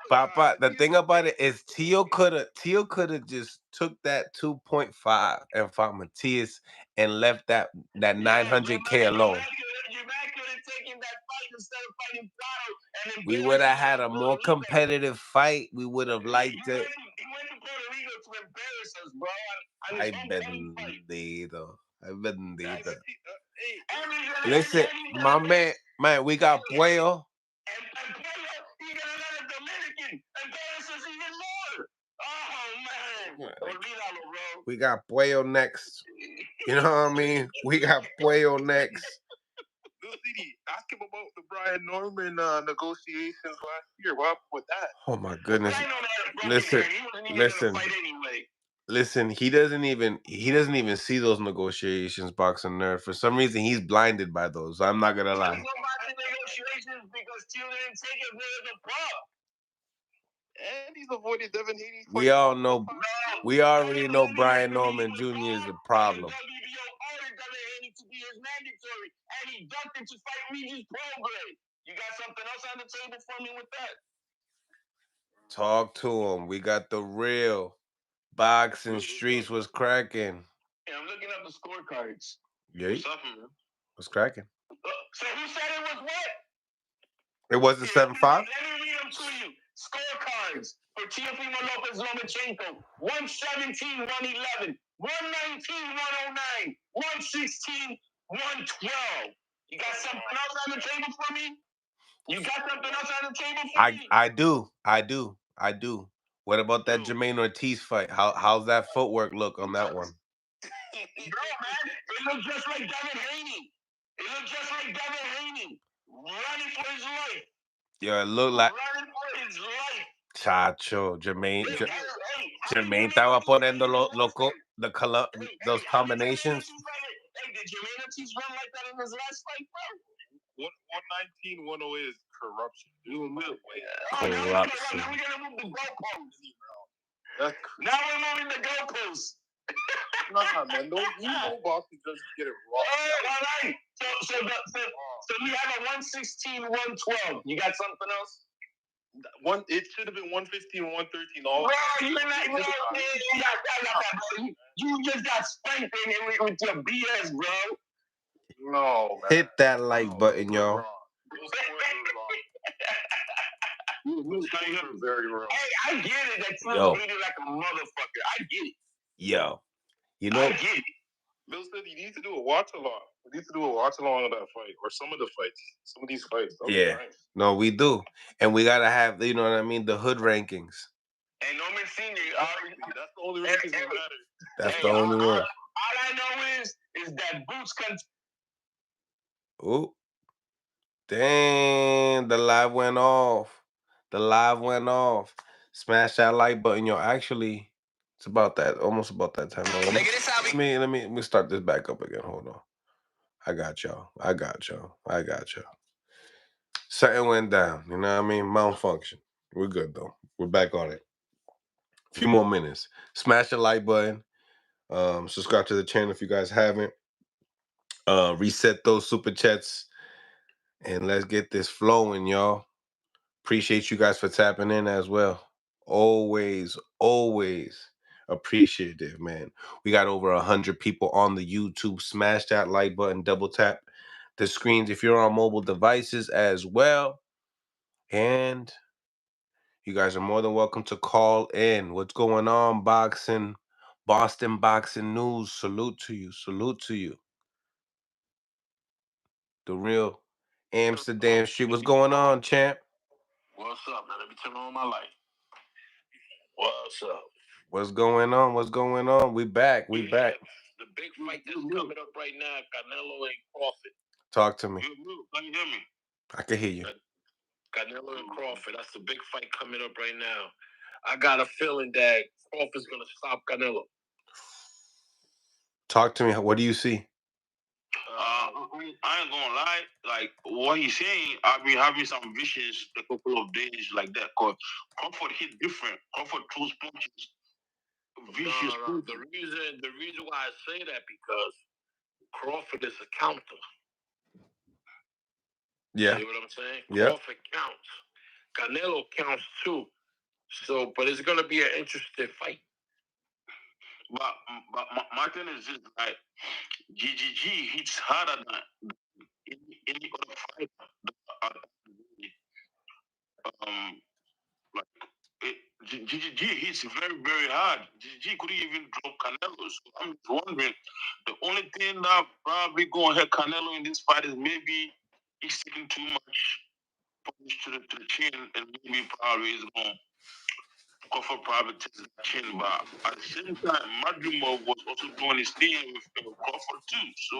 Papa. The thing about it is, Tio could have just took that 2.5 and fought Matias and left that 900K alone. We would have had a more competitive fight. We would have liked it. He went to Puerto Rico to embarrass us, bro. I bendito. Listen, my man, we got Puello. And Puello, he's gonna let a Dominican embarrass us even more. Oh man. Bro. We got Puello next. You know what I mean? We got Puello next. Ask him about the Brian Norman negotiations last year. What happened with that? Oh my goodness! Listen. He doesn't even see those negotiations, Boxing Nerd. For some reason, he's blinded by those. I'm not gonna lie. Negotiations because Teal didn't take it with the prop. And he's avoided Devin Haney. We all know. We already know Brian Norman Jr. is a problem. WBO ordered Devin Haney to be his mandatory, and he ducked it to fight Regis Prograis. You got something else on the table for me with that? Talk to him. We got the real boxing streets was cracking. Yeah, I'm looking up the scorecards. Yeah, What's up, man? was cracking. So who said it was what? It wasn't 7-5. Let me read them to you. Scorecards for Teofimeo Lopez Lomachenko: 117, 111, 119, 109, 116, 112. You got something else on the table for me? You got something else on the table for me? I do. What about that Jermaine Ortiz fight? How's that footwork look on that one? Bro, man, it looked just like Devin Haney. Running for his life. Yeah, it looked like running for his life. Chacho, Jermaine estaba poniendo those combinations. Hey, did Jermaine Ortiz run like that in his last fight, bro? 119, 108 is corruption. Corruption. Now we're gonna move the goalposts. Now we're moving the goalposts. Nah, man, no boxing just get it wrong. All right. So we have a 116, 112. You got something else? It should have been 115, 113. Bro, you just got spanked with your BS, bro. No, man. Hit that like button, y'all. Very wrong. Hey, I get it that you're bleeding like a motherfucker. I get it. Yo, you know. I get it. Bill said he needs to do a watch along. We need to do a watch along of that fight, or some of the fights, some of these fights. Yeah, nice. No, we do, and we gotta have, you know what I mean, the hood rankings. And Norman Senior, that's the only rankings that matter. That's the only one. All I know is that Boots can. Oh, damn! The live went off. Smash that like button, yo. Actually, it's about that, almost about that time. Let me start this back up again. Hold on. I got y'all. Something went down. You know what I mean? Malfunction. We're good though. We're back on it. A few more minutes. Smash the like button. Subscribe to the channel if you guys haven't. Reset those super chats. And let's get this flowing, y'all. Appreciate you guys for tapping in as well. Always appreciative, man. We got over 100 people on the YouTube. Smash that like button, double tap the screens if you're on mobile devices as well. And you guys are more than welcome to call in. What's going on, boxing? Boston boxing news. Salute to you. The real Amsterdam Street. What's going on, champ? What's up, man? Let me turn on my light. What's up? What's going on? We back. The big fight that's coming up right now, Canelo and Crawford. Talk to me. Can you hear me? I can hear you. Canelo and Crawford. That's the big fight coming up right now. I got a feeling that Crawford's gonna stop Canelo. Talk to me. What do you see? I ain't gonna lie. Like what he's saying, I've been having some visions a couple of days like that. Cause Crawford hit different. Crawford throws punches. Vicious. No. The reason why I say that because Crawford is a counter. Yeah. See what I'm saying? Yeah. Crawford counts. Canelo counts too. So, but it's gonna be an interesting fight. But my thing is just like GGG hits harder than any other fighter. GGG hits very, very hard. GGG couldn't even drop Canelo. So I'm wondering, the only thing that probably going to hurt Canelo in this fight is maybe he's taking too much punch to the chin, and maybe probably is going to go for private to the chin. But at the same time, Madrimov was also doing his thing with Crawford too. So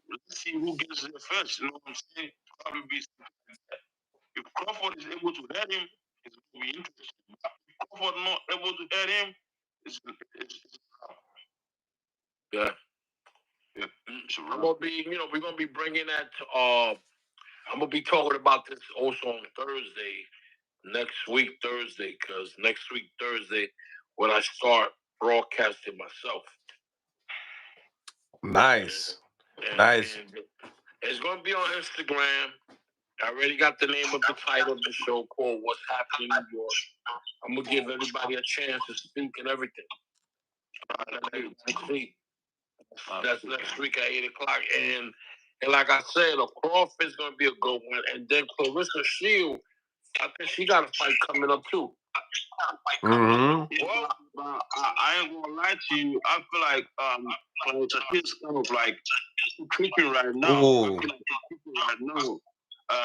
let's see who gets there first. You know what I'm saying? Probably be if Crawford is able to hit him, it's going to be interesting. But if Crawford not able to hit him, it's yeah. So we're gonna be, we're gonna be bringing that. I'm gonna be talking about this also on Thursday. next week Thursday, because next week Thursday when I start broadcasting myself. Nice. And it's going to be on Instagram. I already got the name of the title of the show called What's Happening in New York. I'm going to give everybody a chance to speak and everything. That's next week at 8 o'clock. And like I said, Crawford's going to be a good one. And then Clarissa Shield, I think she got a fight coming up too. Well, I ain't gonna lie to you. I feel like Clarissa is kind of like creeping right now. Ooh. I feel like she's creeping right now.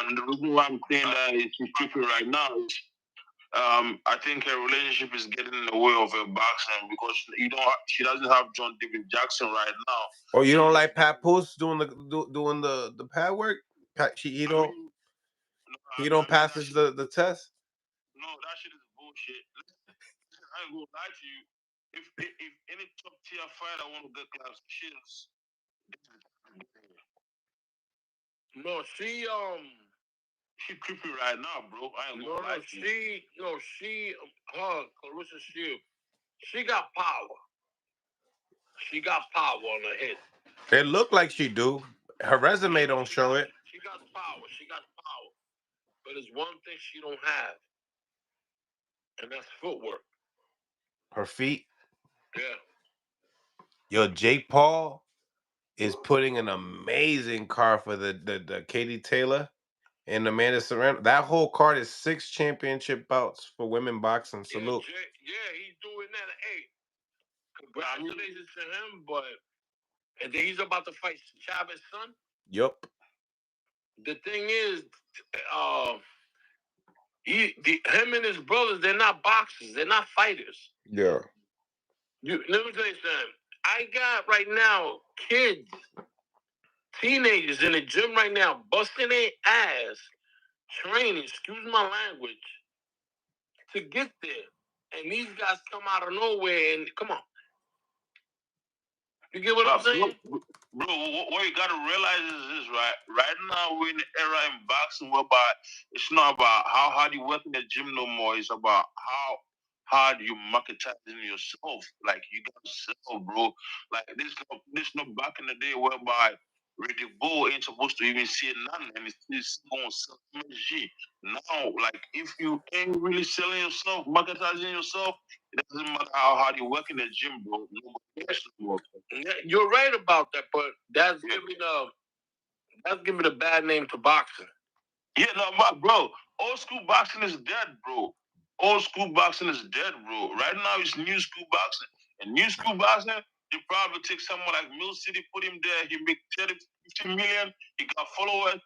And the reason why I'm saying that is she's creeping right now is I think her relationship is getting in the way of her boxing because she doesn't have John David Jackson right now. Oh, you don't like Pat Poose doing the pad work? He don't passes the test. No, that shit is bullshit. Listen, I ain't gonna lie to you. If any top tier fighter want to get class shits, no, she creepy right now, bro. I ain't gonna lie to you. Clarissa Shield, she got power. She got power on her head. It looked like she do. Her resume don't show it. She got power. She got power. But there's one thing she don't have, and that's footwork. Her feet. Yeah. Yo, Jake Paul is putting an amazing card for the Katie Taylor and Amanda Serrano. That whole card is 6 championship bouts for women boxing. Salute. He's doing that. Hey, congratulations to him. But and then he's about to fight Chavez's son. Yup. The thing is, him and his brothers, they're not boxers. They're not fighters. Yeah. Let me tell you something. I got right now kids, teenagers in the gym right now, busting their ass, training, excuse my language, to get there. And these guys come out of nowhere and come on. You get what I'm saying? Bro, what you gotta realize is this, right? Right now we're in the era in boxing whereby it's not about how hard you work in the gym no more. It's about how hard you marketizing yourself. Like you gotta sell, bro. Like this not back in the day whereby Reggie Bull ain't supposed to even see nothing and it's going to sell G. Now, like if you ain't really selling yourself, marketizing yourself, it doesn't matter how hard you work in the gym, bro. You're right about that, but that's giving a bad name to boxing. Yeah, no, bro. Old school boxing is dead, bro. Old school boxing is dead, bro. Right now it's new school boxing. And new school boxing, you probably take someone like Mill City, put him there, he make 30, 50 million, he got followers,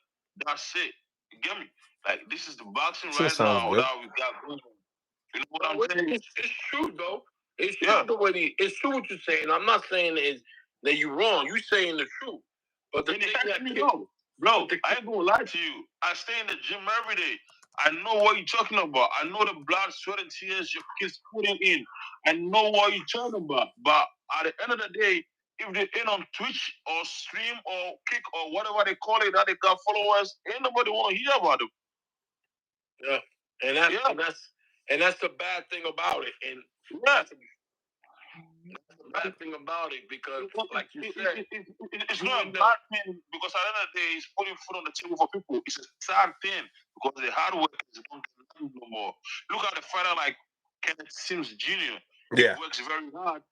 that's it. You get me? Like this is the boxing right now good. that we got going on. You know what I'm saying? It's true though. It's true it's true what you're saying. I'm not saying that you're wrong. You're saying the truth. But the thing that bro, I ain't gonna lie to you. I stay in the gym every day. I know what you're talking about. I know the blood, sweat, and tears your kids putting in. I know what you're talking about. But at the end of the day, if they ain't on Twitch or stream or kick or whatever they call it, that they got followers, ain't nobody want to hear about them. Yeah, and that's the bad thing about it. And that's the bad thing about it because, like you said, it's not a bad thing because at the end of the day, it's putting food on the table for people. It's a sad thing because the hard work is not no more. Look at the fighter like Kenneth Sims Jr. Yeah. He works very hard.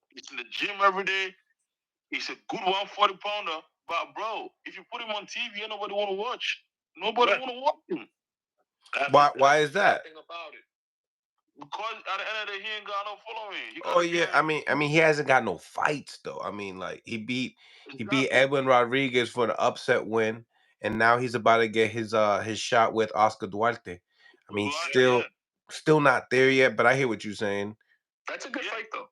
He's in the gym every day. He's a good 140 pounder. But bro, if you put him on TV, nobody want to watch. Nobody want to watch him. Why is that? Thing about it. Because at the end of the day, he ain't got no following. Oh yeah, I mean, he hasn't got no fights though. I mean, like he beat Edwin Rodriguez for the upset win, and now he's about to get his shot with Oscar Duarte. I mean, still not there yet, but I hear what you're saying. That's a good fight though.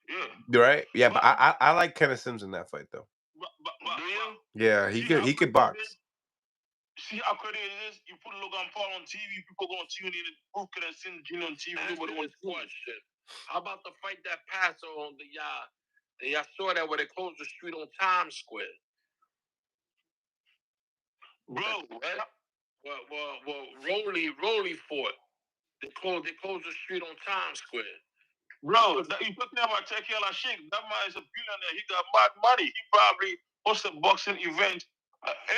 Yeah. Right? Yeah, but I like Kenneth Sims in that fight though. Do you? Yeah, he could box. See how crazy it is? You put Logan Paul on TV, people gonna tune in and who could have seen Junior on TV? Nobody wants to question. How about the fight that passed on y'all saw that where they closed the street on Times Square? Bro, well, Rolly fought. They closed the street on Times Square. Bro, you talking about Teofimeo Sheik? That man is a billionaire. He got mad money. He probably hosts a boxing event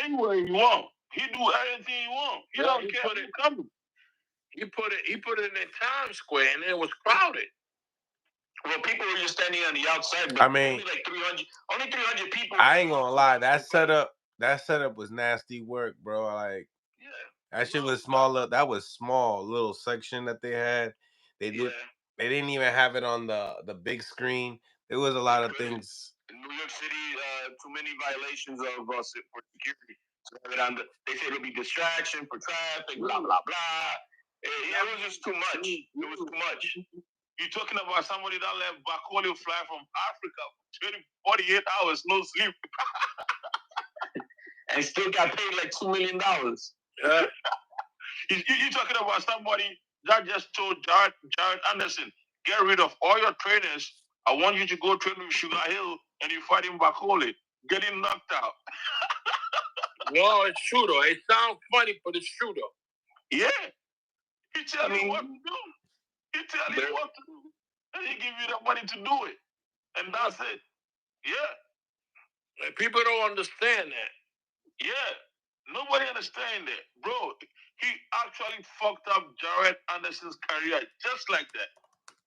anywhere he want. He do anything he want. He don't care. He coming. He put it in Times Square, and it was crowded. Well, people were just standing on the outside. I mean, only 300 people. I ain't gonna lie. That setup was nasty work, bro. Like, yeah, that shit was small. That was small little section that they had. They didn't even have it on the big screen. There was a lot of things. In New York City, too many violations of for security. So they said it'll be distraction for traffic, blah blah blah. It was just too much. It was too much. You're talking about somebody that left Bakoli fly from Africa for 48 hours, no sleep. And still got paid like $2 million. You're talking about somebody that just told Jaron Anderson, get rid of all your trainers. I want you to go train with Sugar Hill and you fight him Bakoli. Get him knocked out. No, it's true though. It sounds funny, but it's true though. Yeah. He tell you what to do. He tell you what to do. And he give you the money to do it. And that's it. Yeah. And people don't understand that. Yeah. Nobody understand that. Bro, he actually fucked up Jaron Anderson's career just like that.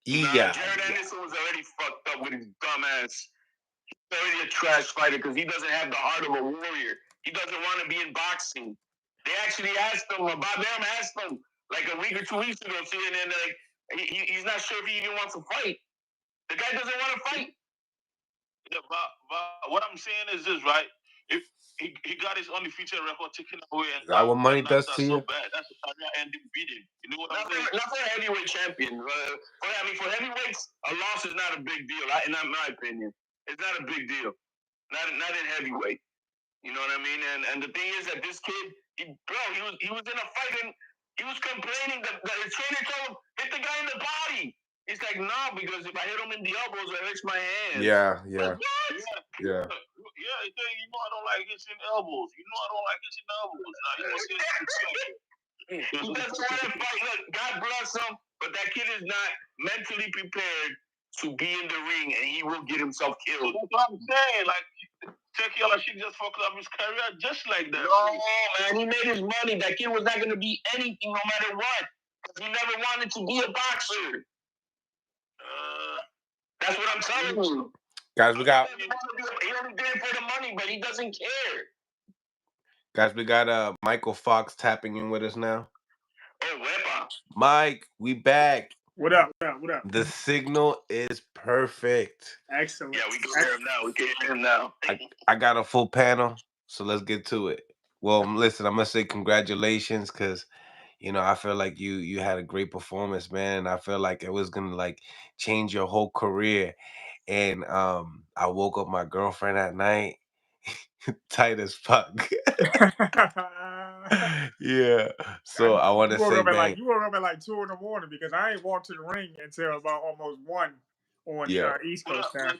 Yeah. Jaron Anderson was already fucked up with his dumb ass. He's already a trash fighter because he doesn't have the heart of a warrior. He doesn't want to be in boxing. They actually asked him, Bob Bam asked him like a week or 2 weeks ago, CNN, like, he's not sure if he even wants to fight. The guy doesn't want to fight. Yeah, but what I'm saying is this, right? If he got his undefeated record taken away, and that what money does to you? So bad. That's a career-ending beating. You know what I'm saying? Not for a heavyweight champion. For heavyweights, a loss is not a big deal. In my opinion, it's not a big deal. Not in heavyweight. You know what I mean? And the thing is that this kid, he was in a fight and he was complaining that the trainer told him, hit the guy in the body. He's like, no, because if I hit him in the elbows, it hurts my hands. Yeah. Like, what? Yeah. He said, you know I don't like hitting elbows. You know I don't like hitting elbows. Now you want to say something. He doesn't want to fight. Look, God bless him, but that kid is not mentally prepared to be in the ring, and he will get himself killed. That's what I'm saying. Like, Teofimeo Sheik just fucked up his career just like that. No, man, he made his money. That kid was not going to be anything no matter what. Because he never wanted to be a boxer. That's what I'm telling you. Guys, we got... He only did it for the money, but he doesn't care. Guys, we got Michael Fox tapping in with us now. Oh, wepa. Mike, we back. What up? The signal is perfect. Excellent. Yeah, we can hear him now. I got a full panel, so let's get to it. Well, listen, I'm gonna say congratulations because, you know, I feel like you had a great performance, man. I feel like it was gonna like change your whole career. And I woke up my girlfriend at night, tight as fuck. Yeah. So I want to say, you woke up at like 2 in the morning because I ain't walked to the ring until about almost 1 on East Coast time.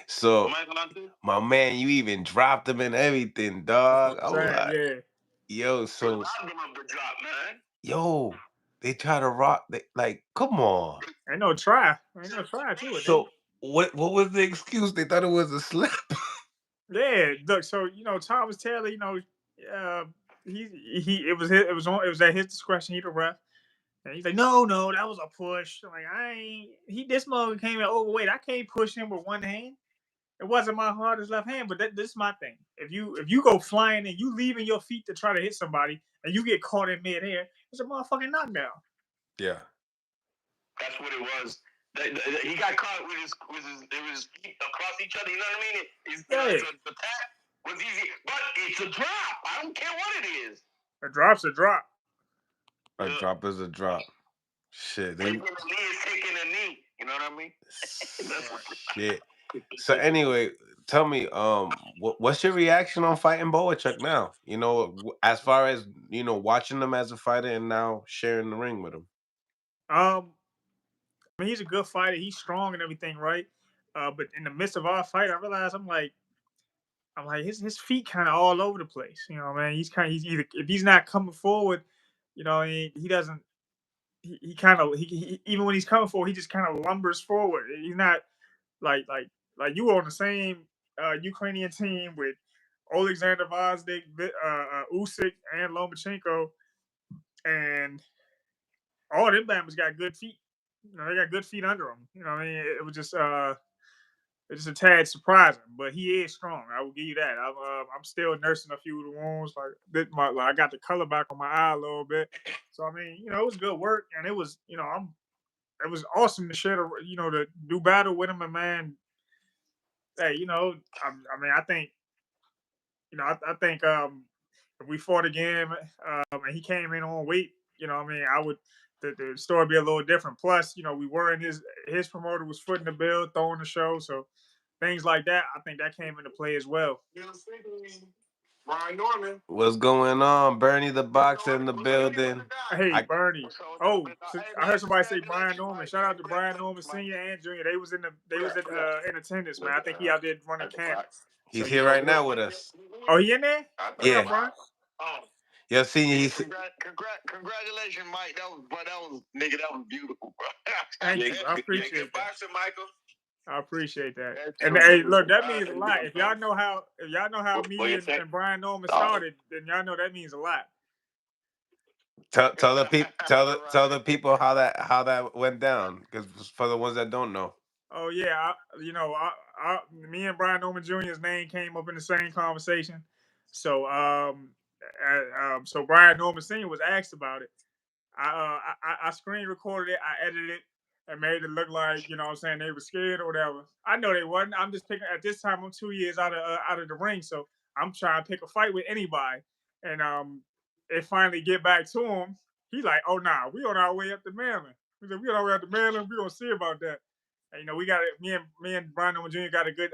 So my man, you even dropped him and everything, dog. I was like, yo, so yo, they try to rock. Like, come on. Ain't no try to it. So what was the excuse? They thought it was a slip. Yeah, look. So you know, Thomas Taylor. You know, it was at his discretion. He the ref, and he's like, no, that was a push. I'm like, this mother came in overweight. I can't push him with one hand. It wasn't my hardest left hand, but this is my thing. If you go flying and you leaving your feet to try to hit somebody and you get caught in midair, it's a motherfucking knockdown. Yeah, that's what it was. He got caught with his feet across each other. You know what I mean? The tap was easy, but it's a drop. I don't care what it is. A drop's a drop. A drop is a drop. Shit. Taking a knee is taking a knee. You know what I mean? Shit. So anyway, tell me, what's your reaction on fighting Boachuk now? You know, as far as, you know, watching him as a fighter and now sharing the ring with him. I mean, he's a good fighter. He's strong and everything, right? But in the midst of our fight, I realized I'm like, I'm like his feet kind of all over the place. You know, man. He's either if he's not coming forward, you know, he doesn't. He kind of even when he's coming forward, he just kind of lumbers forward. He's not like like you were on the same Ukrainian team with Alexander Vazdik, Usyk, and Lomachenko, and all them Bama's got good feet. You know, they got good feet under them. You know what I mean? It was just it's just a tad surprising, but he is strong. I will give you that. I'm still nursing a few of the wounds. I got the color back on my eye a little bit. So I mean, you know, it was good work, and it was, you know, it was awesome to share, you know, to do battle with him, and man, hey, you know, I mean, I think, you know, I think if we fought again, and he came in on weight, you know, I mean, I would the story would be a little different. Plus, you know, we were in his promoter was footing the bill, throwing the show, so things like that, I think that came into play as well. Brian Norman. What's going on? Bernie the Boxer in the building. Hey, Bernie. Oh, Hey, I man, heard somebody say congratulations, Brian Norman. Mike. Shout out to Brian Norman Congratulations, Mike. Senior and Junior. They was in attendance, man. I think he Uh, out there running camp. So He's you here know. right now with us. Oh, he in there? What Yeah. up, Brian? Oh, Yo, Senior, he's congratulations, Mike. That was beautiful, bro. Thank you. I Good appreciate that. boxing, Michael. I appreciate that. That's And true. hey, look, that means a lot. If y'all know how me you and, say? and Brian Norman started, then y'all know that means a lot. tell the people tell the people how that went down, because for the ones that don't know. Oh yeah, me and Brian Norman Jr.'s name came up in the same conversation. So so Brian Norman Sr. was asked about it. I screen recorded it, I edited it, and made it look like, you know what I'm saying, they were scared or whatever. I know they wasn't. I'm just picking at this time. I'm 2 years out of the ring, so I'm trying to pick a fight with anybody. And it finally get back to him. He like, oh nah, we on our way up to Maryland. We said we on our way up to Maryland. We gonna see about that. And, you know, we got it. Me and Brian Norman Jr. got a good.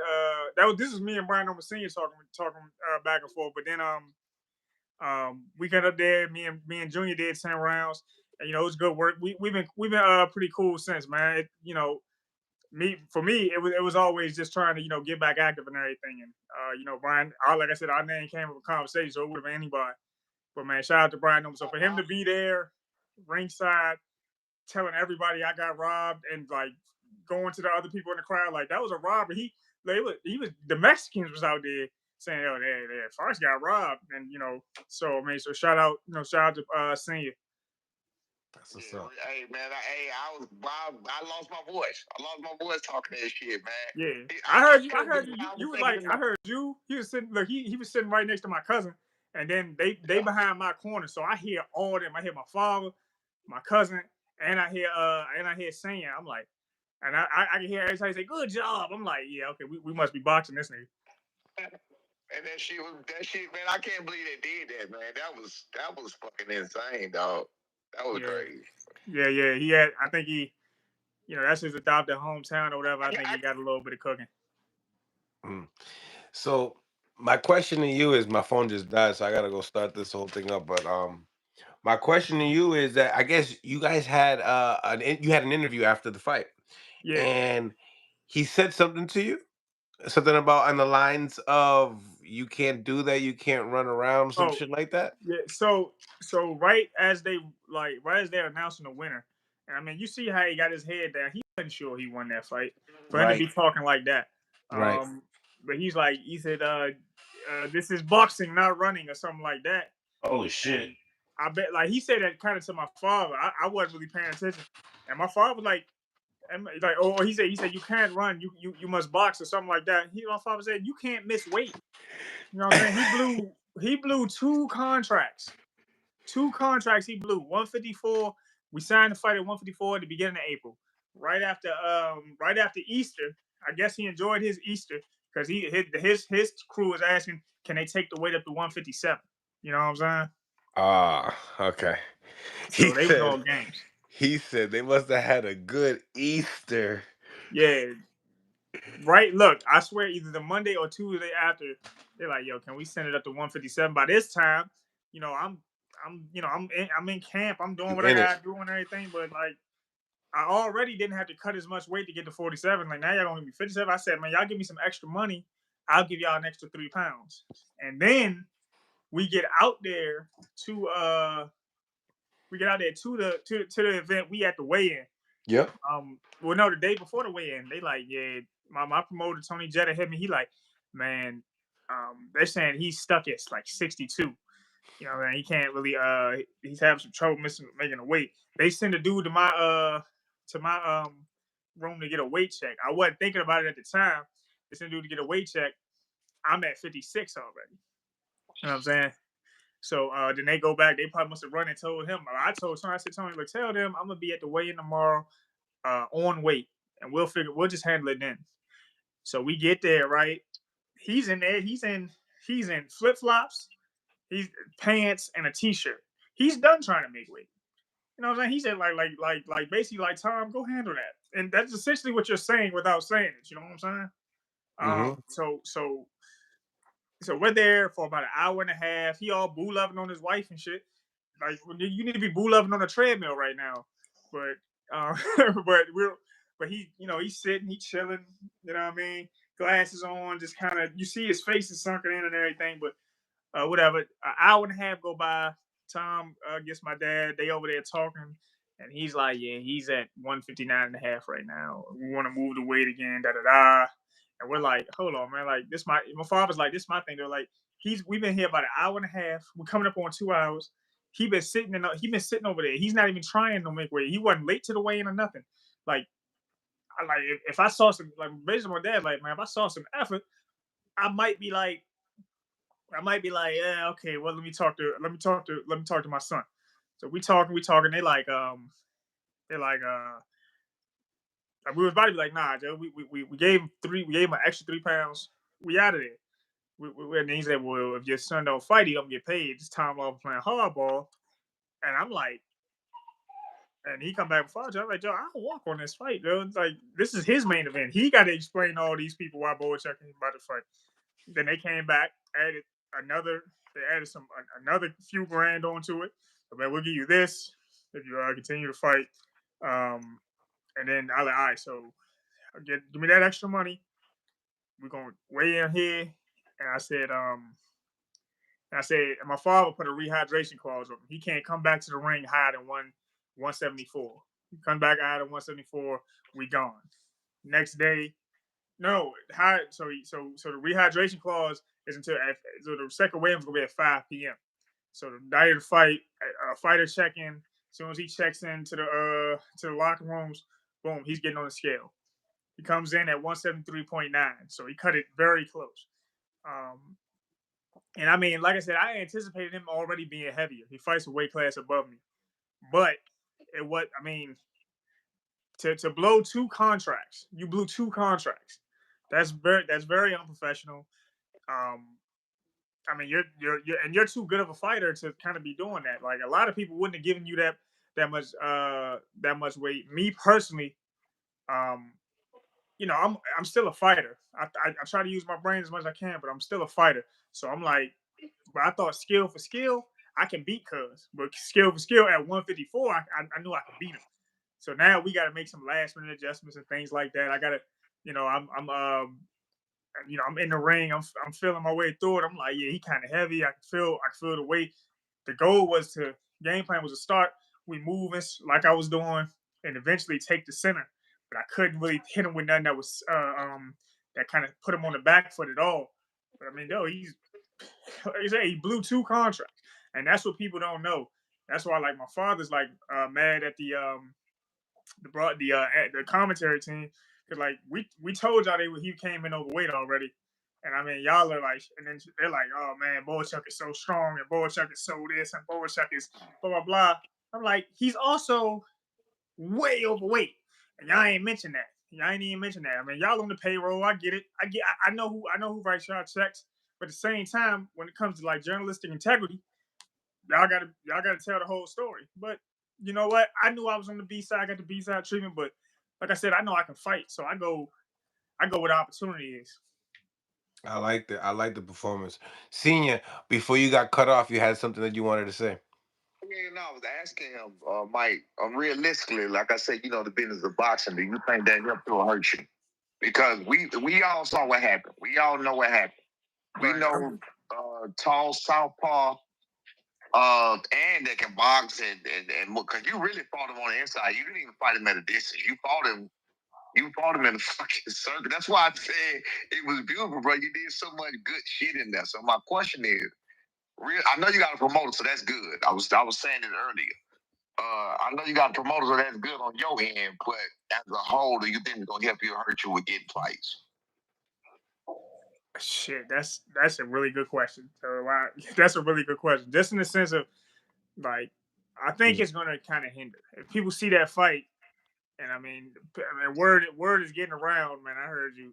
This is me and Brian Norman Sr. talking back and forth. But then we got up there. Me and Junior did 10 rounds, and, you know, it was good work. We've been pretty cool since, man. You know, for me it was always just trying to, you know, get back active and everything. And you know, Brian, like I said, our name came up a conversation, so it would have been anybody. But man, shout out to Brian Norman. So for him to be there, ringside, telling everybody I got robbed, and like going to the other people in the crowd like that was a robbery. He was the Mexicans was out there saying, "Oh, they first got robbed," and, you know, so I mean, so shout out to Senior. That's what's up. Hey man, I lost my voice. I lost my voice talking that shit, man. Yeah, I heard you. You was like, I heard you. He was sitting. Look, he was sitting right next to my cousin, and then they behind my corner, so I hear all of them. I hear my father, my cousin, and I hear Senior. I'm like, and I can hear everybody say, "Good job." I'm like, yeah, okay, we must be boxing this nigga. And that shit, man. I can't believe they did that, man. That was fucking insane, dog. That was crazy. Yeah. He had. I think he, you know, that's his adopted hometown or whatever. I think he got a little bit of cooking. So my question to you is, my phone just died, so I gotta go start this whole thing up. But my question to you is that I guess you guys had you had an interview after the fight, Yeah. and he said something to you, something about on the lines of, you can't do that, you can't run around, some shit like that. Yeah. So right as they're announcing the winner, and I mean, you see how he got his head down. He wasn't sure he won that fight for him to be talking like that. Right. But he said, this is boxing, not running, or something like that. Holy shit. And I bet, like, he said that kind of to my father. I wasn't really paying attention, and my father was like, he said you can't run, you must box or something like that. My father said you can't miss weight. You know what I'm saying? He blew two contracts. He blew 154. We signed the fight at 154 at the beginning of April. Right after Easter. I guess he enjoyed his Easter because his crew was asking, can they take the weight up to 157? You know what I'm saying? Okay. So they was all games. He said they must have had a good Easter. Yeah. Right. Look, I swear, either the Monday or Tuesday after, they're like, "Yo, can we send it up to 157?" By this time, you know, I'm in camp. I'm doing what I gotta do and everything. But like, I already didn't have to cut as much weight to get to 47. Like, now y'all gonna give me 57. I said, man, y'all give me some extra money. I'll give y'all an extra 3 pounds. And then we get out there to the event. We at the weigh-in. Yep. Well, no, the day before the weigh-in, they like, yeah, my promoter Tony Jetta hit me. He like, man, they're saying he's stuck at like 62. You know, man, he can't really. He's having some trouble making a weight. They send a dude to my room to get a weight check. I wasn't thinking about it at the time. They send a dude to get a weight check. I'm at 56 already. You know what I'm saying? So then they go back. They probably must have run and told him. I told Tony, I said, Tony, look, tell them I'm gonna be at the weigh-in tomorrow, on weight, and we'll just handle it then. So we get there, right? He's in there. He's in flip flops, he's pants and a t-shirt. He's done trying to make weight. You know what I'm saying? He said like basically like, Tom, go handle that. And that's essentially what you're saying without saying it. You know what I'm saying? Mm-hmm. So we're there for about an hour and a half. He all boo loving on his wife and shit. Like, you need to be boo loving on a treadmill right now. But but he, he's sitting, he's chilling. You know what I mean? Glasses on, just kind of, you see his face is sunken in and everything. But whatever. An hour and a half go by. Tom gets my dad. They over there talking, and he's like, "Yeah, he's at 159.5 right now. We want to move the weight again." Da da da. And we're like, "Hold on, man. Like, my father's like, this my thing." They're like, we've been here about an hour and a half. We're coming up on 2 hours. He been sitting over there. He's not even trying to make weight. He wasn't late to the weigh-in or nothing. Like, if I saw some, like, basically my dad, like, man, if I saw some effort, I might be like, yeah, okay, well, let me talk to my son. So we talking. They like, we was about to be like, nah, Joe, we gave him an extra 3 pounds. We out of there. And he said, well, if your son don't fight, he don't get paid. It's time off playing hardball. And I'm like, and he come back before I'm like, Joe, I don't walk on this fight, Joe. It's like, this is his main event. He got to explain to all these people why Boacek is about to fight. Then they came back, added another few grand onto it. So, man, we'll give you this if you continue to fight. And then I was like, all right, so give me that extra money. We're gonna weigh in here. And I said, my father put a rehydration clause on him. He can't come back to the ring higher than 174. He come back higher than 174, we gone. Next day, no, so the rehydration clause is until so the second weigh-in is gonna be at 5 p.m. So the night of the fight, fighter check in. As soon as he checks into the locker rooms, boom, he's getting on the scale. He comes in at 173.9, so he cut it very close. And I mean, like I said, I anticipated him already being heavier. He fights a weight class above me, but to blow 2 contracts, you blew 2 contracts. That's very unprofessional. I mean, you're too good of a fighter to kind of be doing that. Like, a lot of people wouldn't have given you that much weight. Me personally, I'm still a fighter. I try to use my brain as much as I can, but I'm still a fighter. So I'm like, but I thought skill for skill, I can beat Cuz, but skill for skill at 154, I knew I could beat him. So now we got to make some last minute adjustments and things like that. I got to, I'm in the ring. I'm feeling my way through it. I'm like, yeah, he kind of heavy. I can feel the weight. The goal was game plan was to start. We moving like I was doing, and eventually take the center. But I couldn't really hit him with nothing that was that kind of put him on the back foot at all. But I mean, he's like I say, he blew 2 contracts, and that's what people don't know. That's why, like, my father's like mad at the commentary team, because like we told y'all he came in overweight already, and I mean, y'all are like, and then they're like, oh man, Boacek is so strong, and Boacek is so this, and Boacek is blah blah blah. I'm like, he's also way overweight, and y'all ain't mentioned that. Y'all ain't even mentioned that. I mean, y'all on the payroll. I get it. I know who writes y'all checks, but at the same time, when it comes to like journalistic integrity, y'all gotta tell the whole story. But you know what? I knew I was on the B side. I got the B side treatment, but like I said, I know I can fight, so I go where the opportunity is. I like the performance. Senior, before you got cut off, you had something that you wanted to say. Yeah, no, I was asking him, Mike, realistically, like I said, the business of boxing, do you think that hip will hurt you? because we all saw what happened. We all know what happened. We know tall southpaw, and that can box and because you really fought him on the inside. You didn't even fight him at a distance. You fought him in the fucking circle. That's why I said it was beautiful, bro. You did so much good shit in there. So my question is, I know you got a promoter, so that's good. I was saying it earlier. I know you got a promoter, so that's good on your end. But as a whole, do you think it's gonna help you or hurt you with getting fights? Shit, that's a really good question. So that's a really good question. Just in the sense of like, I think it's gonna kind of hinder if people see that fight. And I mean, word is getting around, man. I heard you,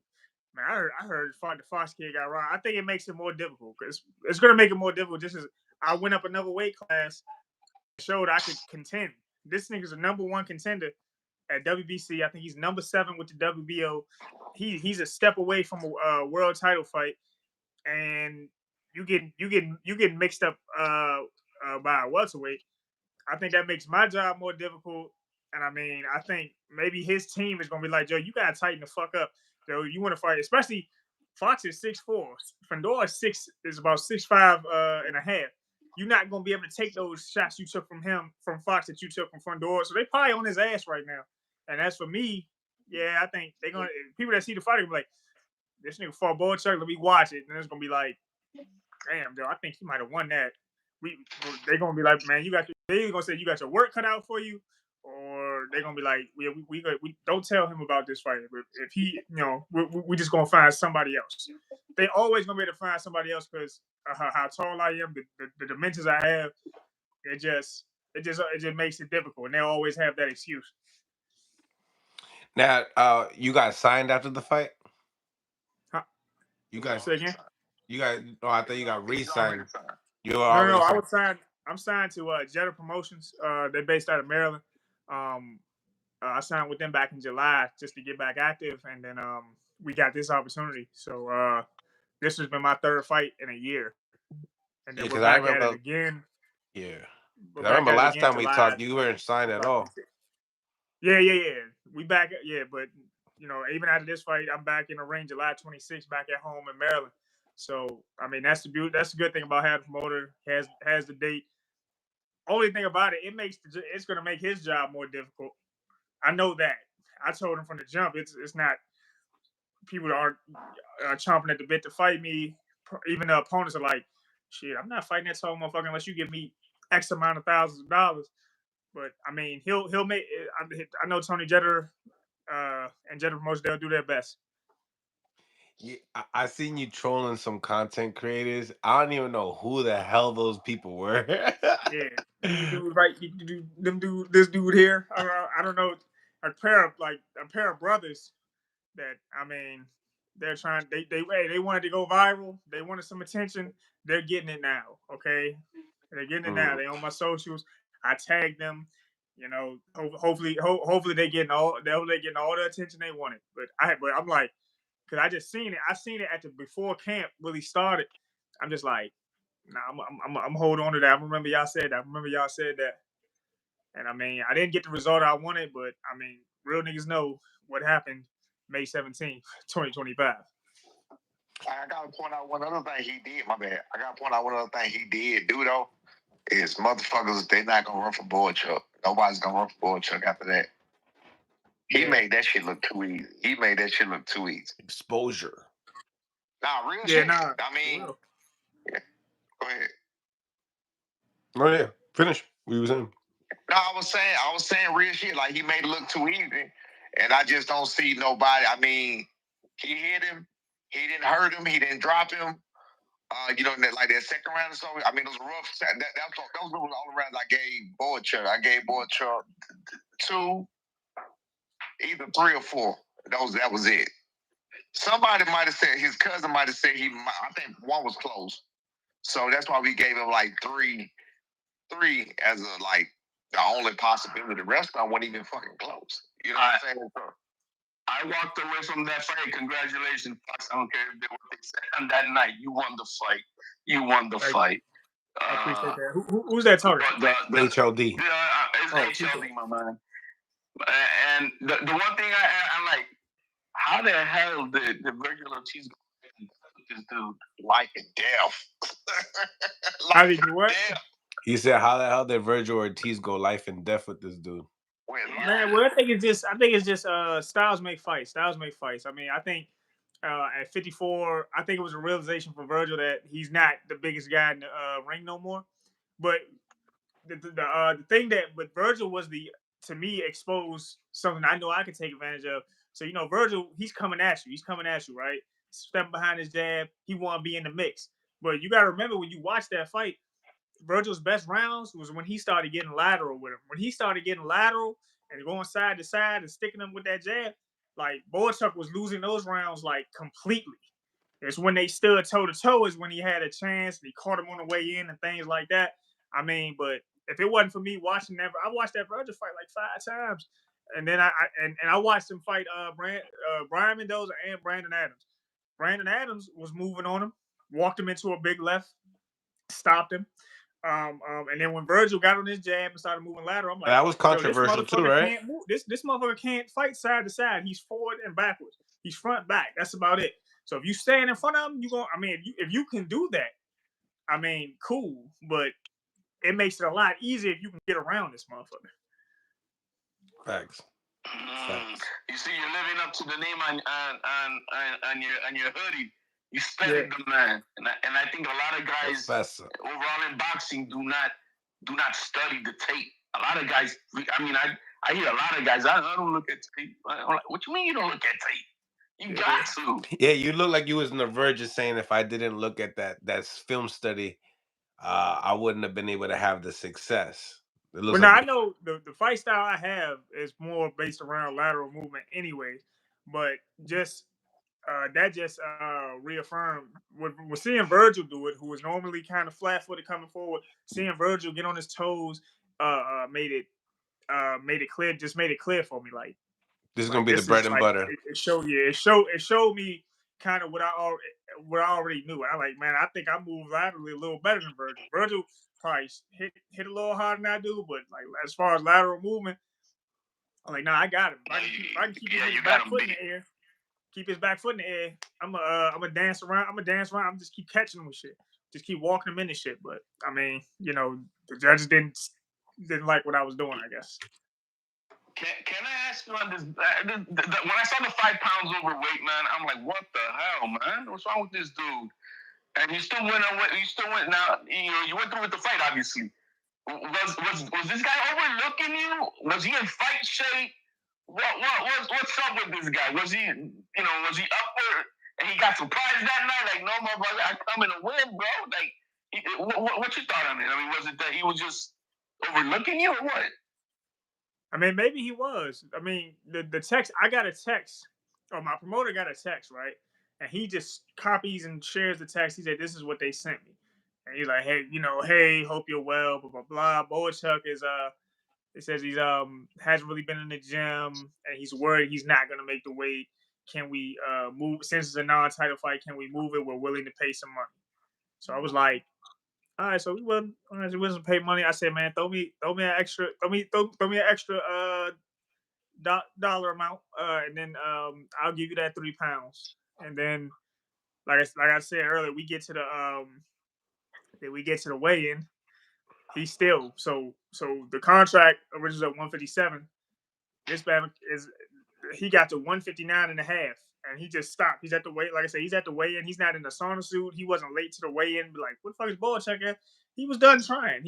man. I heard the Fox kid got wrong. I think it makes it more difficult because it's gonna make it more difficult. Just as I went up another weight class, showed I could contend. This nigga's a #1 contender at WBC. I think he's #7 with the WBO. He's a step away from a world title fight, and you get mixed up by a welterweight. I think that makes my job more difficult. And I mean, I think maybe his team is gonna be like, Joe, you gotta tighten the fuck up. Joe, you want to fight, especially Fox is 6'4". Fandor is about 6'5" and a half. You're not gonna be able to take those shots you took from Fox that you took from Fandor. So they probably on his ass right now. And as for me, yeah, I think they're gonna people that see the fight are gonna be like, this nigga fought Boychuk, let me watch it. And it's gonna be like, damn, Joe, I think he might have won that. They're gonna be like, man, they're gonna say you got your work cut out for you, or they're gonna be like, we don't tell him about this fight. But if he, we just gonna find somebody else. They always gonna be able to find somebody else because how tall I am, the dimensions I have, it just makes it difficult, and they always have that excuse. Now, you got signed after the fight? Huh? You guys say again? I thought you got re-signed. No, I was signed. I'm signed to Jetta Promotions. They're based out of Maryland. I signed with them back in July just to get back active, and then we got this opportunity. So this has been my third fight in a year, and then we're back at it again. Yeah, I remember last time we talked, you weren't signed at all. Yeah. We back. Yeah, but even after this fight, I'm back in the ring July 26th, back at home in Maryland. So I mean, that's the good thing about having a promoter. Has the date. Only thing about it, it's going to make his job more difficult. I know that. I told him from the jump, it's not people that aren't chomping at the bit to fight me. Even the opponents are like, shit, I'm not fighting that tall motherfucker unless you give me X amount of thousands of dollars. But I mean, he'll make. I know Tony Jeter and Jeter Promotions, they'll do their best. Yeah, I seen you trolling some content creators. I don't even know who the hell those people were. Yeah, these dudes, right? This dude here. I don't know. A pair of brothers that, I mean, they're trying. They wanted to go viral. They wanted some attention. They're getting it now. Okay, they're getting it now. They on my socials. I tagged them. Hopefully they're getting all the attention they wanted. But I'm like, because I just seen it. I seen it before camp really started. I'm just like, nah, I'm holding on to that. I remember y'all said that. And I mean, I didn't get the result I wanted, but I mean, real niggas know what happened May 17th, 2025. I gotta point out one other thing he did. My bad. I gotta point out one other thing he did do though. Is motherfuckers, they not gonna run for Boychuk. Nobody's gonna run for Boychuk after that. He made that shit look too easy. Exposure. Nah, real shit. I mean, yeah. Go ahead. Oh yeah, finish. We was in. No, I was saying real shit. Like, he made it look too easy, and I just don't see nobody. I mean, he hit him. He didn't hurt him. He didn't drop him. Like that second round or so. I mean, it was rough. Those were all the rounds I gave Boychuk. I gave Boychuk 2, either 3 or 4. That was it. Somebody might have said, his cousin might have said I think 1 was close. So that's why we gave him like 3 as a like the only possibility. The rest of them weren't even fucking close. You know what I'm saying? I walked away from that fight. Congratulations, Fox. I don't care what they said on that night. You won the fight. I appreciate that. Who's that talking? The HLD. It's HLD, my man. And the one thing I like, how the hell did Virgil Ortiz go with this dude? Life and death. How did you what? He said, "How the hell did Virgil Ortiz go life and death with this dude?" Man, well, I think it's just styles make fights. Styles make fights. I mean, I think at 54, I think it was a realization for Virgil that he's not the biggest guy in the ring no more. But the thing but Virgil was to me, exposed something I know I could take advantage of. So, Virgil, he's coming at you. He's coming at you, right? Stepping behind his jab. He want to be in the mix. But you got to remember, when you watch that fight, Virgil's best rounds was when he started getting lateral with him. When he started getting lateral and going side to side and sticking them with that jab, like, Boychuk was losing those rounds, like, completely. It's when they stood toe-to-toe is when he had a chance. They caught him on the way in and things like that. I mean, but if it wasn't for me watching that, I watched that Virgil fight like 5 times. And then I watched him fight Brian Mendoza and Brandon Adams. Brandon Adams was moving on him, walked him into a big left, stopped him. And then when Virgil got on his jab and started moving lateral, I'm like, that was controversial this too, right? Can't move. This motherfucker can't fight side to side. He's forward and backwards. He's front back. That's about it. So if you stand in front of him, if you can do that, I mean, cool. But it makes it a lot easier if you can get around this motherfucker. Facts. You see, you're living up to the name on your hoodie. You studied the man, and I think a lot of guys overall in boxing do not study the tape. A lot of guys, I hear a lot of guys. I don't look at tape. I'm like, what you mean you don't look at tape? You got to. Yeah, you look like you was on the verge of saying, if I didn't look at that film study, I wouldn't have been able to have the success. Well, now I know the fight style I have is more based around lateral movement, anyways. But that just reaffirmed we're seeing Virgil do it, who was normally kind of flat-footed coming forward. Seeing Virgil get on his toes made it clear for me. Like, this is gonna be the bread and butter. It showed me kind of what I already knew. I like, man, I think I move laterally a little better than Virgil. Virgil probably hit a little harder than I do, but like, as far as lateral movement, I'm like, nah, I got him. If I can keep his back foot in the air. Keep his back foot in the air. I'm gonna dance around. I'm just keep catching him with shit. Just keep walking him into shit. But I mean, the judges didn't like what I was doing, I guess. Can I ask you on this? When I saw the 5 pounds overweight, man, I'm like, what the hell, man? What's wrong with this dude? And you still went. Now, you went through with the fight, obviously. Was this guy overlooking you? Was he in fight shape? What's up with this guy? Was he upward and he got surprised that night? Like, no, motherfucker, I come in to win, bro. Like, what's your thought on it? I mean, was it that he was just overlooking you or what? I mean, maybe he was. I mean, the text, I got a text, or my promoter got a text, right? And he just copies and shares the text. He said, this is what they sent me. And he's like, hey, hope you're well, blah, blah, blah. Boychuk is, it says he's hasn't really been in the gym and he's worried he's not going to make the weight. Can we move, since it's a non-title fight, can we move it? We're willing to pay some money. So I was like, all right, so we wasn't pay money. I said, man, throw me an extra dollar amount, and then I'll give you that 3 pounds. And then, like I said earlier, we get to the weigh-in. He's still so the contract originally at 157. This man he got to 159.5, and he just stopped. He's at the weigh. Like I said, he's at the weigh-in. He's not in the sauna suit. He wasn't late to the weigh-in. Like, what the fuck is Boychuk at? He was done trying.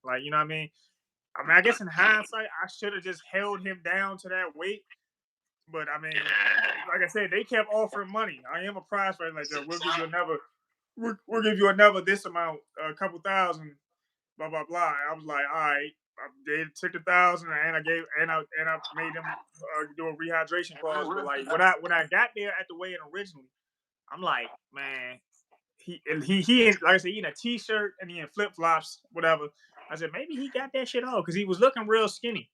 Like, you know what I mean? I guess in hindsight, I should have just held him down to that weight. But I mean, like I said, they kept offering money. I am a prize fighter. Like, we'll give you another this amount, a couple thousand, blah blah blah. I was like, all right. They took 1,000, and I made them do a rehydration clause. But like when I got there at the weigh-in originally, I'm like, man, he like I said, he in a t-shirt and he in flip-flops, whatever. I said, maybe he got that shit off because he was looking real skinny.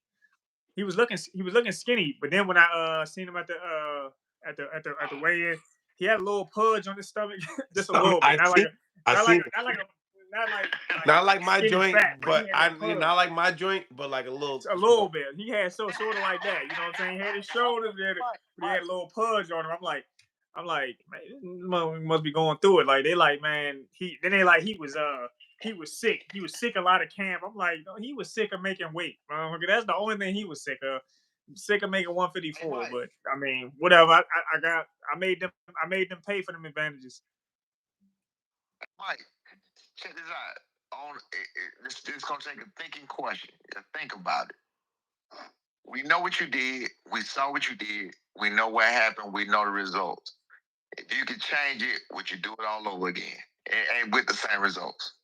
He was looking skinny. But then when I seen him at the weigh-in, he had a little pudge on his stomach, just a little bit. not like my skinny joint, fat, but not like my joint, but like a little bit. He had sort of like that. You know what I'm saying? He had his shoulders there, but he had a little pudge on him. I'm like, man, this must be going through it. Like they like, man, he was sick. He was sick a lot of camp. I'm like, no, he was sick of making weight. That's the only thing he was sick of. Sick of making 154. But I mean, whatever. I made them pay for them advantages. Mike, check this out. This is gonna take a thinking question. Think about it. We know what you did. We saw what you did. We know what happened. We know the results. If you could change it, would you do it all over again and with the same results?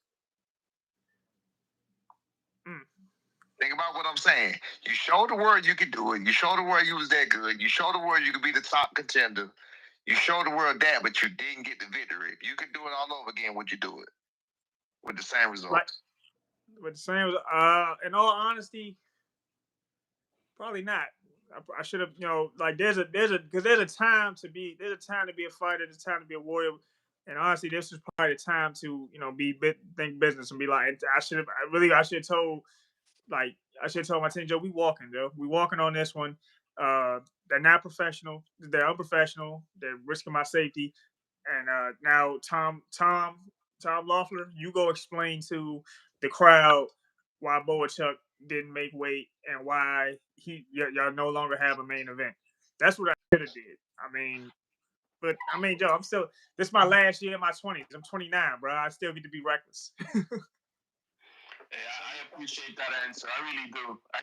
Think about what I'm saying. You showed the world you could do it. You showed the world you was that good. You showed the world you could be the top contender. You showed the world that, but you didn't get the victory. If you could do it all over again, would you do it with the same results? Right. With the same, in all honesty, probably not. I should have, like there's a time to be a fighter. There's a time to be a warrior. And honestly, this is probably the time to think business and be like, I should have told my team, Joe, we walking on this one. They're not professional. They're unprofessional. They're risking my safety. And now Tom Loeffler, you go explain to the crowd why Boachuk didn't make weight and why y'all no longer have a main event. That's what I should have did. Joe, this is my last year in my 20s. I'm 29, bro. I still get to be reckless. I appreciate that answer. I really do. I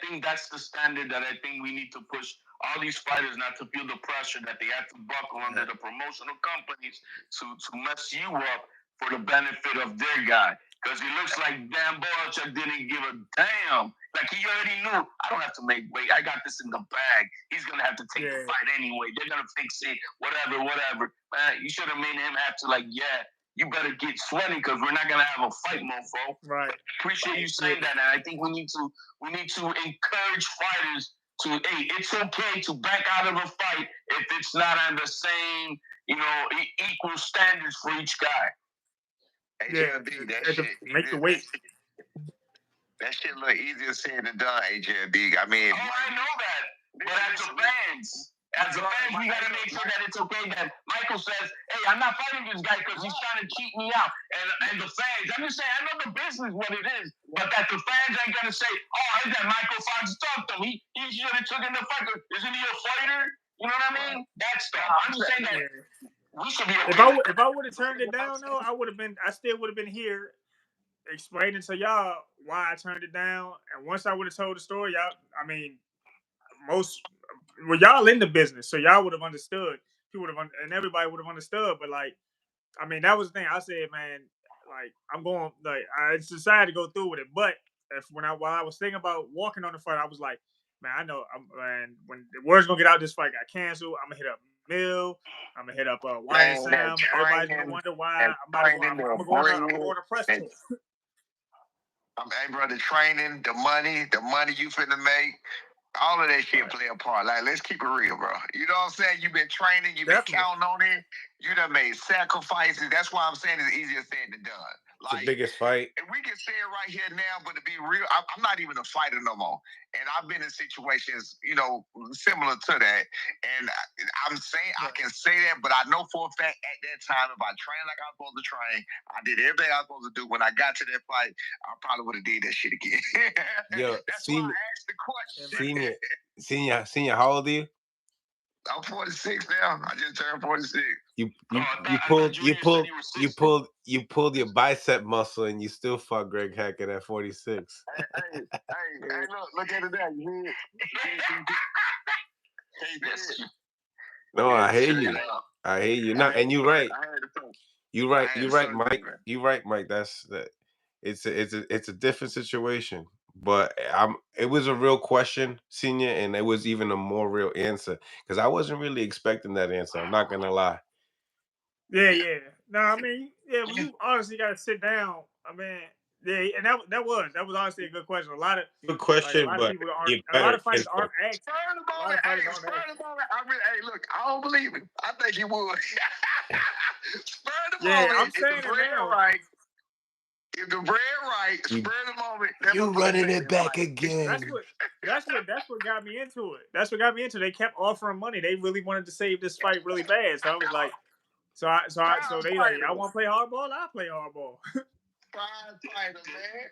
think that's the standard that I think we need to push all these fighters not to feel the pressure that they have to buckle under the promotional companies to mess you up for the benefit of their guy. Because it looks like Dan Boachuk didn't give a damn. Like he already knew, I don't have to make weight. I got this in the bag. He's gonna have to take the fight anyway. They're gonna fix it. Whatever. Man, you should have made him have to you better get sweaty because we're not gonna have a fight, mofo. Right. Appreciate you saying that, and I think we need to encourage fighters to, hey, it's okay to back out of a fight if it's not on the same, equal standards for each guy. HLB, that shit make the weight. That shit look easier said than done, HLB. I mean, I know that, but as a fans, we gotta make sure that it's okay that Michael says, hey, I'm not fighting this guy because he's trying to cheat me out. And the fans, I'm just saying, I know the business what it is, but that the fans ain't gonna say, oh, I that Michael Fox talked to him. He should have took in the fight. Isn't he a fighter? You know what I mean? That stuff. I'm just saying that we should be okay. If I would have turned it down though, I still would have been here explaining to y'all why I turned it down. And once I would have told the story, y'all in the business, so y'all would have understood. People would have, and everybody would have understood. But that was the thing. I said, man, I'm going. I decided to go through with it. But while I was thinking about walking on the fight, I was like, man, I know. When the word's gonna get out, this fight got canceled. I'm gonna hit up Mill. I'm gonna hit up YSM. Everybody's gonna wonder why. I'm going to press tour. Hey, bro, the training, the money you finna make. All of that shit play a part. Like, let's keep it real, bro. You know what I'm saying? You've been training. You've been counting on it. You done made sacrifices. That's why I'm saying it's easier said than done. Like, the biggest fight. And we can say it right here now, but to be real, I'm not even a fighter no more. And I've been in situations, similar to that. And I'm saying I can say that, but I know for a fact at that time, if I trained like I was supposed to train, I did everything I was supposed to do. When I got to that fight, I probably would have did that shit again. That's why I asked the question. Senior, how old are you? I'm 46 now. I just turned 46. You pulled your bicep muscle and you still fought Greg Hackett at 46. Hey, look at it there. You No, I hear you. No, and you're right. You're right, Mike. You're right, Mike. It's a different situation. But it was a real question, Senior, and it was even a more real answer because I wasn't really expecting that answer. I'm not gonna lie. Yeah. No, you honestly got to sit down. And that was honestly a good question. A lot of people aren't. A lot of fighters aren't asked. Hey, look, I don't believe it. I think you would. Spur the moment. I'm saying it now. Right. Get the bread right. Spur the moment. You running it back again. That's what got me into it. That's what got me into it. They kept offering money. They really wanted to save this fight really bad. So I was like, so they like, I want to play hardball. I play hardball. Fighter, man.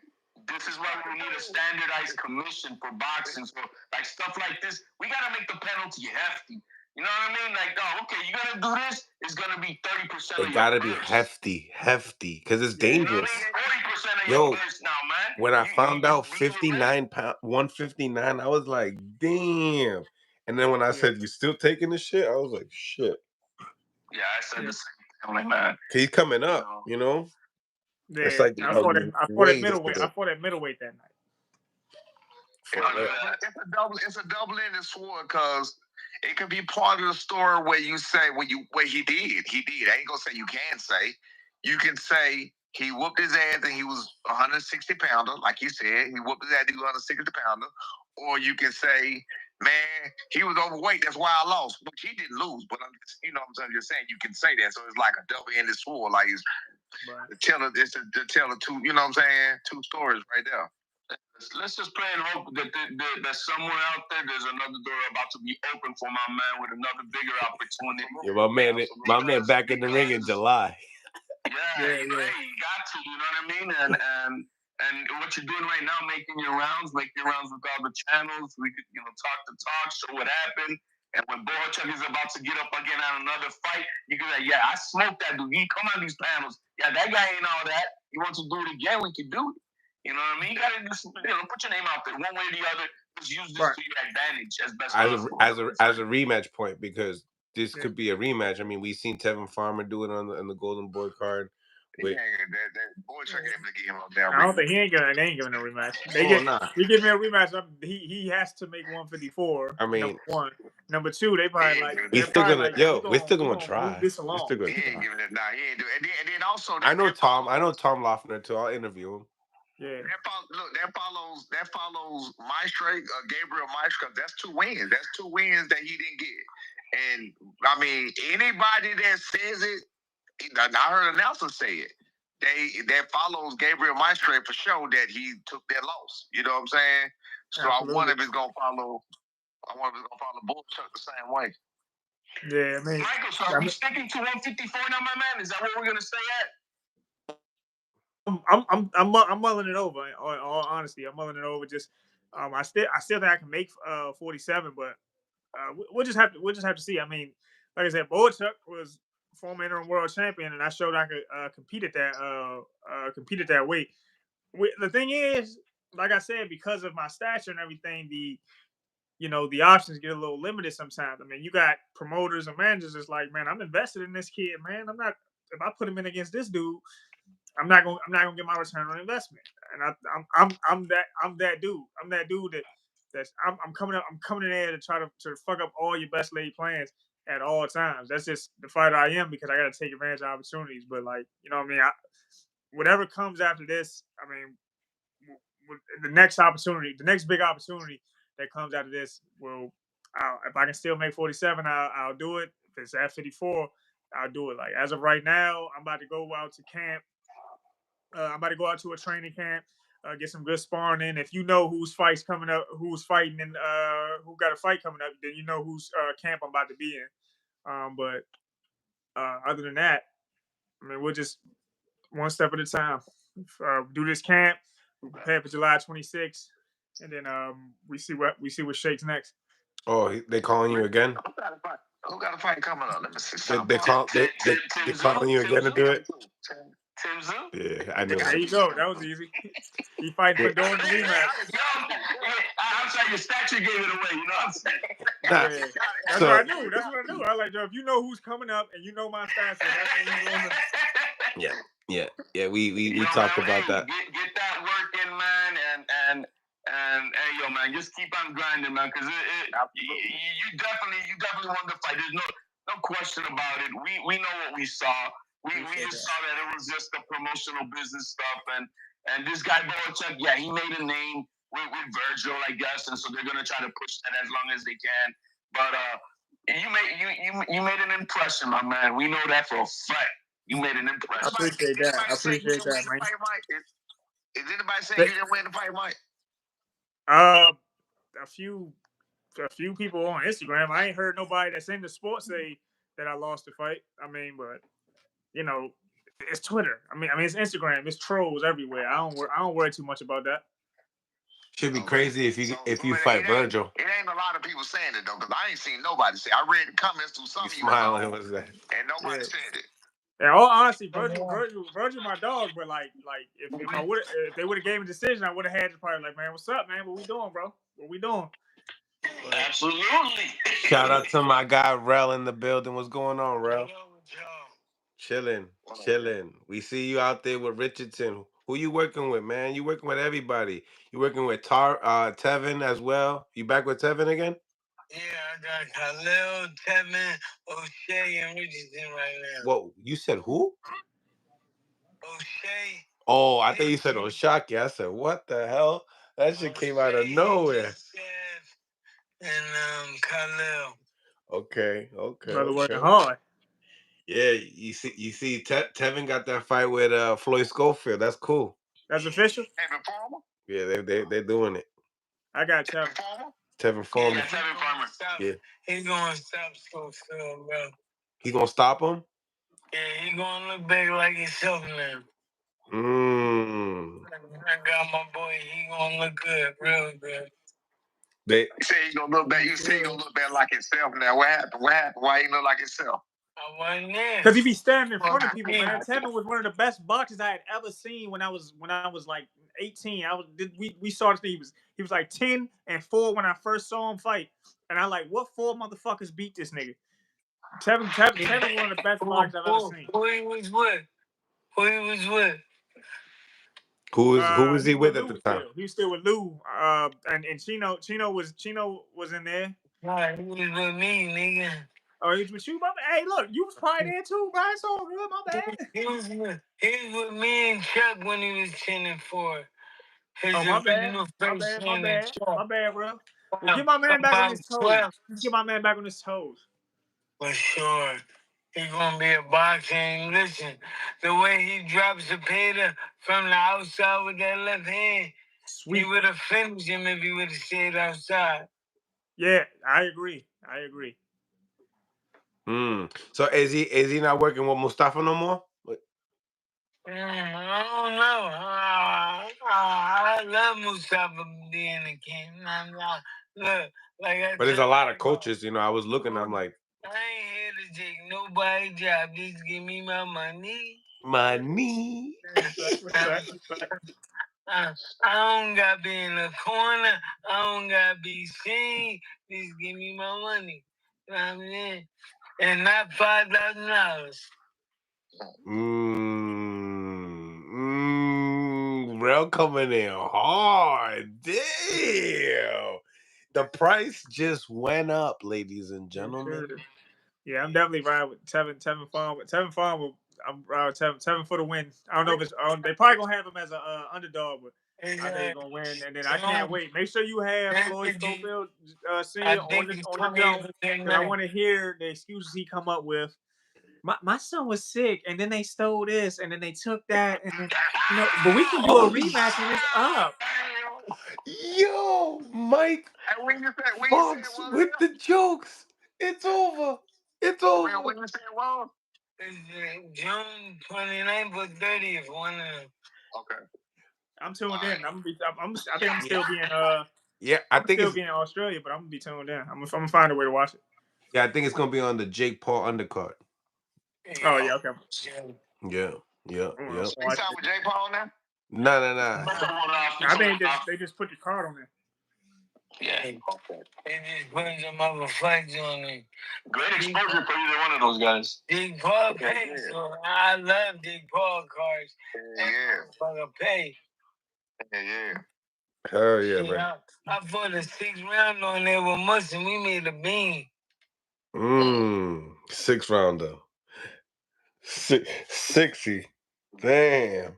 This is why we need a standardized commission for boxing. So, like stuff like this, we gotta make the penalty hefty. You know what I mean? Like, oh, okay, you're gonna do this. It's gonna be 30%. It gotta be hefty, because it's dangerous. You know what I mean? 40% of Yo, your purse now, man. when I found out 59 pound, 159, I was like, damn. And then when I said you still taking the shit, I was like, shit. Yeah, I said the same thing. I'm like, man, he's coming up, you know. Yeah, it's like I fought at middleweight. I fought at middleweight that night. It's a double-ended sword because it could be part of the story where you say what he did. I ain't gonna say you can say. You can say he whooped his ass and he was 160 pounder, like you said. He whooped his ass, he was 160 pounder. Or you can say, man, he was overweight. That's why I lost. But he didn't lose. But I'm just, I'm just saying you can say that. So it's like a double-ended sword. Like it's to tell the two. You know what I'm saying? Two stories right there. Let's just pray and hope that somewhere out there there's another door about to be open for my man with another bigger opportunity. Yeah, my man back in the ring in July. Yeah. You got to, you know what I mean? And what you're doing right now, making your rounds with all the channels. We could, talk the talk, show what happened. And when Bohachuk is about to get up again on another fight, you can say, yeah, I smoked that dude. He come on these panels. Yeah, that guy ain't all that. He wants to do it again. We can do it. You know what I mean? You gotta just, put your name out there, one way or the other. Just use this to your advantage as best possible. As a rematch point, because this could be a rematch. I mean, we've seen Tevin Farmer do it on the Golden Boy card. That Bohachuk ain't able to get him up there. I don't think they ain't giving a rematch. He give me a rematch. He has to make 154. I mean, number one. Number two, they probably like. We're still gonna try. This along. He ain't giving it. Nah, he ain't doing. And then also, I know Tom Loeffner too. I'll interview him. Yeah. That follows Maestro, Gabriel Maestro. That's 2 wins. That's 2 wins that he didn't get. And I mean, anybody that says it, I heard an announcer say it. That follows Gabriel Maestro for sure that he took that loss. You know what I'm saying? So absolutely. I wonder if it's gonna follow. Bohachuk the same way. Yeah, I mean, Michael, so are we sticking to 154 now, my man? Is that what we're gonna stay at? I'm mulling it over. In all honesty, I'm mulling it over. Just I still think I can make 47, but we'll just have to see. I mean, like I said, Bohachuk was former interim world champion, and I showed I could compete at that weight. The thing is, like I said, because of my stature and everything, the options get a little limited sometimes. I mean, you got promoters and managers. It's like, man, I'm invested in this kid, man. I'm not. If I put him in against this dude, I'm not gonna get my return on investment. And I'm that dude. I'm that dude I'm coming in there to try to fuck up all your best laid plans at all times. That's just the fighter I am, because I got to take advantage of opportunities. But like, you know what I mean? Whatever comes after this, I mean, the next big opportunity that comes after this if I can still make 47, I'll do it. If it's at 54, I'll do it. Like, as of right now, I'm about to go out to camp. I'm about to go out to a training camp, get some good sparring in. If you know whose fight's coming up, who's fighting, and who got a fight coming up, then you know whose camp I'm about to be in. But other than that, I mean, we're just one step at a time. Do this camp, we prepare for July 26th, and then we see what shakes next. Oh, they calling you again? Who got a fight coming up? Let me see. They calling you again to do it? Tim Zoo? Yeah, I know. There you go. That was easy. He fighting for doing the rematch. I'm sorry, your stature gave it away. You know what I'm saying? That's what I knew. I was like, Joe, if you know who's coming up and you know my stature, that's what you want to. Yeah. We talked about that. Get that work in, man, and hey, yo, man, just keep on grinding, man, because you definitely won the fight. There's no question about it. We know what we saw. We just saw that it was just the promotional business stuff, and this guy Bohachuk, yeah, he made a name with Virgil, I guess, and so they're gonna try to push that as long as they can. But you made an impression, my man. We know that for a fact. You made an impression. I appreciate that, man. anybody say you didn't win the fight, Mike? A few people on Instagram. I ain't heard nobody that's in the sport say that I lost the fight. I mean, but you know, it's Twitter. I mean, it's Instagram. It's trolls everywhere. I don't worry too much about that. Should be crazy if you fight Virgil. It ain't a lot of people saying it though, because I ain't seen nobody say. I read the comments to some You of you, smiling? What's that? and nobody said it. And all honesty, Virgil, my dog. But like if they would have gave me a decision, I would have had to probably like, man, what's up, man? What we doing, bro? What we doing? But absolutely. Shout out to my guy Rel in the building. What's going on, Rel? Chilling. We see you out there with Richardson. Who you working with, man? You working with everybody. You working with Tevin as well. You back with Tevin again? Yeah, I got Khalil, Tevin, O'Shea, and Richardson right now. Whoa, you said who? O'Shea. Oh, I thought you said Oshaki. I said, what the hell? That shit came out of nowhere. And Khalil. Okay. Brother working hard. Yeah, you see, Tevin got that fight with Floyd Schofield. That's cool. That's official. Yeah, they're doing it. I got Tevin. Tevin Farmer. Yeah, he's gonna stop Schofield, bro. He gonna stop him? Yeah, he gonna look back like himself now. I got my boy. He gonna look good, real good. You say he gonna look back. You say he gonna look back like himself now. What happened? Why he look like himself? I wasn't there. Because he be standing in front of people, man. Tevin was one of the best boxers I had ever seen when I was like 18. We started. He was like 10-4 when I first saw him fight, and I like, what 4 motherfuckers beat this nigga? Tevin one of the best boxers I've ever seen. Who he was with? Who was he with at the time? He was still with Lou. And Chino was in there. Nah, he was with me, nigga. Oh, he was with you, my man. Hey, look, you was probably there too, bro. It's all good, my bad. He was with me and Chuck when he was 10-4. My bad, bro. Well, get my man back on his toes. Let's get my man back on his toes. For sure. He's gonna be a boxing. Listen, the way he drops the pater from the outside with that left hand, he would have finished him if he would have stayed outside. Yeah, I agree. So is he not working with Mustafa no more? I don't know. I love Mustafa being the king. Look, but there's a lot of coaches. I was looking. I'm like, I ain't here to take nobody's job. Just give me my money. Money. I don't got to be in the corner. I don't got to be seen. Just give me my money. You know what I mean? And not $5,000. Rel coming in hard. Damn. The price just went up, ladies and gentlemen. Yeah, I'm definitely riding with Tevin Farmer. Tevin Farmer, I'm riding with Tevin for the win. I don't know if it's they probably gonna have him as an underdog, but I think he's gonna win. And then I can't wait. Make sure you have Floyd Schofield Senior on the jump, because I want to hear the excuses he come up with. My son was sick, and then they stole this, and then they took that, and then but we can do a rematch, and it's up. Yo, Mike, Fox with the jokes. It's over. It's over. When you say it wrong? It's June 29th or 30th, one of them. Okay. I'm tuned in. I think I'm still being yeah, I think still being in Australia, but I'm gonna be tuned in. I'm gonna find a way to watch it. Yeah, I think it's gonna be on the Jake Paul undercard. Oh yeah, okay. Yeah. You signed with Jake Paul now? No. I think they just put the card on there. Yeah. They just put some other flags on it. Great exposure for either one of those guys. Jake Paul pays, so I love Jake Paul cards. Yeah. Pay. Yeah. Hell yeah, man. I fought a 6th round on there with Muslim. We made a bean. 6th rounder. 60. Damn.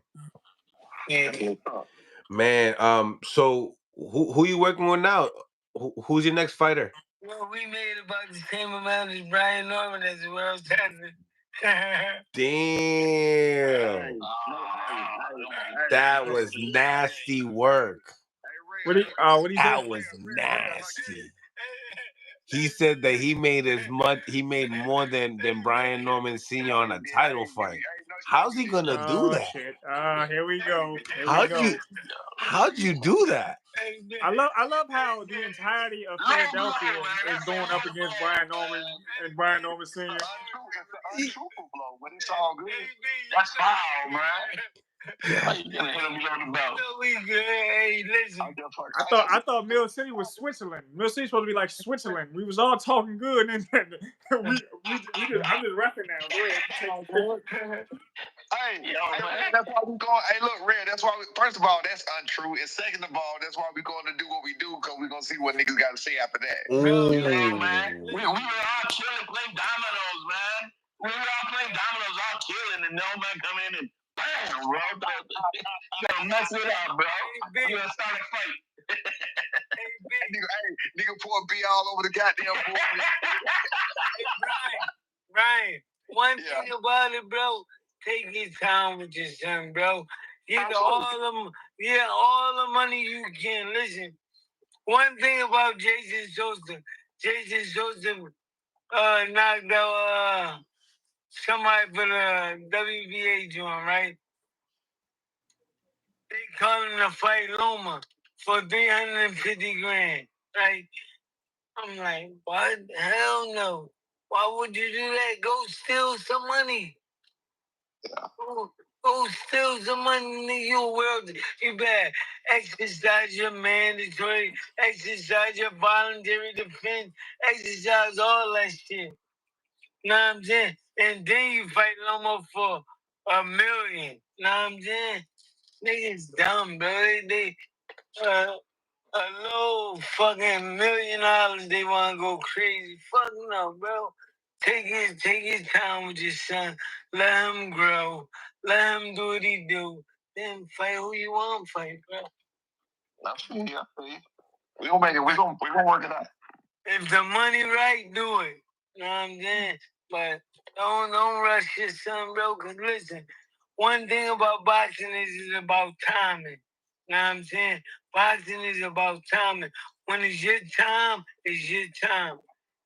Yeah. Man, so who you working with now? Who's your next fighter? Well, we made about the same amount as Brian Norman as the world champion. Damn. That was nasty work. What he That said? was nasty. He said that he made more than Brian Norman Sr. on a title fight. How's he gonna do Oh that? shit! Here we go. How'd you do that? I love how the entirety of Philadelphia is going up against Brian Norman and Brian Norman Sr. Untruthful blow, but it's all good. That's foul, man. Yeah. You gonna hit him below the belt. Hey, listen. I thought Mill City was Switzerland. Mill City's supposed to be like Switzerland. We was all talking good, and then I'm just rapping now. Go ahead. Red, that's why we going. Hey, look, Red. That's why. First of all, that's untrue. And second of all, that's why we going to do what we do because we gonna see what niggas got to say after that. Yeah, man. We were all chilling, playing dominoes, man. We were all playing dominoes, all chilling, and no man come in and bam, bro. You gotta mess it up, bro. You gotta start a fight. Nigga pour beer all over the goddamn board. Brian, one thing about it, bro. Take your time with your son, bro. Get all the money you can. Listen, one thing about Jason Joseph knocked out somebody for the WBA joint, right? They calling the fight Loma for $350,000, right? I'm like, what? Hell no. Why would you do that? Go steal some money. Go steal some money, nigga. You world. You better exercise your mandatory, exercise your voluntary defense, exercise all that shit. Know what I'm saying? And then you fight Lomo for $1 million. Know what I'm saying? Niggas dumb, bro. They a low fucking $1 million, they want to go crazy. Fuck no, bro. Take his time with your son. Let him grow. Let him do what he do. Then fight who you want to fight, bro. I feel you. We gonna make it. We gonna work it out. If the money right, do it. You know what I'm saying? But don't rush your son, bro. Cause listen, one thing about boxing is it's about timing. You know what I'm saying? Boxing is about timing. When it's your time, it's your time.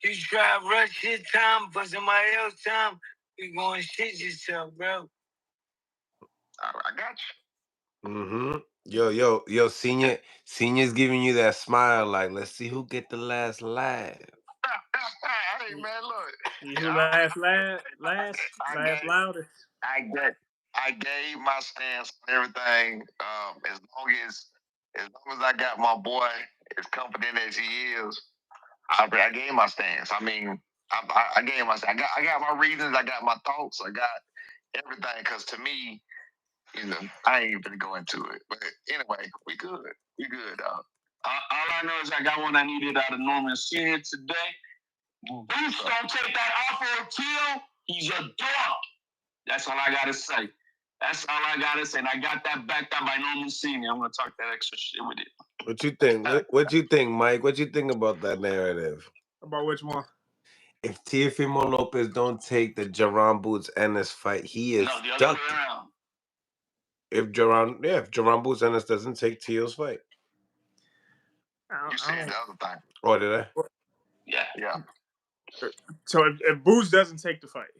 You try to rush your time for somebody else's time, you're going to shit yourself, bro. I got you. Mm-hmm. Yo, senior's giving you that smile like, let's see who get the last laugh. Hey man, look. See who last loudest. I gave my stance on everything. As long as I got my boy as confident as he is, I gave my stance. I mean, I gave my stance. I got my reasons. I got my thoughts. I got everything. Because to me, I ain't even gonna go into it. But anyway, we good. We good, dog. All I know is I got one I needed out of Norman Senior today. Boots don't take that offer of Teal. He's a dog. That's all I gotta say. That's all I gotta say. And I got that backed up by Norman Senior. I'm gonna talk that extra shit with it. What you think? What you think, Mike? What you think about that narrative? About which one? If Teofimeo Lopez don't take the Jaron Boots Ennis fight, he is the other stuck. way around. If Jaron Boots Ennis doesn't take Teal's fight. You said the other thing. Oh, did I? Yeah. So if Boots doesn't take the fight,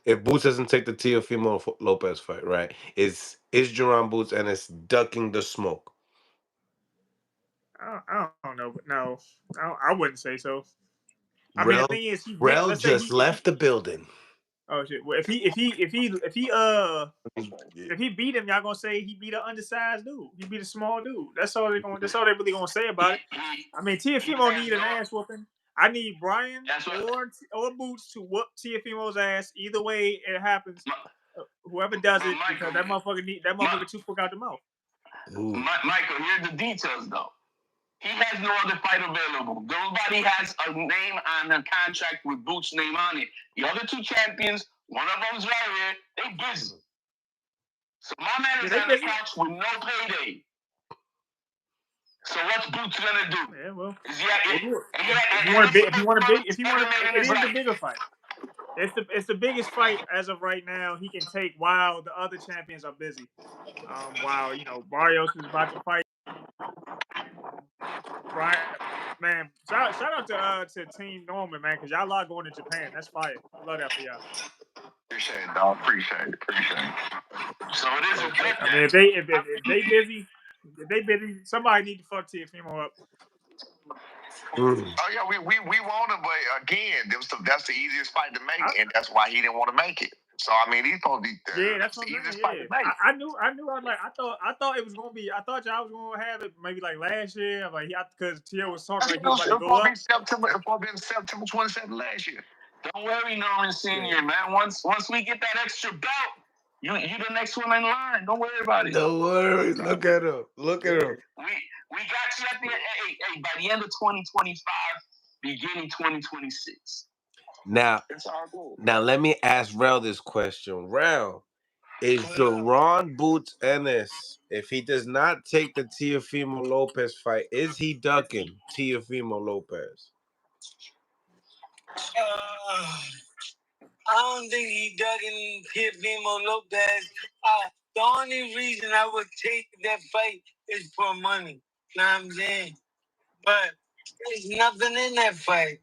if Boots doesn't take the Teofimeo Lopez fight, right? Is Jaron Boots Ennis ducking the smoke? I don't know, but no, I wouldn't say so. I Rel, mean, the thing is, Rel just left the building. Oh shit! Well, if he beat him, y'all gonna say he beat an undersized dude. He beat a small dude. That's all they're really gonna say about it. I mean, Teofimeo need an ass whooping. I need Brian or Boots to whoop Teofimo's ass. Either way it happens, whoever does it, because that motherfucker too quick out the mouth. Michael, here's the details though. He has no other fight available. Nobody has a name on a contract with Boots' name on it. The other two champions, one of them's right here, they busy. So my man is on the couch with no payday. So what's Boots gonna do? Yeah, well, if you want it is the bigger fight. It's the biggest fight as of right now he can take while the other champions are busy. While Barrios is about to fight Brian. Man, shout out to Team Norman, man, because y'all lot going to Japan. That's fire. I love that for y'all. Appreciate it, dog. Appreciate it. So it is a good I mean, if they busy, somebody need to fuck Teofimeo up. Oh yeah, we want him, but again, that's the easiest fight to make, and that's why he didn't want to make it. So I mean, he's supposed to be Yeah, that's the what I'm easiest saying. fight Yeah, to make. I knew. I thought it was gonna be. I thought y'all was gonna have it maybe like last year, like because Tio was talking like he was about to go up. It's supposed to be September 27th last year. Don't worry, Norman Senior, man. Once we get that extra belt, you the next one in line. Don't worry about it. Don't worry. Look at him. Look at him. We got you at the hey, by the end of 2025, beginning 2026. Now let me ask Rel this question. Rel, is Jaron Boots Ennis, if he does not take the Teofimeo Lopez fight, is he ducking Teofimeo Lopez? I don't think he ducking Teofimeo Lopez. The only reason I would take that fight is for money. Know what I'm saying? But there's nothing in that fight.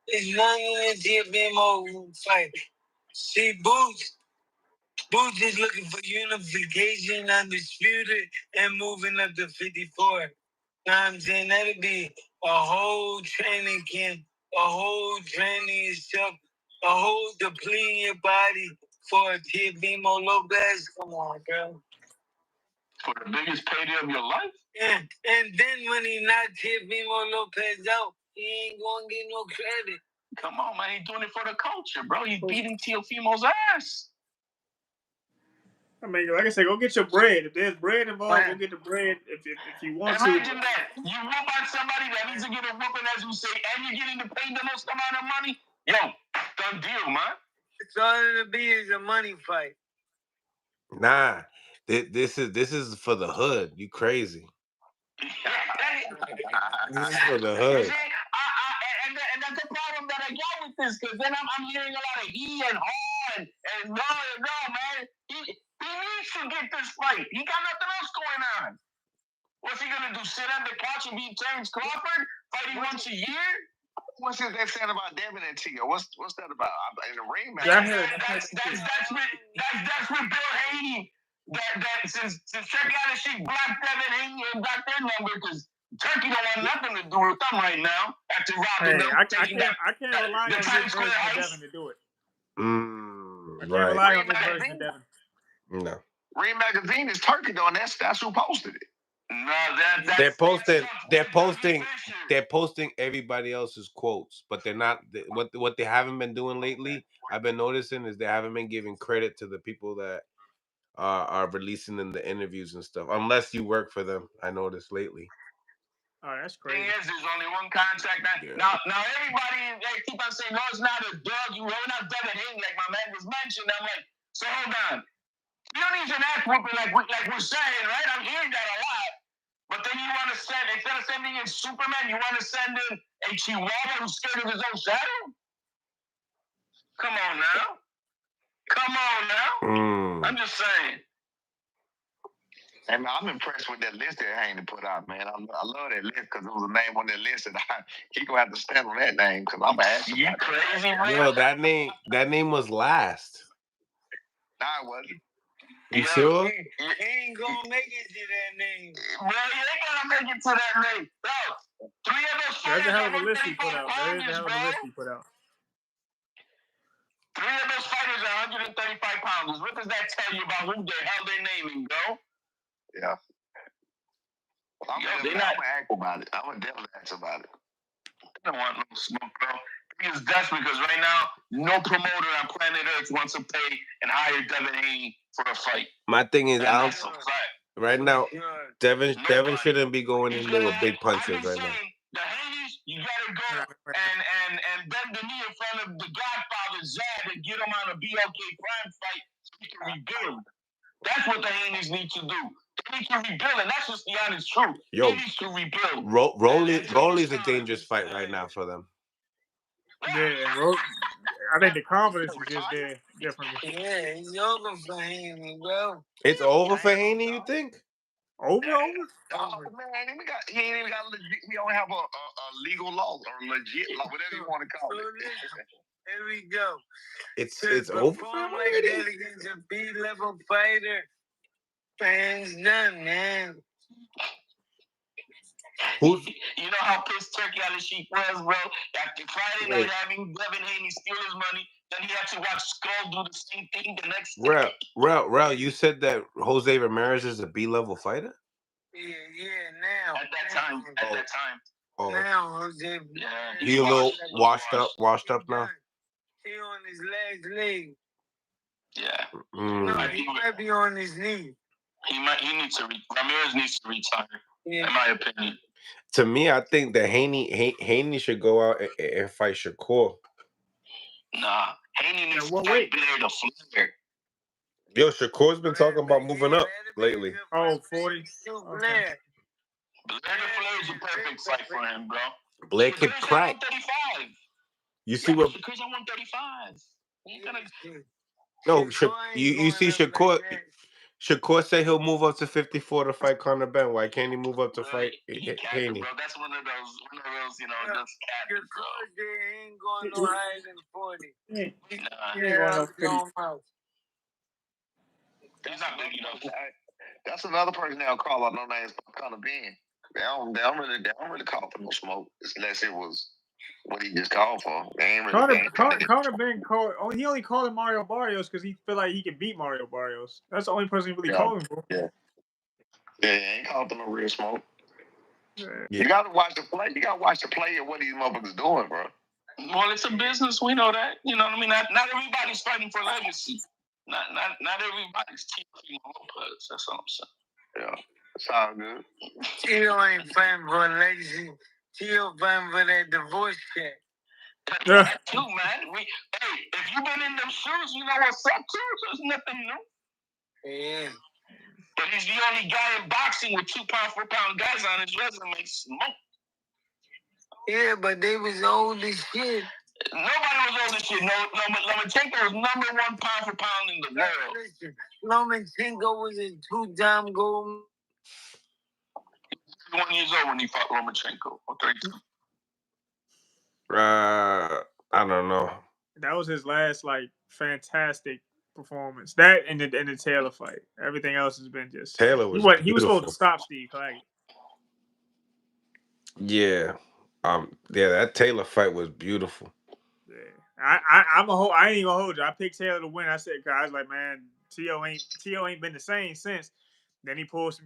There's nothing in the Teofimeo fight. See, Boots is looking for unification, undisputed, and moving up to 54. Know what I'm saying? That'd be a whole training camp, a whole training itself, a whole depleting your body for a Teofimeo Lopez. Come on, bro. For the biggest payday of your life? Yeah. And then when he knocked Teofimeo Lopez out, he ain't gonna get no credit. Come on, man. He's doing it for the culture, bro. He's beating Teofimeo's ass. I mean, like I said, go get your bread. If there's bread involved, go get the bread. If you want to. Imagine that. You whoop on somebody that needs to get a whooping, as you say, and you're getting to pay the most amount of money. Yo, done deal, man. It's all it'll be is a money fight. Nah, this is for the hood. You crazy? This is for the hood. And that's the problem that I got with this, because then I'm hearing a lot of he and haw and no, man. He needs to get this fight. He got nothing else going on. What's he gonna do? Sit on the couch and beat James Crawford, fighting once a year? What's that saying about Devin and Tio? What's that about? In the ring, man. That's with Bill Haney. That since Chuck Addershey blocked Devin Haney and blocked their number, because Turkey don't want nothing to do with them right now after robbing them. I can't rely on this version of Devin to do it. I can't rely on this version of Devin. No. Ring Magazine is Turkey though, and that's who posted it. No, they're posting everybody else's quotes, but they're not. What they haven't been doing lately, I've been noticing, is they haven't been giving credit to the people that are releasing in the interviews and stuff, unless you work for them. I noticed lately. Oh, that's crazy. Thing is, there's only one contract. Now everybody they keep on saying, no, it's not a dog. You rolling out Devin Haney, like my man just mentioned. I'm like, so hold on. You don't need an ass whooping like we're saying, right? I'm hearing that a lot. But then you want to send, instead of sending in Superman, you want to send in a Chihuahua who's scared of his own shadow? Come on now. I'm just saying. And I'm impressed with that list that Haney put out, man. I love that list because there was a name on that list, and he gonna have to stand on that name because I'm gonna ask you. You crazy, man? Yo, that name was last. Nah, it wasn't. You sure? He ain't gonna make it to that name. Well, you ain't gonna make it to that name. No. 3 of those fighters. There's a hell of a list he put out. 3 of those fighters are 135 pounds. What does that tell you about who the hell they're naming, bro? Yeah. I'm gonna ask about it. I'm gonna definitely ask about it. I don't want no smoke, bro. He's desperate because right now, no promoter on planet Earth wants to pay and hire Devin Haney for a fight. My thing is, right now, Devin shouldn't be going in there with big punches right now. The Haneys, you gotta go and bend the knee in front of the Godfather Zad and get him on a BLK Prime fight so he can rebuild. That's what the Haneys need to do. They need to rebuild, and that's just the honest truth. Yo, he needs to rebuild. Rolly's a dangerous fight right now for them. Yeah, I think the confidence is just there differently. Yeah, it's over for Haney, bro. It's over for Haney, you think? Over? Man, he ain't even got legit. He don't have a legal law or legit law, whatever you want to call it. Here we go. It's over for him already. Like that against a B-level fighter. Fans done, man. Who's You know how pissed Turkey on the sheep was, bro? After Friday night having Devin Haney steal his money, then he had to watch Skull do the same thing the next day. Rel, you said that Jose Ramirez is a B-level fighter? Yeah, now. At that time. Oh. Now, Jose. Yeah. He a little washed up now? He on his last leg. Yeah. No, he might be on his knee. Ramirez needs to retire, in my opinion. To me, I think that Haney should go out and fight Shakur. Nah, Haney needs to fight Blair the Flair. Yo, Shakur's been talking about moving up lately. Oh, 40. Okay. Blair the Flair is a perfect fight for him, bro. Blair could crack. 135. You see what? Shakur's at 135. He's gonna. No, you see Shakur. Shakur said he'll move up to 54 to fight Conor Ben. Why can't he move up to fight Haney? Bro, that's one of those, you know, just Your coach ain't going no higher than 40. He's not big enough. That's another person they'll call out. No names, Conor Ben. They don't really call for no smoke unless it was what he just called for. They ain't really. Conor Ben called. Oh, he only called him Mario Barrios because he feel like he can beat Mario Barrios. That's the only person he really called him for. Yeah, he ain't called for no real smoke. Yeah. You gotta watch the play. You gotta watch the play of what these motherfuckers doing, bro. Well, it's a business. We know that. You know what I mean? Not everybody's fighting for legacy. Not everybody's Teofimeo Lopez. That's all I'm saying. Yeah, it's all good. Tio ain't fighting for legacy. Tio fighting for that divorce check. That too, man. If you've been in them shoes, you know what's up too. So it's nothing new. Yeah. But he's the only guy in boxing with 2 pound, 4 pound guys on his resume. Smoke. Yeah, but they was old as shit. Nobody was old as shit. Lomachenko was number 1 pound for pound in the world. Listen, Lomachenko was a 2-time gold. 21 years old when he fought Lomachenko. Or 32. I don't know. That was his last fantastic performance. That and the Taylor fight. Everything else has been just. Taylor was. He was supposed to stop Steve Claggett. Yeah. Yeah, that Taylor fight was beautiful. Yeah. I ain't even gonna hold you. I picked Taylor to win. I said, cause I was like, man, Tio ain't been the same since. Then he pulled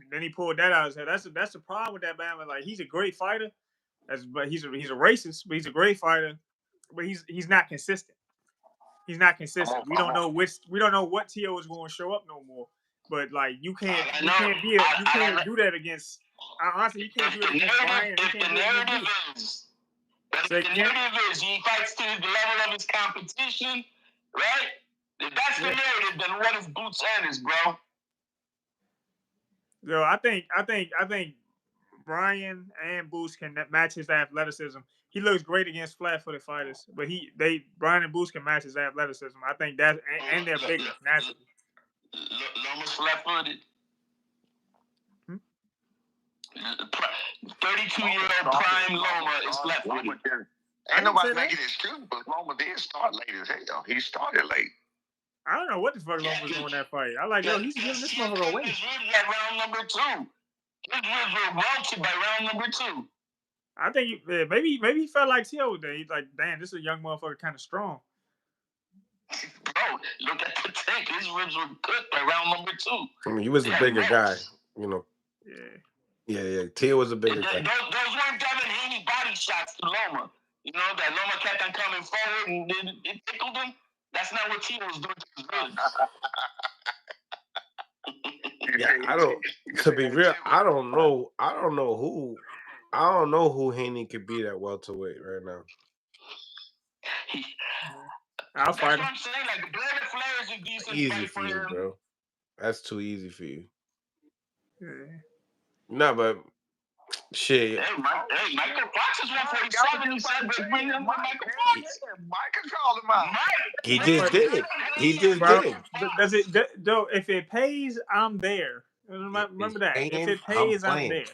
that out. I said, that's the problem with that man. Like, he's a great fighter. But he's a racist, but he's a great fighter. But he's not consistent. He's not consistent. We don't know what Tio is going to show up no more. But like you can't do that against. Honestly, you can't do it against Brian. If the narrative is he fights to the level of his competition, right? If that's the narrative, then what is Boots Ennis, bro? Yo, I think Brian and Boots can match his athleticism. He looks great against flat-footed fighters, but Brian and Boots can match his athleticism. I think that and they're bigger naturally. Loma's flat-footed. 32-year-old prime Loma is flat-footed. Ain't nobody making an excuse, but Loma did start late as hell. He started late. I don't know what the fuck Loma was doing that fight. I like, he's giving this motherfucker away. His ribs at round number 2. His ribs were welted by round number 2. I think maybe he felt like Tio there. He's like, damn, this is a young motherfucker, kind of strong. Bro, look at the tank. His ribs were good by round number 2. I mean, he was a bigger guy, you know. Yeah. Tio was a bigger guy. Those weren't Devin Haney body shots to Loma. You know, that Loma kept on coming forward and it tickled him. That's not what Tio was doing to his ribs. Yeah, to be real, I don't know who Haney could beat at welterweight right now. I'll fight him. That's what I'm saying. Like, Blair the Flair is a decent easy fight for you, bro. That's too easy for you. Yeah. No, but Shit. Hey, Michael Fox is 147. He said, bring him with Michael Fox. Mike control him out. He just did. He just Bro, did. does it? Though, if it pays, I'm there. Remember that. If it pays, I'm there.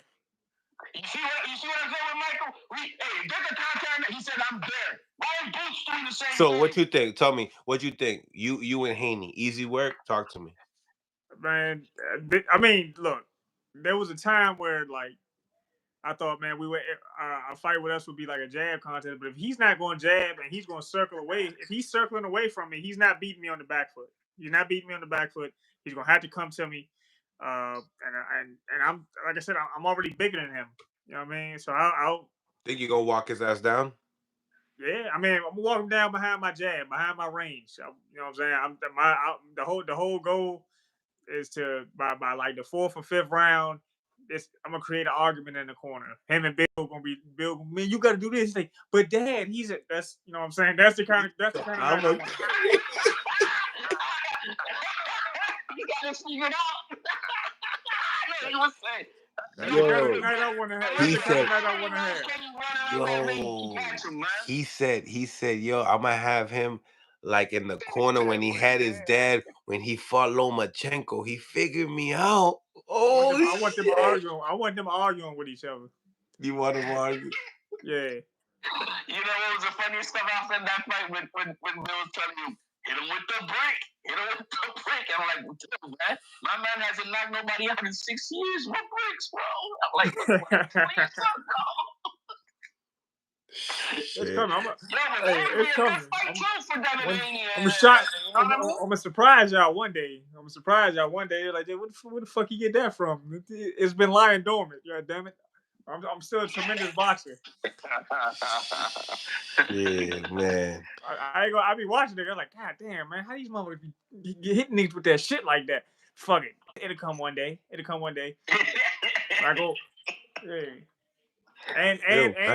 You see what I'm saying with Michael? Hey, get the contact. He said, I'm there. Why are Boots doing the same So thing? what you think? Tell me what you think. You and Haney, easy work. Talk to me. Man, I mean, look, there was a time where like I thought, man, we were a fight with us would be like a jab contest. But if he's not going to jab and he's going to circle away, if he's circling away from me, he's not beating me on the back foot. He's not beating me on the back foot. He's going to have to come to me. And I'm like I said, I'm already bigger than him. You know what I mean? So I'll Think you gonna walk his ass down? yeah. I mean, I'm walking down behind my jab, behind my range. You know what I'm saying? The whole goal is to by like the 4th or 5th round. I'm gonna create an argument in the corner. Him and Bill gonna be man, you gotta do this. He's like, but Dad, that's you know what I'm saying. That's the kind of night I want. You gotta figure it out. I know you was saying. That's the kind of night I want to have. That's the kind of night I want to have. He said, yo, I'm gonna have him like in the corner when he had his dad when he fought Lomachenko. He figured me out. Oh, I want them arguing. I want them arguing with each other. You want them argue? Yeah. You know what was the funniest stuff after that fight when Bill was telling you, hit him with the brick. Hit him with the brick. I'm like, man, my man hasn't knocked nobody out in 6 years. What bricks, bro? I'm like, please don't go. It's coming. It's coming. I'm shocked. I'm gonna surprise y'all one day. They're like, where the fuck you get that from? It's been lying dormant. God damn it. I'm still a tremendous boxer. Yeah, man. I be watching it. I'm like, God damn, man, how these motherfuckers be hitting niggas with that shit like that? Fuck it. It'll come one day. I go, hey. And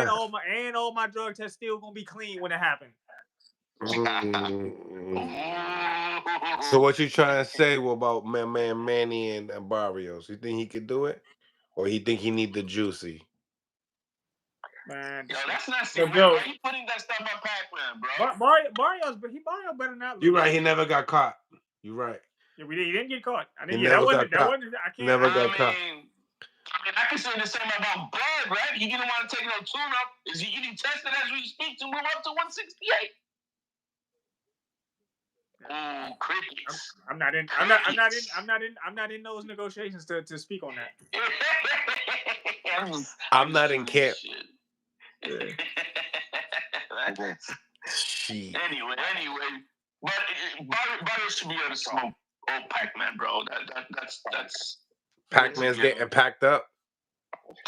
all my drug tests still gonna be clean when it happens. So what you trying to say about my man Manny and Barrios? You think he could do it, or he think he need the juicy? Man, yo, that's not serious. Why are you putting that stuff on Pac-Man, bro? Barrios better not. You right. He never got caught. You right. Yeah, he didn't get caught. I didn't. He That wasn't. I can't. Never got caught. I can say the same about Bud, right? He didn't want to take no tune-up. Is he getting tested as we speak to move up to 168? Crickets. I'm not in those negotiations to speak on that. I'm not in camp. Anyway, but Barrios should be able to smoke old Pac-Man, bro. That's Pac-Man's getting packed up.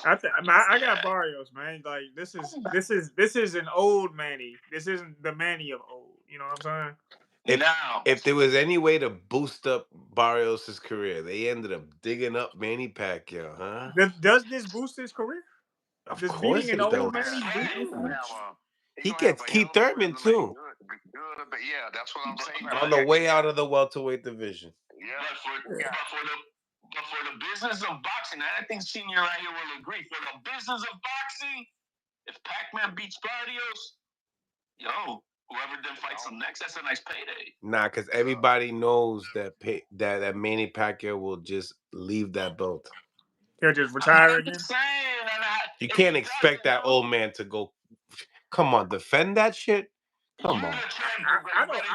I got Barrios, man. Like this is an old Manny. This isn't the Manny of old. You know what I'm saying? If there was any way to boost up Barrios' career, they ended up digging up Manny Pacquiao, huh? Does this boost his career? Of does course beating it an does. old Manny boost his career? He gets Keith Thurman too. But yeah, that's what I'm saying. On the way out of the welterweight division. Yeah, but for the business of boxing, I think Senior right here will agree. For the business of boxing, if Pac-Man beats Barrios, yo, whoever then fights him next, that's a nice payday. Nah, because everybody knows that Manny Pacquiao will just leave that belt. He'll just retire again. You can't expect that old man to go. Come on, defend that shit. Come on.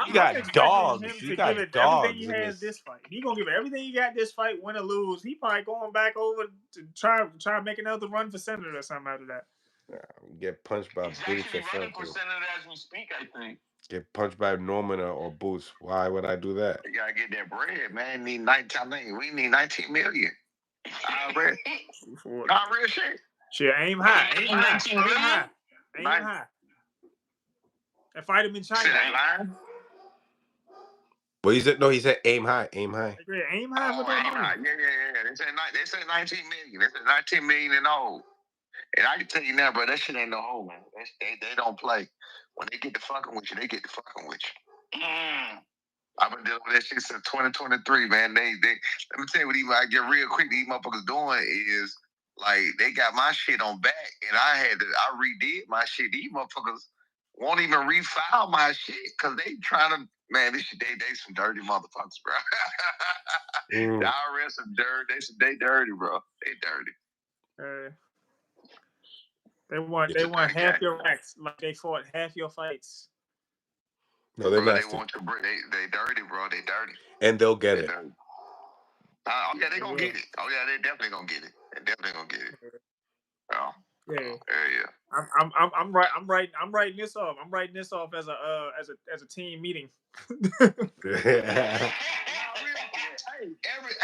You got dogs. You got dogs. Everything he has this fight. He gonna give it everything he got this fight, win or lose. He probably going back over to try to make another run for senator or something after that. Get punched by Boots or something. As we speak, I think. Get punched by Norman or Boots. Why would I do that? You gotta get that bread, man. We need 19 million. Real shit. Shit, aim high. Aim high. That fight him in China. What he said? No, he said aim high. Aim high. Yeah, aim high with that money. Yeah. They said 19 million. They said 19 million and old. And I can tell you now, bro, that shit ain't no hole, man. They don't play. When they get to fucking with you, they get to fucking with you. I've been dealing with that shit since 2023, man. Let me tell you what I get real quick. These motherfuckers doing is Like, they got my shit on back, and I redid my shit. These motherfuckers won't even refile my shit because they trying to, man, they some dirty motherfuckers, bro. The IRS some dirt. They dirty, bro. They dirty. They want half your racks, like they fought half your fights. No, they're nasty. They want your they dirty, bro. They dirty. And they'll get it. Yeah, they gonna get it. Oh yeah, they definitely gonna get it. They definitely gonna get it. Oh. Yeah. I'm writing this off. I'm writing this off as a team meeting.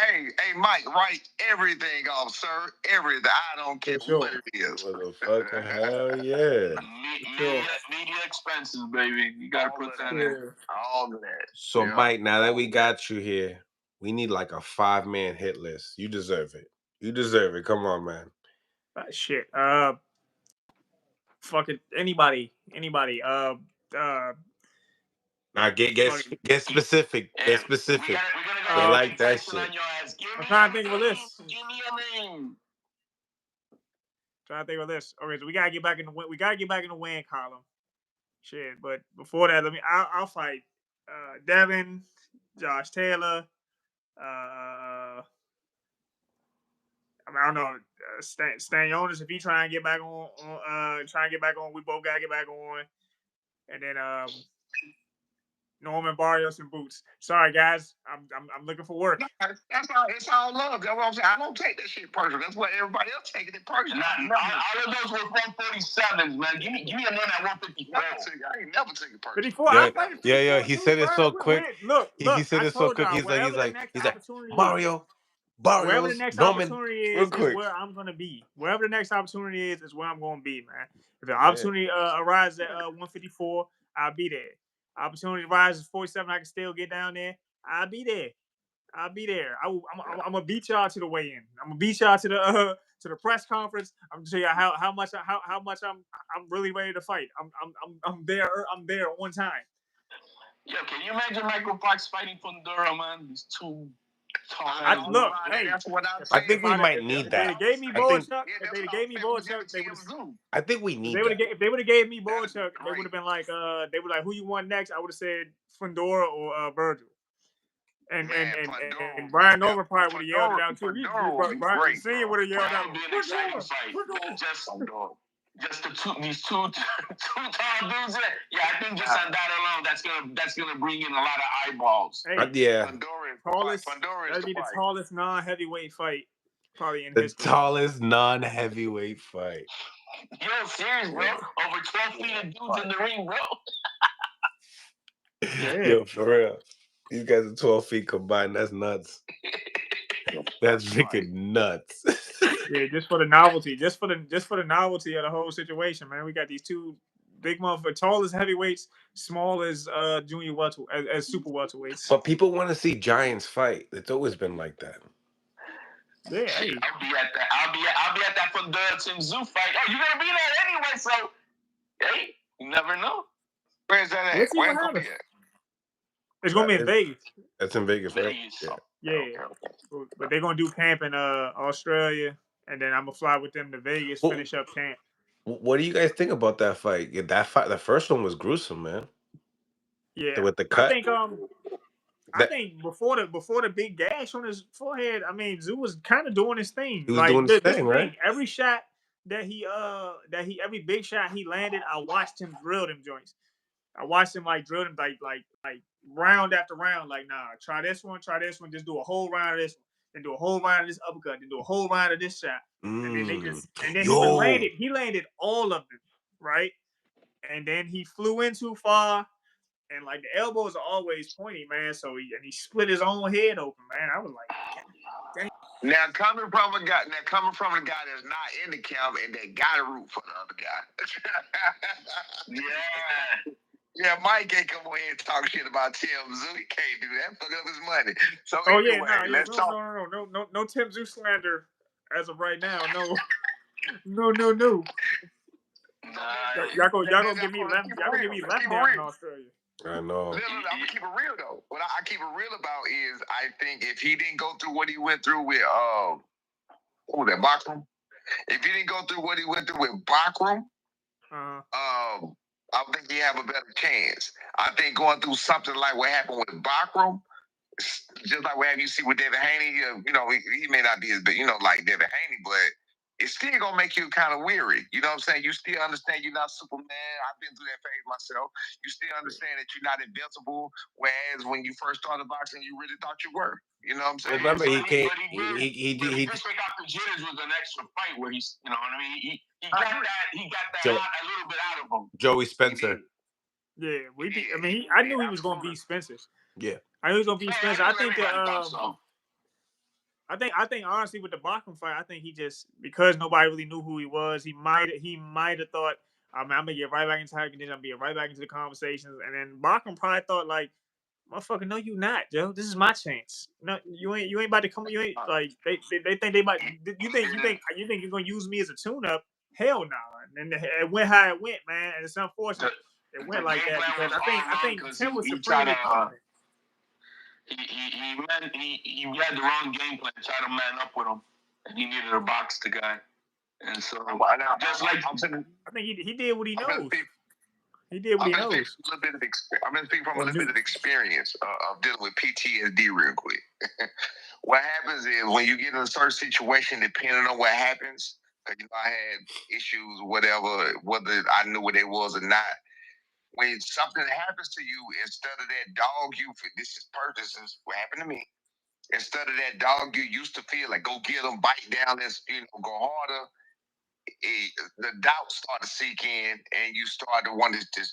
Hey, Mike, write everything off, sir. Everything. I don't care what it is. Motherfucker, hell yeah. Media expenses, baby. You gotta put that in. All of that. So, Mike, now that we got you here, we need like a 5-man hit list. You deserve it. You deserve it. Come on, man. Shit. Fuck it. Anybody. Now get specific. Get specific. They like that shit. I'm trying to think of a list. Give me a name. Trying to think of this. Okay, so we gotta get back in the win column. Shit, but before that, I'll fight Devin, Josh Taylor. I don't know. Stan Jonas, if he try and get back on, we both gotta get back on. And then Norman Barrios and Boots. Sorry guys, I'm looking for work. It's all love. That's what I'm saying. I don't take that shit personal. That's what everybody else taking it personal. All of those were 147s, man. Give me a name at 154. I ain't never taken it personal. 54. Yeah. He said it so quick. Look. He said it so quick. He's like Mario. Wherever the next opportunity is where I'm gonna be. Wherever the next opportunity is where I'm gonna be, man. If the opportunity arises at 154, I'll be there. Opportunity arises 47, I can still get down there. I'll be there. I'm gonna beat y'all to the weigh-in. I'm gonna beat y'all to the press conference. I'm gonna tell you how much I'm really ready to fight. I'm there on time. Yeah, can you imagine Michael Fox fighting Fundora, man? These two. Look, hey, I think we might need that. If they gave me Boychuk, they would. I think we need that. If they would have gave me Boychuk, they would have been like, who you want next? I would have said Fundora or Virgil. And Brian Norman probably would have yelled down too. Brian Senior would have yelled down. Just these two tall dudes. Yeah, I think just on that alone, that's gonna bring in a lot of eyeballs. Hey, yeah. That'd be the tallest non-heavyweight fight probably in history. The tallest non-heavyweight fight. You're serious, bro? Over 12 feet of dudes in the ring, bro. Yo, for real. These guys are 12 feet combined. That's nuts. That's freaking nuts. Yeah, just for the novelty. Just for the novelty of the whole situation, man. We got these two big motherfuckers, tall as heavyweights, small as junior welterweight, as super welterweights. But people want to see giants fight. It's always been like that. Yeah, hey. I'll be at that Fundora Tim Zoo fight. Oh, you're gonna be there anyway, so hey, you never know. Where's that at? Where's it gonna be at? It's gonna be in Vegas. That's in Vegas, right? Yeah. But they're gonna do camp in Australia, and then I'm gonna fly with them to Vegas, finish up camp. What do you guys think about that fight? Yeah, that fight, the first one was gruesome, man. Yeah, with the cut. I think before the big gash on his forehead, I mean, Zoo was kind of doing his thing. He was doing his thing, right? Every shot every big shot he landed, I watched him drill them joints. I watched him drill them like round after round. Like, nah, try this one, just do a whole round of this one, then do a whole round of this uppercut, then do a whole round of this shot. And then he landed all of them, right? And then he flew in too far, and like the elbows are always pointy, man. So he split his own head open, man. I was like, dang. Now coming from a guy that's not in the camp and they got to root for the other guy. Yeah, Mike can't come over here and talk shit about Tim Zoo. He can't do that. Fuck up his money. So let's talk. No Tim Zoo slander as of right now. No. Y'all gonna give me left. Y'all gonna give me left down in Australia. I know. I'm gonna keep it real though. What I keep it real about is I think if he didn't go through what he went through with that boxing, If he didn't go through what he went through with Bakram, I think he have a better chance. I think going through something like what happened with Bakram, just like what you see with Devin Haney, he may not be as big, like Devin Haney, but it's still gonna make you kind of weary. You know what I'm saying? You still understand you're not Superman. I've been through that phase myself. You still understand that you're not invincible. Whereas when you first started boxing, you really thought you were. You know what I'm saying? Remember, he came. He just got the jitters with an extra fight where he's, you know what I mean? He got that a little bit out of him. Joey Spencer. Yeah, we did. I mean, I knew he was gonna beat Spencer. Yeah, I knew he was gonna beat Spencer. I think I think honestly with the Bachman fight, I think he just, because nobody really knew who he was, he might have thought, I'm gonna get right back into condition, I'm gonna get right back into the conversations, and then Bachman probably thought like, motherfucker, no, you not, Joe. This is my chance. No, you ain't about to come. You ain't like they think they might. You think you're gonna use me as a tune-up? Hell no. And it went how it went, man. And it's unfortunate it went like that because I think Tim was supremely confident. He had the wrong game plan, tried to man up with him, and he needed to box the guy. And so, just like I think he did what he knows. He did what he knows. I'm going to speak from a little bit of experience of dealing with PTSD real quick. What happens is when you get in a certain situation, depending on what happens, because I had issues, whatever, whether I knew what it was or not. When something happens to you, instead of that dog this is what happened to me. Instead of that dog you used to feel like, go get them, bite down, let's go harder. The doubt started to seek in, and you started to want to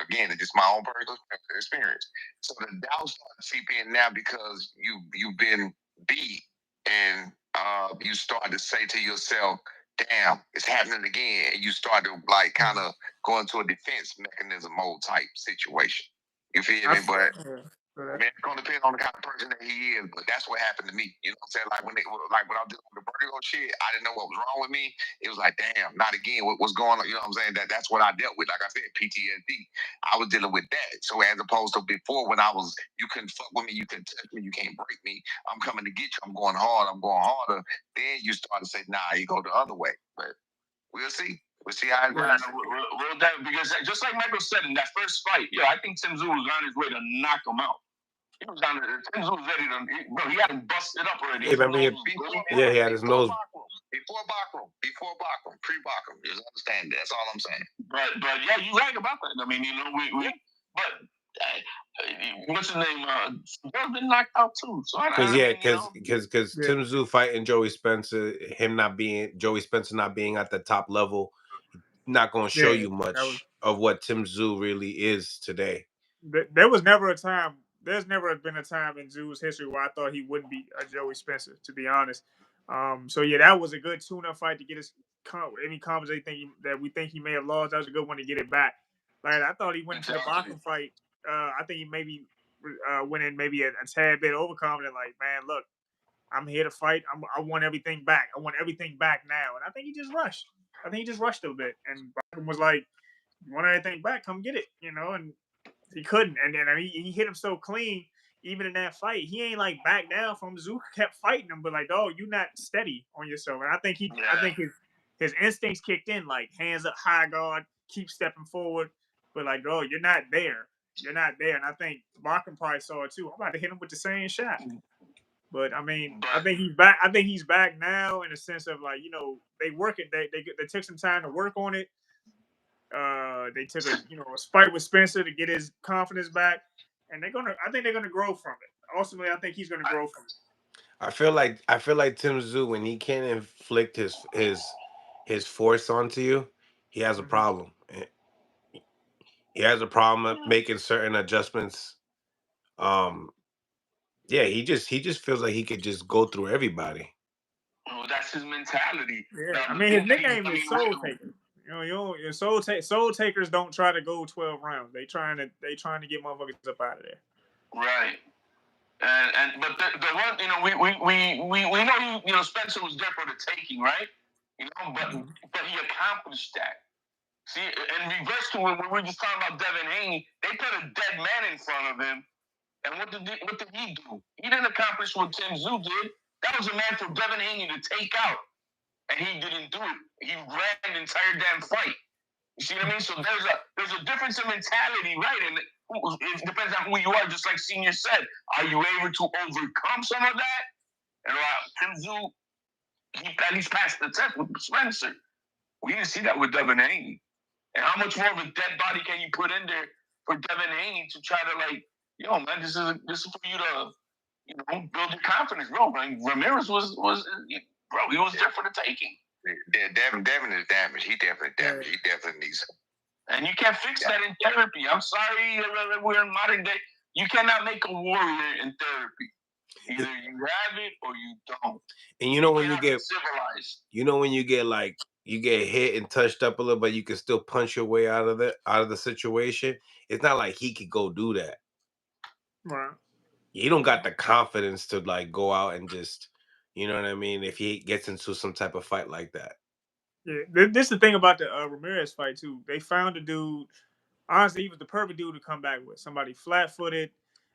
again, it's just my own personal experience. So the doubt started to seep in now because you've been beat, and you started to say to yourself, damn, it's happening again. And you start to like kind of go into a defense mechanism mode type situation. You feel me? But man, it's gonna depend on the kind of person that he is. But that's what happened to me. You know what I'm saying? Like when I was dealing with the vertigo shit, I didn't know what was wrong with me. It was like, damn, not again. What's going on? You know what I'm saying? That's what I dealt with. Like I said, PTSD. I was dealing with that. So as opposed to before, when you couldn't fuck with me, you couldn't touch me, you can't break me. I'm coming to get you. I'm going hard. I'm going harder. Then you start to say, nah, you go the other way. But we'll see. We'll see how it goes. Because just like Michael said in that first fight, I think Tim Tszyu was on his way to knock him out. He was on Tim Tszyu was ready to, bro. He had him busted up already. He had his nose. Before Bakram, pre-Bakram. Just understand that. That's all I'm saying. But yeah, you're right about that. I mean, but what's his name? Bill's been knocked out too. So because Tim Tszyu fighting Joey Spencer, Joey Spencer not being at the top level, not going to show you much of what Tim Tszyu really is today. There was never a time. There's never been a time in Tszyu's history where I thought he wouldn't be a Joey Spencer, to be honest. So yeah, that was a good tune-up fight to get us any confidence that we think he may have lost. That was a good one to get it back. Like I thought he went into the Bachman fight. I think he maybe went in maybe a tad bit overconfident. Like, man, look, I'm here to fight. I want everything back. I want everything back now. And I think he just rushed. I think he just rushed a bit. And Bachman was like, "You want everything back? Come get it," and he couldn't. And then he hit him so clean, even in that fight. He ain't like back down from Tszyu, kept fighting him, but like, oh, you're not steady on yourself. And I think his instincts kicked in, like hands up, high guard, keep stepping forward. But like, oh, you're not there. You're not there. And I think Bachman probably saw it too. I'm about to hit him with the same shot. But I mean, I think he's back. I think he's back now in the sense of like, they work it. They took some time to work on it. They took a fight with Spencer to get his confidence back, and I think they're gonna grow from it. Ultimately, I think he's gonna grow from it. I feel like Tim Tszyu, when he can't inflict his force onto you, he has a problem. He has a problem making certain adjustments. He just feels like he could just go through everybody. Oh, that's his mentality. Yeah, I mean his nickname is Soul Taker. Soul Takers don't try to go 12 rounds. They trying to get motherfuckers up out of there. Right. But the one, we know Spencer was there for the taking, right? But he accomplished that. See, in reverse to when we were just talking about Devin Haney, they put a dead man in front of him, and what did he do? He didn't accomplish what Tim Tszyu did. That was a man for Devin Haney to take out. and he didn't do it. He ran the entire damn fight. You see what I mean? So there's a difference in mentality, right? And it depends on who you are. Just like Senior said, are you able to overcome some of that? And Tim Tszyu, he at least passed the test with Spencer. We didn't see that with Devin Haney. And how much more of a dead body can you put in there for Devin Haney to try to like, yo, man, this is for you to, build your confidence, bro. Like, Ramirez was bro, he was there for the taking. Yeah, Devin is damaged. He definitely damaged. He definitely needs. And you can't fix that in therapy. I'm sorry, we're in modern day. You cannot make a warrior in therapy. Either you have it or you don't. And when you get civilized, when you get like you get hit and touched up a little, but you can still punch your way out of the situation. It's not like he could go do that. Right. He don't got the confidence to like go out and just, you know what I mean, if he gets into some type of fight like that. Yeah, this is the thing about the Ramirez fight too. They found a dude. Honestly, he was the perfect dude to come back with. Somebody flat-footed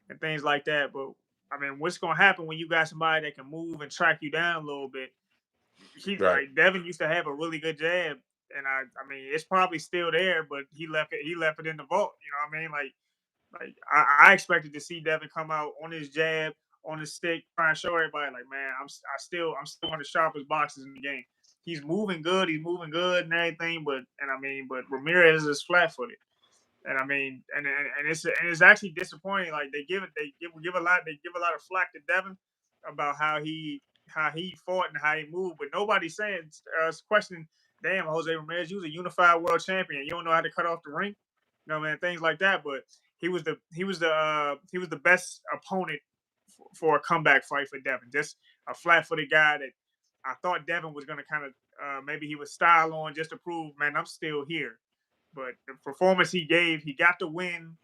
and things like that. But I mean, what's gonna happen when you got somebody that can move and track you down a little bit? Right. Like Devin used to have a really good jab, and I mean, it's probably still there, but he left it in the vault. You know what I mean? Like I expected to see Devin come out on his jab, on his stick, trying to show everybody, like, man, I'm still one of the sharpest boxers in the game. He's moving good, and everything, but Ramirez is flat-footed. And I mean, and it's actually disappointing. Like they give a lot of flack to Devin about how he fought and how he moved, but nobody's saying questioning. Damn, Jose Ramirez, you was a unified world champion. You don't know how to cut off the ring, man, things like that. But he was the best opponent for a comeback fight for Devin. Just a flat-footed guy that I thought Devin was going to kind of maybe he would style on just to prove, man, I'm still here. But the performance he gave, he got the win.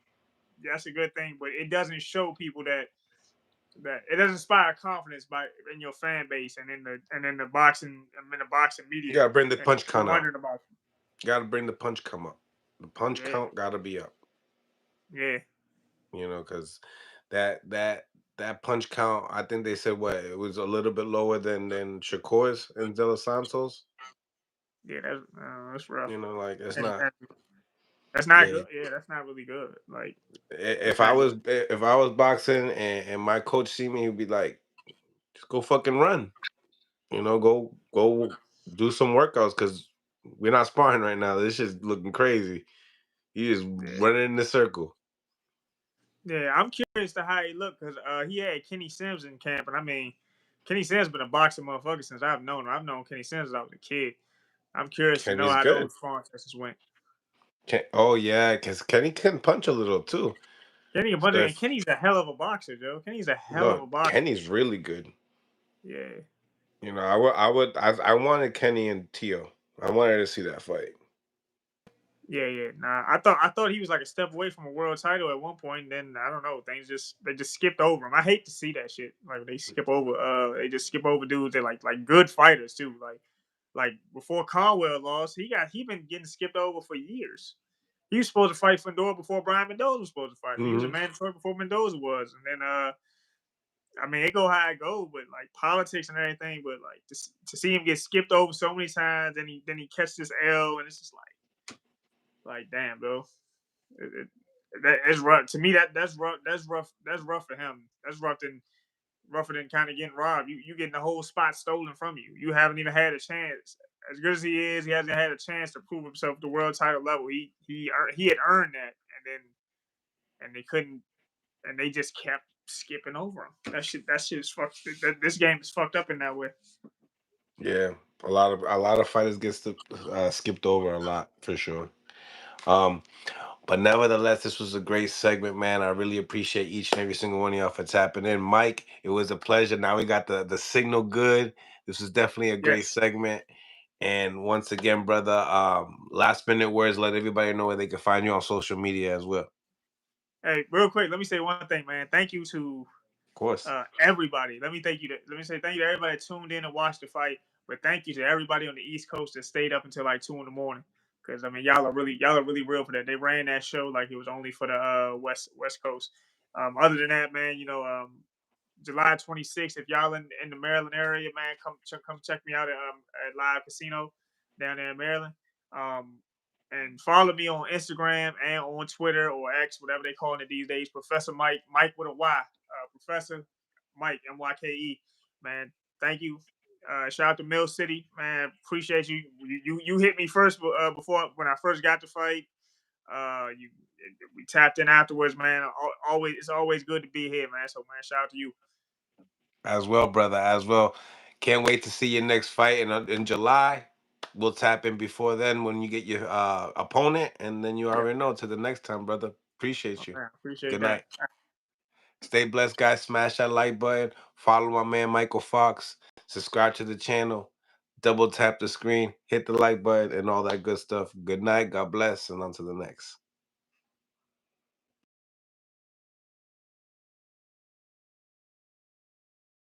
That's a good thing, but it doesn't show people that it doesn't inspire confidence in your fan base and in the boxing media. You gotta bring the punch count up. About You gotta bring the punch count up. The punch count gotta be up. Yeah. Because that punch count, I think they said it was a little bit lower than Shakur's and De Los Santos. Yeah, that's rough. Like it's And not. That's not good. Yeah, that's not really good. Like if I was boxing and my coach see me, he'd be like, just go fucking run. Go do some workouts because we're not sparring right now. This shit's looking crazy. He is running in the circle. Yeah, I'm curious to how he looked because he had Kenny Sims in camp, and I mean, Kenny Sims been a boxing motherfucker since I've known him. I've known Kenny Sims since I was a kid. I'm curious to know how those sparring sessions went. Because Kenny can punch a little too. Kenny can punch, and Kenny's a hell of a boxer, Joe. Kenny's a hell of a boxer. Kenny's really good. Yeah. I wanted Kenny and Teo. I wanted to see that fight. Yeah. Nah, I thought he was like a step away from a world title at one point. And then I don't know, they just skipped over him. I hate to see that shit. Like they skip over. They just skip over dudes that like good fighters too. Like before Conwell lost, he been getting skipped over for years. He was supposed to fight Fedor before Brian Mendoza was supposed to fight. Mm-hmm. He was a mandatory before Mendoza was, and then I mean, it go how it go, but like politics and everything. But like to see him get skipped over so many times, and then he catches this L, and it's just like damn, bro. That is rough to me. That's rough. That's rough for him. That's rougher than kind of getting robbed. You getting the whole spot stolen from you. You haven't even had a chance. As good as he is, he hasn't had a chance to prove himself at the world title level. He had earned that, and they couldn't, and they just kept skipping over him. That shit is fucked. This game is fucked up in that way. Yeah, a lot of fighters get skipped over a lot for sure. But nevertheless, this was a great segment, man. I really appreciate each and every single one of y'all for tapping in. Mike, it was a pleasure. Now we got the signal good. This was definitely a great segment. And once again, brother, last minute words, let everybody know where they can find you on social media as well. Hey, real quick, let me say one thing, man. Thank you to everybody. Let me say thank you to everybody that tuned in and watched the fight. But thank you to everybody on the East Coast that stayed up until like 2 a.m. Because I mean, y'all are really real for that. They ran that show like it was only for the West Coast. Other than that, man, July 26th. If y'all in the Maryland area, man, come check me out at Live Casino down there in Maryland. And follow me on Instagram and on Twitter or X, whatever they calling it these days. Professor Mike with a Y. Professor Mike MYKE. Man, thank you. Shout out to Mill City, man. Appreciate you. You hit me first before when I first got to fight. You we tapped in afterwards, man. It's always good to be here, man. So man, shout out to you. As well, brother. As well. Can't wait to see your next fight in July. We'll tap in before then when you get your opponent, and then you already know to the next time, brother. Appreciate you. Man, appreciate Good that. night. Stay blessed, guys. Smash that like button. Follow my man Michael Fox. Subscribe to the channel. Double tap the screen. Hit the like button and all that good stuff. Good night. God bless. And on to the next.